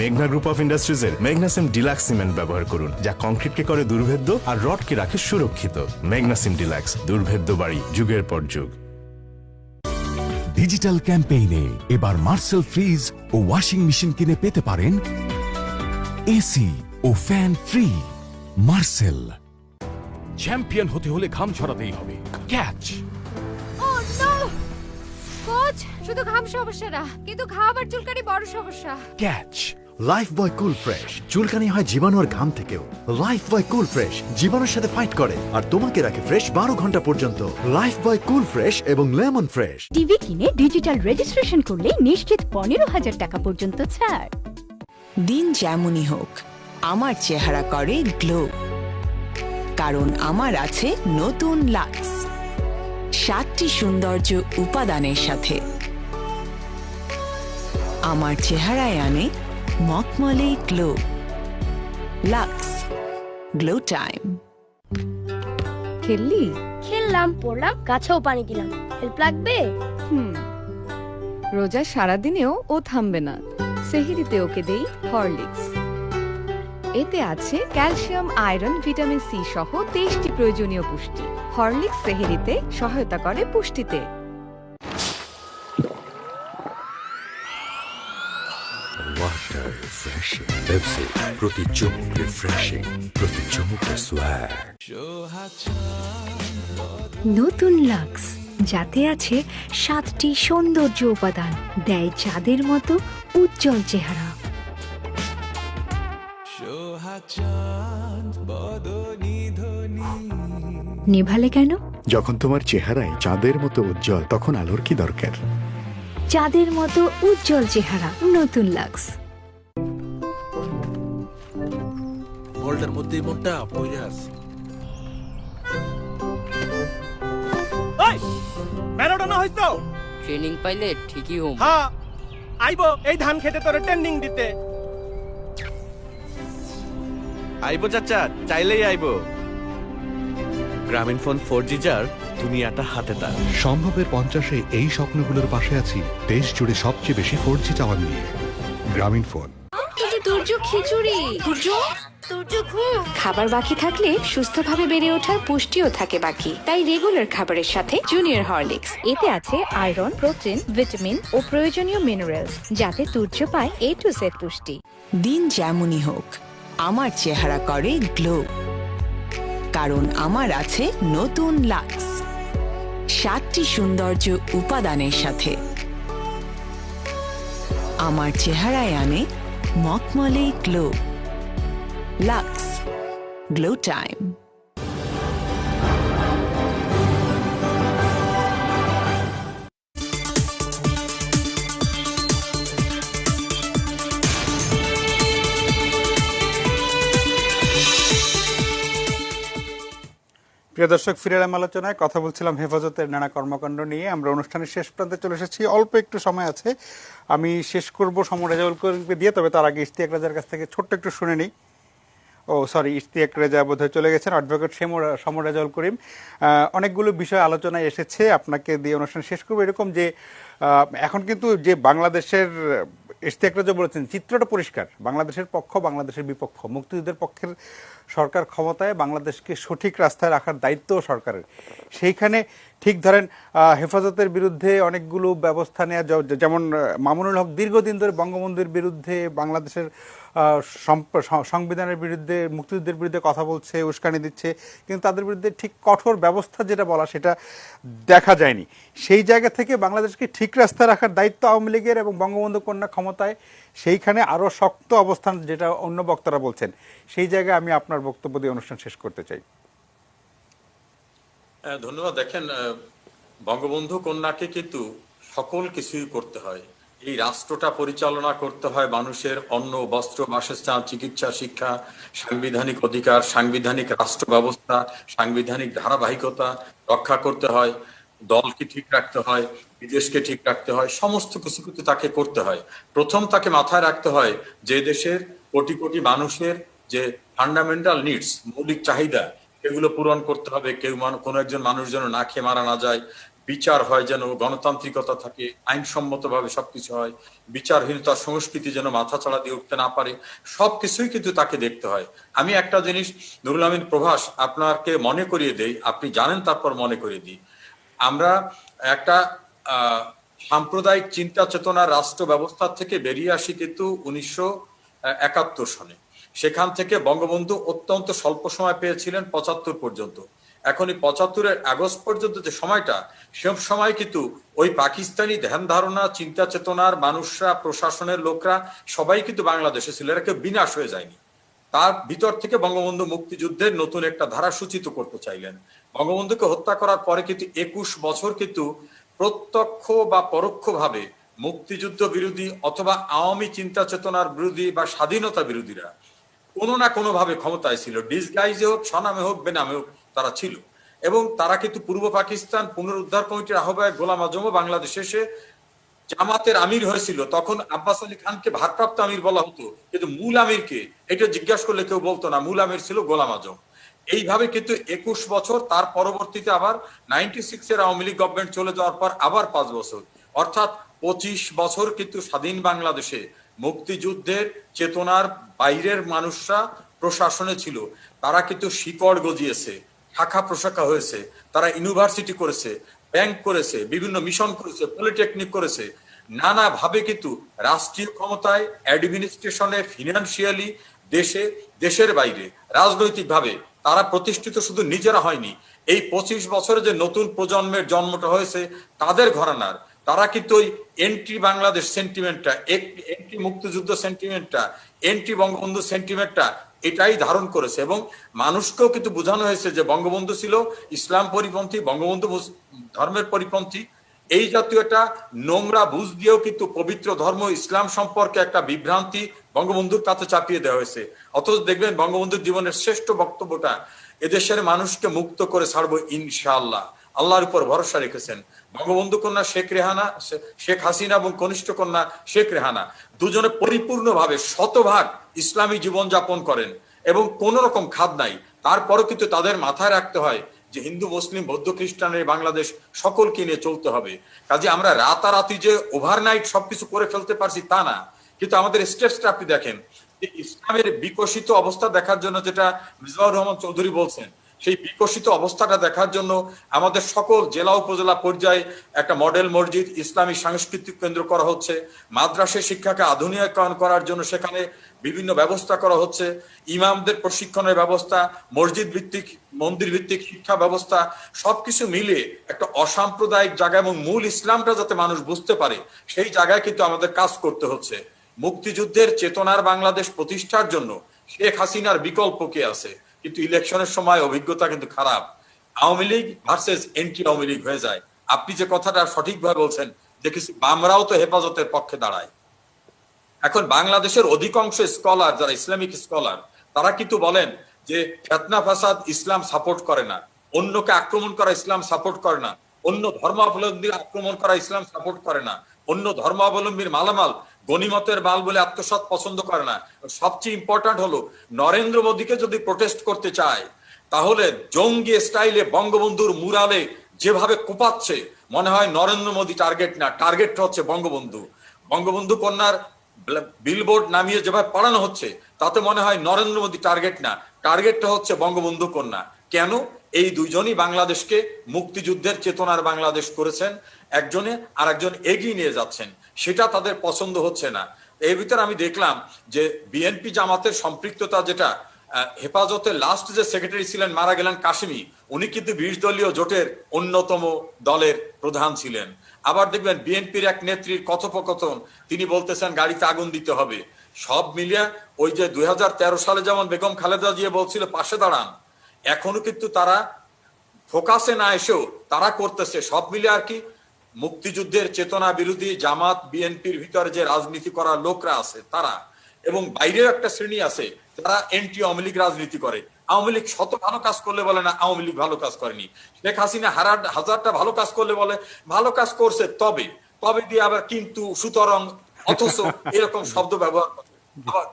[SPEAKER 18] মেঘনা গ্রুপ অফ ইন্ডাস্ট্রিজের ম্যাগনাসিম ডিলাক্স সিমেন্ট ব্যবহার করুন, যা কংক্রিটকে করে দুর্ভেদ্য আর রডকে রাখে সুরক্ষিত। ম্যাগনাসিম ডিলাক্স, দুর্ভেদ্য বাড়ি যুগের পর যুগ।
[SPEAKER 4] ডিজিটাল ক্যাম্পেইনে এবার মার্সেল ফ্রিজ ও ওয়াশিং মেশিন কিনে পেতে পারেন এসি ও ফ্যান ফ্রি। মার্সেল।
[SPEAKER 3] চ্যাম্পিয়ন হতে হলে ঘাম ছড়াতেই হবে। ক্যাচ।
[SPEAKER 21] ও নো কোচ, শুধু ঘাম সমস্যা না, কিন্তু খাবার চুলকানি বড় সমস্যা।
[SPEAKER 3] ক্যাচ।
[SPEAKER 22] লাইফ বয় কুল ফ্রেশ। চুলকানি হয় জীবাণু আর ঘাম থেকেও। লাইফ বয় কুল ফ্রেশ জীবাণুর সাথে ফাইট করে আর তোমাকে রাখে ফ্রেশ 12 ঘন্টা পর্যন্ত। লাইফ বয় কুল ফ্রেশ এবং লেমন ফ্রেশ।
[SPEAKER 8] টিভি কিনে ডিজিটাল রেজিস্ট্রেশন করলে নিশ্চিত 15,000 টাকা পর্যন্ত ছাড়।
[SPEAKER 26] দিন যেমনই হোক, আমার চেহারা করে গ্লো, কারণ আমার আছে নতুন লাক্স 7টি সৌন্দর্য উপাদানের সাথে। আমার চেহারায় আনে মখমলে গ্লো। Lux glow time.
[SPEAKER 21] খেললি? খেললাম, পড়লাম, গাছেও পানি দিলাম। হেল্প লাগবে?
[SPEAKER 24] রোজা সারাদিনেও ও থামবে না। সেহরিতে ওকে দেই হরলিক্স। এতে আছে ক্যালসিয়াম, আয়রন, ভিটামিন সি সহ 23টি প্রয়োজনীয় পুষ্টি। হরলিক্স সেহরিতে সহায়তা করে পুষ্টিতে।
[SPEAKER 9] ওয়াটার রিফ্রেশিং পেপসি, প্রতি চুমুক রিফ্রেশিং, প্রতি চুমুক সোয়াগ।
[SPEAKER 8] নতুন লাক্স, যাতে আছে 7টি সৌন্দর্য উপাদান, দেয় চাঁদের মতো উজ্জ্বল চেহারা। নেভালে কেন?
[SPEAKER 9] যখন তোমার চেহারায় চাঁদের মতো উজ্জ্বল, তখন আলোর কি দরকার?
[SPEAKER 8] চাঁদের মতো উজ্জ্বল চেহারা, নতুন লাক্স।
[SPEAKER 7] বলটার মধ্যে মনটা পড়ে আছে।
[SPEAKER 25] ম্যারাডোনা হইতো
[SPEAKER 27] ট্রেনিং পাইলে ঠিকই হোম।
[SPEAKER 25] হ্যাঁ, আইবো এই ধান খেতে তোরে ট্রেনিং দিতে।
[SPEAKER 23] আইবো চাচা, চাইলেই আইবো। গ্রামীণ ফোন 4G যার, দুনিয়াটা হাতে তার।
[SPEAKER 9] সম্ভবের 50-এ এই স্বপ্নগুলোর পাশে আছি দেশ জুড়ে সবচেয়ে বেশি 4G টাওয়ার নিয়ে। গ্রামীণ ফোন।
[SPEAKER 21] দুর্য খিচুড়ি।
[SPEAKER 8] খাবার বাকি থাকলে সুস্থভাবে বেড়ে ওঠার পুষ্টিও থাকে বাকি। তাই রেগুলার খাবারের সাথে জুনিয়র হরলিক্স। এতে আছে আয়রন, প্রোটিন, ভিটামিন ও প্রয়োজনীয় মিনারেলস, যাতে তুর্য পায় A to Z পুষ্টি।
[SPEAKER 26] দিন যেমনই হোক, আমার চেহারা করে গ্লো, কারণ আমার আছে নতুন লাক্স 7টি সৌন্দর্য উপাদানের সাথে। আমার চেহারায় আনে মখমলে গ্লো। Lux glow time.
[SPEAKER 1] প্রিয় দর্শক, ফিরে এলাম আলোচনায়। কথা বলছিলাম হেফাজতের নানা কর্মকাণ্ড নিয়ে। আমরা অনুষ্ঠানের শেষ প্রান্তে চলে এসেছি, অল্প একটু সময় আছে। আমি শেষ করব সমর রেজাউল করিমকে দিয়ে, তবে তার আগে ইশতিয়াক রেজার কাছ থেকে ছোট্ট একটু শুনে নিই। ইশতিয়াক রেজা বোধহয় চলে গেছেন। অ্যাডভোকেট সমর রেজাউল করিম, অনেকগুলো বিষয় আলোচনায় এসেছে, আপনাকে দিয়ে অনুষ্ঠান শেষ করবো। এরকম যে এখন কিন্তু যে বাংলাদেশের ইশতিয়াক রাজা বলেছেন চিত্রটা পরিষ্কার, বাংলাদেশের পক্ষ বাংলাদেশের বিপক্ষ, মুক্তিযুদ্ধের পক্ষের সরকার ক্ষমতায়, বাংলাদেশকে সঠিক রাস্তায় রাখার দায়িত্ব সরকারের। সেইখানে ঠিক ধরেন হেফাজতের বিরুদ্ধে অনেকগুলো ব্যবস্থা নেওয়া, যেমন মামুনুল হক দীর্ঘদিন ধরে বঙ্গবন্ধুর বিরুদ্ধে, বাংলাদেশের সংবিধানের বিরুদ্ধে, মুক্তিযুদ্ধের বিরুদ্ধে কথা বলছে, উস্কানি দিচ্ছে, কিন্তু তাদের বিরুদ্ধে ঠিক কঠোর ব্যবস্থা যেটা বলা সেটা দেখা যায়নি। সেই জায়গা থেকে বাংলাদেশকে ঠিক রাস্তায় রাখার দায়িত্ব আওয়ামী লীগের এবং বঙ্গবন্ধু কন্যা ক্ষমতায়, সেইখানে আরও শক্ত অবস্থান, যেটা অন্য বক্তারা বলছেন। সেই জায়গায় আমি আপনার বক্তব্য দিয়ে অনুষ্ঠান শেষ করতে চাই।
[SPEAKER 5] ধন্যবাদ। দেখেন, বঙ্গবন্ধু কন্যাকে কিন্তু সকল কিছুই করতে হয়। এই রাষ্ট্রটা পরিচালনা করতে হয় মানুষের অন্ন, বস্ত্র, বাসস্থান, চিকিৎসা, শিক্ষা, সাংবিধানিক অধিকার, সাংবিধানিক রাষ্ট্র ব্যবস্থা, সাংবিধানিক ধারাবাহিকতা রক্ষা করতে হয়, দলকে ঠিক রাখতে হয়, বিদেশকে ঠিক রাখতে হয়, সমস্ত কিছু কিন্তু তাকে করতে হয়। প্রথম তাকে মাথায় রাখতে হয় যে দেশের কোটি কোটি মানুষের যে ফান্ডামেন্টাল নিডস, মৌলিক চাহিদা, এগুলো পূরণ করতে হবে। কোনো একজন মানুষ যেন না খেয়ে মারা না যায়, বিচার হয় যেন, গণতান্ত্রিকতা থাকে, আইনসম্মতভাবে সবকিছু হয়, বিচারহীনতার সংস্কৃতি যেন মাথা চাড়া দিয়ে উঠতে না পারে, সবকিছুই কিন্তু তাকে দেখতে হয়। আমি একটা জিনিস নুরুল আমিন প্রভাস আপনাকে মনে করিয়ে দেই, আপনি জানেন তারপর মনে করিয়ে দিই। আমরা একটা সাম্প্রদায়িক চিন্তা চেতনার রাষ্ট্র ব্যবস্থা থেকে বেরিয়ে আসি কিন্তু 1971 সনে। সেখান থেকে বঙ্গবন্ধু অত্যন্ত স্বল্প সময় পেয়েছিলেন 75 পর্যন্ত। এখন এই 75-এর আগস্ট পর্যন্ত যে সময়টা, সে সময় কিন্তু ওই পাকিস্তানি ধ্যান ধারণা, চিন্তা চেতনার মানুষরা, প্রশাসনের লোকরা সবাই কিন্তু বাংলাদেশে ছিল, এরা কেউ বিনাশ হয়ে যায়নি। তার ভিতর থেকে বঙ্গবন্ধু মুক্তিযুদ্ধের নতুন একটা ধারা সূচিত করতে চাইলেন। বঙ্গবন্ধুকে হত্যা করার পরে কিন্তু 21 বছর কিন্তু প্রত্যক্ষ বা পরোক্ষভাবে মুক্তিযুদ্ধ বিরোধী অথবা আওয়ামী চিন্তা চেতনার বিরোধী বা স্বাধীনতা বিরোধীরা কোনো না কোনো ভাবে ক্ষমতায় ছিল, ডিসগাইজে হোক, স্বনামে হোক, বেনামে হোক, তারা ছিল। এবং তারা কিন্তু পূর্ব পাকিস্তান পুনরুদ্ধার কমিটির আহ্বায়ক গোলাম আজমও বাংলাদেশে এসে জামাতের আমির হয়েছিল। তখন আব্বাস আলী খানকে ভারপ্রাপ্ত আমির বলা হতো, কিন্তু মূল আমিরকে এটা জিজ্ঞাসা করলে কেউ বলতো না, মূল আমির ছিল গোলাম আজম। এইভাবে কিন্তু 21 বছর, তার পরবর্তীতে আবার 96-এর আওয়ামী লীগ গভর্নমেন্ট চলে যাওয়ার পর আবার 5 বছর, অর্থাৎ 25 বছর কিন্তু স্বাধীন বাংলাদেশে মুক্তিযুদ্ধের চেতনার বাইরের মানুষরা প্রশাসনে ছিল। তারা কিন্তু শিকড় গজিয়েছে, শাখা প্রশাখা হয়েছে, তারা ইউনিভার্সিটি করেছে, ব্যাংক করেছে, বিভিন্ন মিশন করেছে, পলিটেকনিক করেছে, নানাভাবে কিন্তু রাষ্ট্রীয় ক্ষমতায়, অ্যাডমিনিস্ট্রেশনে, ফিনান্সিয়ালি, দেশের বাইরে রাজনৈতিকভাবে তারা প্রতিষ্ঠিত শুধু নিজেরা হয়নি। এই 25 বছরে যে নতুন প্রজন্মের জন্মটা হয়েছে তাদের ঘরানার, তারা কিন্তু ওই এন্টি বাংলাদেশ সেন্টিমেন্টটা, এন্টি মুক্তিযুদ্ধ সেন্টিমেন্টটা, এন্টি বঙ্গবন্ধু সেন্টিমেন্টটা এটাই ধারণ করেছে। এবং মানুষকেও কিন্তু বোঝানো হয়েছে যে বঙ্গবন্ধু ছিল ইসলাম পরিপন্থী, বঙ্গবন্ধু ধর্মের পরিপন্থী। এই জাতীয় একটা নোংরা বুঝ দিয়েও কিন্তু পবিত্র ধর্ম ইসলাম সম্পর্কে একটা বিভ্রান্তি বঙ্গবন্ধুর কাছে চাপিয়ে দেওয়া হয়েছে। অথচ দেখবেন বঙ্গবন্ধুর জীবনের শ্রেষ্ঠ বক্তব্যটা, এদেশের মানুষকে মুক্ত করে ছাড়বো ইনশাআল্লাহ, আল্লাহর উপর ভরসা রেখেছেন। বঙ্গবন্ধু কন্যা শেখ হাসিনা এবং কনিষ্ঠ কন্যা শেখ রেহানা দুজনে পরিপূর্ণভাবে 100% ইসলামী জীবন যাপন করেন এবং কোন রকম খাদ নাই। তারপরও কিন্তু তাদের মাথায় রাখতে হয় যে হিন্দু, মুসলিম, বৌদ্ধ, খ্রিস্টানের বাংলাদেশ সকলকে নিয়ে চলতে হবে। কাজে আমরা রাতারাতি যে ওভারনাইট সবকিছু করে ফেলতে পারছি তা না, কিন্তু আমাদের স্টেপসটা আপনি দেখেন। ইসলামের বিকশিত অবস্থা দেখার জন্য, যেটা মিজবাহুর রহমান চৌধুরী বলছেন, সেই বিকশিত অবস্থাটা দেখার জন্য আমাদের সকল জেলা উপজেলা পর্যায়ে একটা মডেল মসজিদ, ইসলামী সাংস্কৃতিক কেন্দ্র করা হচ্ছে। মাদ্রাসা শিক্ষাকে আধুনিকায়ন করার জন্য সেখানে বিভিন্ন ব্যবস্থা করা হচ্ছে। ইমামদের প্রশিক্ষণের ব্যবস্থা, মসজিদ ভিত্তিক, মন্দির ভিত্তিক শিক্ষা ব্যবস্থা, সবকিছু মিলে একটা অসাম্প্রদায়িক জায়গা এবং মূল ইসলামটা যাতে মানুষ বুঝতে পারে, সেই জায়গায় কিন্তু আমাদের কাজ করতে হচ্ছে। মুক্তিযুদ্ধের চেতনার বাংলাদেশ প্রতিষ্ঠার জন্য শেখ হাসিনার বিকল্প কে আছে? কিন্তু ইলেকশনের সময় অভিজ্ঞতা কিন্তু খারাপ, আওয়ামী লীগ ভার্সেস এন্টি আওয়ামী লীগ হয়ে যায়। আপনি যে কথাটা সঠিকভাবে বলছেন যে কিছু বামরাও তো হেফাজতের পক্ষে দাঁড়ায়। এখন বাংলাদেশের অধিকাংশ স্কলার, যারা ইসলামিক স্কলার, তারা কিন্তু বলেন যে ফিতনা ফাসাদ ইসলাম সাপোর্ট করে না, অন্যকে আক্রমণ করা ইসলাম সাপোর্ট করে না, অন্য ধর্মাবলম্বীর আক্রমণ করা ইসলাম সাপোর্ট করে না, অন্য ধর্মাবলম্বীর মালামাল গনিমতের মাল বলে আত্মসাৎ পছন্দ করে না। সবচেয়ে ইম্পর্টেন্ট হলো, নরেন্দ্র মোদীকে যদি প্রোটেস্ট করতে চায় তাহলে জঙ্গি স্টাইলে বঙ্গবন্ধুর মুরালে যেভাবে কোপাচ্ছে, মনে হয় নরেন্দ্র মোদী টার্গেট না, টার্গেটটা হচ্ছে বঙ্গবন্ধু। বঙ্গবন্ধু কন্যার বিলবোর্ড নামিয়ে যেভাবে পড়ানো হচ্ছে তাতে মনে হয় নরেন্দ্র মোদী টার্গেট না, টার্গেটটা হচ্ছে বঙ্গবন্ধু কন্যা। কেন? এই দুইজনই বাংলাদেশকে মুক্তিযুদ্ধের চেতনার বাংলাদেশ করেছেন, একজনে আর একজন এগিয়ে নিয়ে যাচ্ছেন, সেটা তাদের পছন্দ হচ্ছে না। এর ভিতরে আমি দেখলাম যে বিএনপি জামাতের সম্পৃক্ততা, যেটা হেফাজতের লাস্ট যে সেক্রেটারি ছিলেন মারা গেলেন কাশিমি, উনি কিন্তু 20 দলীয় জোটের অন্যতম দলের প্রধান ছিলেন। আবার দেখবেন বিএনপির এক নেত্রীর কথোপকথন, তিনি বলতেছেন গাড়িতে আগুন দিতে হবে। সব মিলিয়ে ওই যে 2013 সালে যেমন বেগম খালেদা জিয়া বলছিল পাশে দাঁড়ান, এখনো কিন্তু তারা ফোকাসে না এসেও তারা করতেছে। সব মিলে আর কি মুক্তিযুদ্ধের চেতনা বিরোধী জামাত বিএনপির ভিতরে যে রাজনীতি করার লোকরা আছে তারা, এবং বাইরেও একটা শ্রেণী আছে যারা এন্টি আওয়ামী লীগ রাজনীতি করে। আওয়ামী লীগ শত ভালো কাজ করলে বলে না আওয়ামী লীগ ভালো কাজ করেনি, শেখ হাসিনা হাজারটা ভালো কাজ করলে বলে ভালো কাজ করছে, তবে দিয়ে আবার কিন্তু সুতরাং অথচ এরকম শব্দ ব্যবহার করে। আবার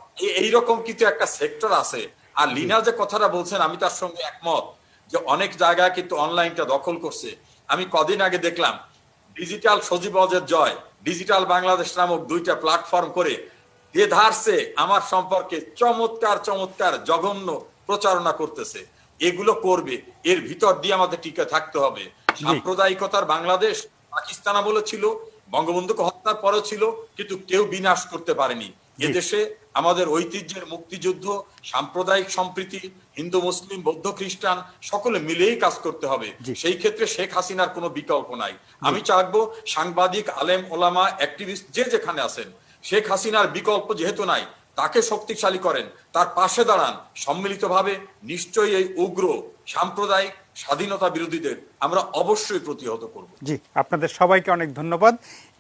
[SPEAKER 5] এইরকম কিন্তু একটা সেক্টর আছে। আর লিনা যে কথাটা বলছেন আমি তার সঙ্গে একমত, যে অনেক জায়গায় কিন্তু অনলাইনটা দখল করছে। আমি কদিন আগে দেখলাম ডিজিটাল সজীবজের জয়, ডিজিটাল বাংলাদেশ নামক 2টা প্ল্যাটফর্ম করে দেধারছে আমার সম্পর্কে চমৎকার জঘন্য প্রচারণা করতেছে। এগুলো করবে, এর ভিতর দিয়ে আমাদের টিকে থাকতে হবে। সাম্প্রদায়িকতার বাংলাদেশ পাকিস্তান আমলে ছিল, বঙ্গবন্ধুকে হত্যার পরেও ছিল, কিন্তু কেউ বিনাশ করতে পারেনি। এদেশে আমাদের ঐতিহ্যের মুক্তিযুদ্ধ, সাম্প্রদায়িক সম্প্রীতি, হিন্দু মুসলিম বৌদ্ধ খ্রিস্টান সকলে মিলেই কাজ করতে হবে। সেই ক্ষেত্রে শেখ হাসিনার কোনো বিকল্প নাই। আমি চাইবো সাংবাদিক, আলেম ওলামা, অ্যাক্টিভিস্ট যে যেখানে আছেন, শেখ হাসিনার বিকল্প যেহেতু নাই, তাকে শক্তিশালী করেন, তার পাশে দাঁড়ান সম্মিলিতভাবে। নিশ্চয়ই এই উগ্র সাম্প্রদায়িক স্বাধীনতা বিরোধীদের আমরা অবশ্যই প্রতিহত করব।
[SPEAKER 1] জি, আপনাদের সবাইকে অনেক ধন্যবাদ।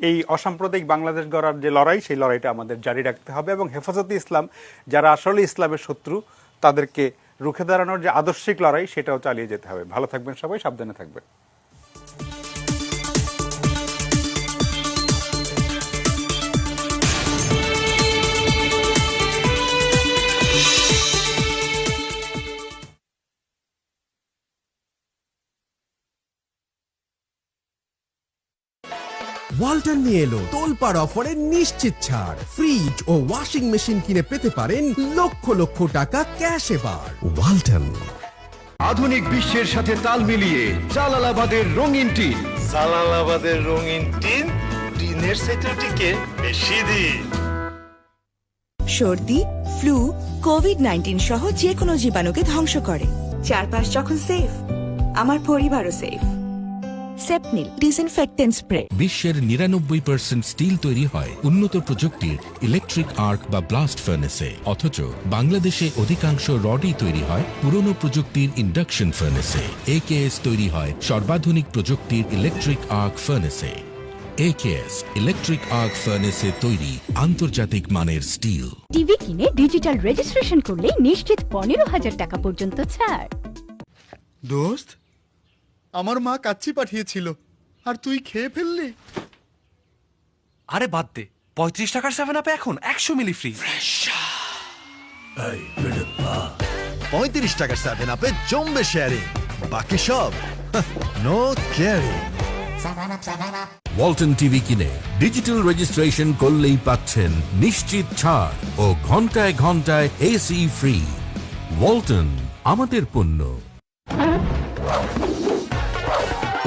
[SPEAKER 1] এই অসাম্প্রদায়িক বাংলাদেশ গড়ার যে লড়াই, সেই লড়াইটা আমাদের জারি রাখতে হবে এবং হেফাজতে ইসলাম যারা আসলে ইসলামের শত্রু তাদেরকে রুখে দাঁড়ানোর যে আদর্শিক লড়াই সেটাও চালিয়ে যেতে হবে। ভালো থাকবেন সবাই, সাবধানে থাকবেন।
[SPEAKER 2] ওয়ালটন নিয়ে এলো তোলপাড় অফারে নিশ্চিত ছাড়। ফ্রিজ ও ওয়াশিং মেশিন কিনে পেতে পারেন লক্ষ টাকা ক্যাশ এবার। ওয়ালটন।
[SPEAKER 22] আধুনিক বিশ্বের সাথে তাল মিলিয়ে জালালাবাদের রঙিন টিন।
[SPEAKER 10] জালালাবাদের রঙিন টিন, টিনের সেটের টিকে বেশি দিন।
[SPEAKER 11] সর্দি, ফ্লু, কোভিড-19 সহ যে কোনো জীবাণুকে ধ্বংস করে। চারপাশ যখন সেফ, আমার পরিবারও সেফ। সেপনিল disinfectant spray.
[SPEAKER 3] বিশ্বের 99% স্টিল তৈরি হয় উন্নত প্রযুক্তির ইলেকট্রিক আর্ক বা ব্লাস্ট ফার্নেসে, অথচ বাংলাদেশে অধিকাংশ রডই তৈরি হয় পুরনো প্রযুক্তির ইন্ডাকশন ফার্নেসে। AKS তৈরি হয় সর্বাধুনিক প্রযুক্তির ইলেকট্রিক আর্ক ফার্নেসে। AKS ইলেকট্রিক আর্ক ফার্নেসে তৈরি আন্তর্জাতিক মানের স্টিল।
[SPEAKER 12] টিভি কিনে ডিজিটাল রেজিস্ট্রেশন করলে নিশ্চিত 15,000 টাকা পর্যন্ত ছাড়।
[SPEAKER 14] দোস্ত, আমার মা কাচ্চি পাঠিয়েছিল আর তুই খেয়ে ফেললি।
[SPEAKER 19] আরে বাদ দে, 35 টাকার 7 আপে এখন 100 মিলি ফ্রি।
[SPEAKER 22] 35 টাকার 7 আপে জমবে শেয়ারিং, বাকি সব নো কেয়ারিং।
[SPEAKER 3] ওয়ালটন টিভি কিনে ডিজিটাল রেজিস্ট্রেশন করলেই পাচ্ছেন নিশ্চিত ছাড় ও ঘন্টায় ঘন্টায় AC ফ্রি। ওয়ালটন, আমাদের পণ্য।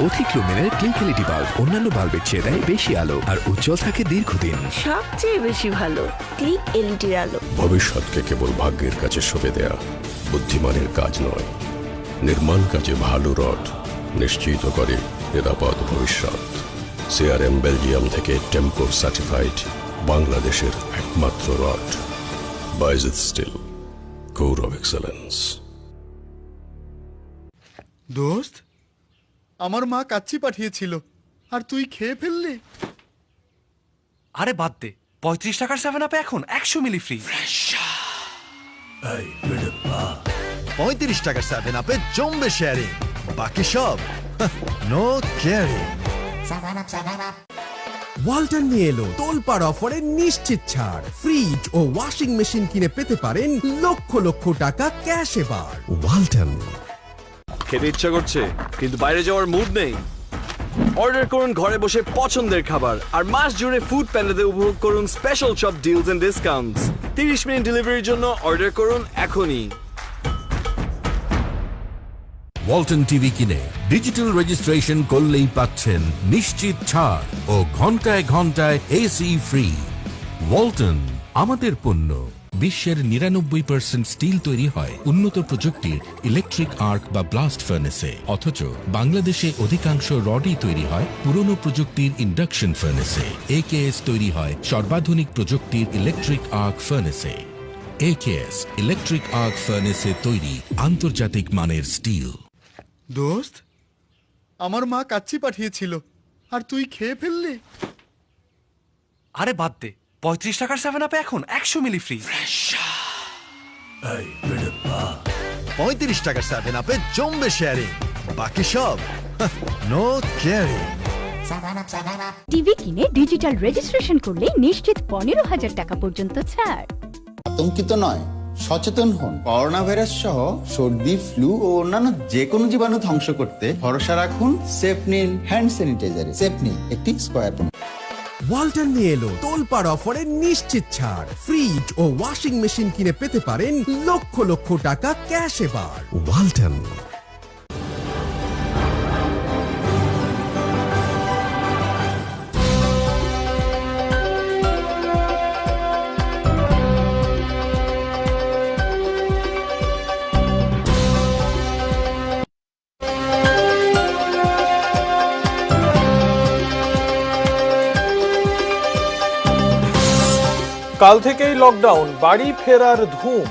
[SPEAKER 15] অধিক লুমেনের ক্লিক এলইডি বাল্ব অন্যান্য বাল্বের চেয়ে দেয় বেশি আলো আর উজ্জ্বল থাকে দীর্ঘদিন।
[SPEAKER 11] সবচেয়ে বেশি ভালো ক্লিক এলইডির আলো।
[SPEAKER 16] ভবিষ্যৎকে কেবল ভাগ্যের কাছে সঁপে দেয়া বুদ্ধিমানের কাজ নয়, নির্মাণ কাজে ভালো রড নিশ্চিত করে নিরাপদ ভবিষ্যৎ। CRM বেলজিয়াম থেকে টেম্পো সার্টিফাইড বাংলাদেশের একমাত্র rod. Bayezid steel, core of excellence.
[SPEAKER 14] দোস্ত, আমার মা কাচ্চি পাঠিয়েছিল আর তুই খেয়ে ফেললি।
[SPEAKER 19] আরে বাদ দে, 35 টাকার 7 আপে এখন 100 মিলি ফ্রি।
[SPEAKER 22] 35 টাকার 7 আপে জমবে শেয়ারিং, বাকি সব নো কেয়ারিং।
[SPEAKER 2] ওয়ালটন নিয়ে এলো তোলপাড় অফারে নিশ্চিত ছাড়। ফ্রিজ ও ওয়াশিং মেশিন কিনে পেতে পারেন লক্ষ টাকা ক্যাশ এবার। ওয়ালটন।
[SPEAKER 23] খেতে ইচ্ছা করছে কিন্তু বাইরে যাওয়ার মুড নেই। অর্ডার করুন ঘরে বসে পছন্দের খাবার আর মাস জুড়ে ফুড প্যান্ডাতে উপভোগ করুন স্পেশাল সব ডিলস এন্ড ডিসকাউন্টস। 30 মিনিট ডেলিভারির জন্য অর্ডার করুন এখনই।
[SPEAKER 3] ওয়ালটন টিভি কিনে ডিজিটাল রেজিস্ট্রেশন করলেই পাচ্ছেন নিশ্চিত ছাড় ও ঘন্টায় ঘন্টায় এসি ফ্রি। ওয়ালটন, আমাদের পণ্য। বিশ্বের 99% স্টিল তৈরি হয় উন্নত প্রযুক্তির ইলেকট্রিক আর্ক বা ব্লাস্ট ফার্নেসে, অথচ বাংলাদেশে অধিকাংশ রডই তৈরি হয় পুরনো প্রযুক্তির ইন্ডাকশন ফার্নেসে। একেএস তৈরি হয় সর্বাধুনিক প্রযুক্তির ইলেকট্রিক আর্ক ফার্নেসে। একেএস ইলেকট্রিক আর্ক ফার্নেসে তৈরি আন্তর্জাতিক মানের স্টিল।
[SPEAKER 14] দোস্ত, আমার মা কাচ্চি পাঠিয়েছিল আর তুই খেয়ে ফেললি।
[SPEAKER 19] আরে বাদ দে, 35 টাকার 7 আপে এখন 100 মিলি ফ্রি।
[SPEAKER 22] 35 টাকার 7 আপে জমবে শেয়ারিং, বাকি সব নো কেয়ারিং।
[SPEAKER 12] টিভি কিনে ডিজিটাল রেজিস্ট্রেশন করলেই নিশ্চিত 15,000 টাকা পর্যন্ত ছাড়।
[SPEAKER 4] আতঙ্কিত নয়, সচেতন হন। করোনা ভাইরাস সহ সর্দি, ফ্লু ও অন্যান্য যে কোনো জীবাণু ধ্বংস করতে ভরসা রাখুন সেফনিল হ্যান্ড স্যানিটাইজারে। সেফনিল একটি স্কয়ার।
[SPEAKER 2] ওয়ালটন নিয়ে এলো তোলপাড় অফারে নিশ্চিত ছাড়। ফ্রিজ ও ওয়াশিং মেশিন কিনে পেতে পারেন লক্ষ লক্ষ টাকা ক্যাশ এবার। ওয়ালটন।
[SPEAKER 6] কাল থেকেই লকডাউন, বাড়ি ফেরার ধুম।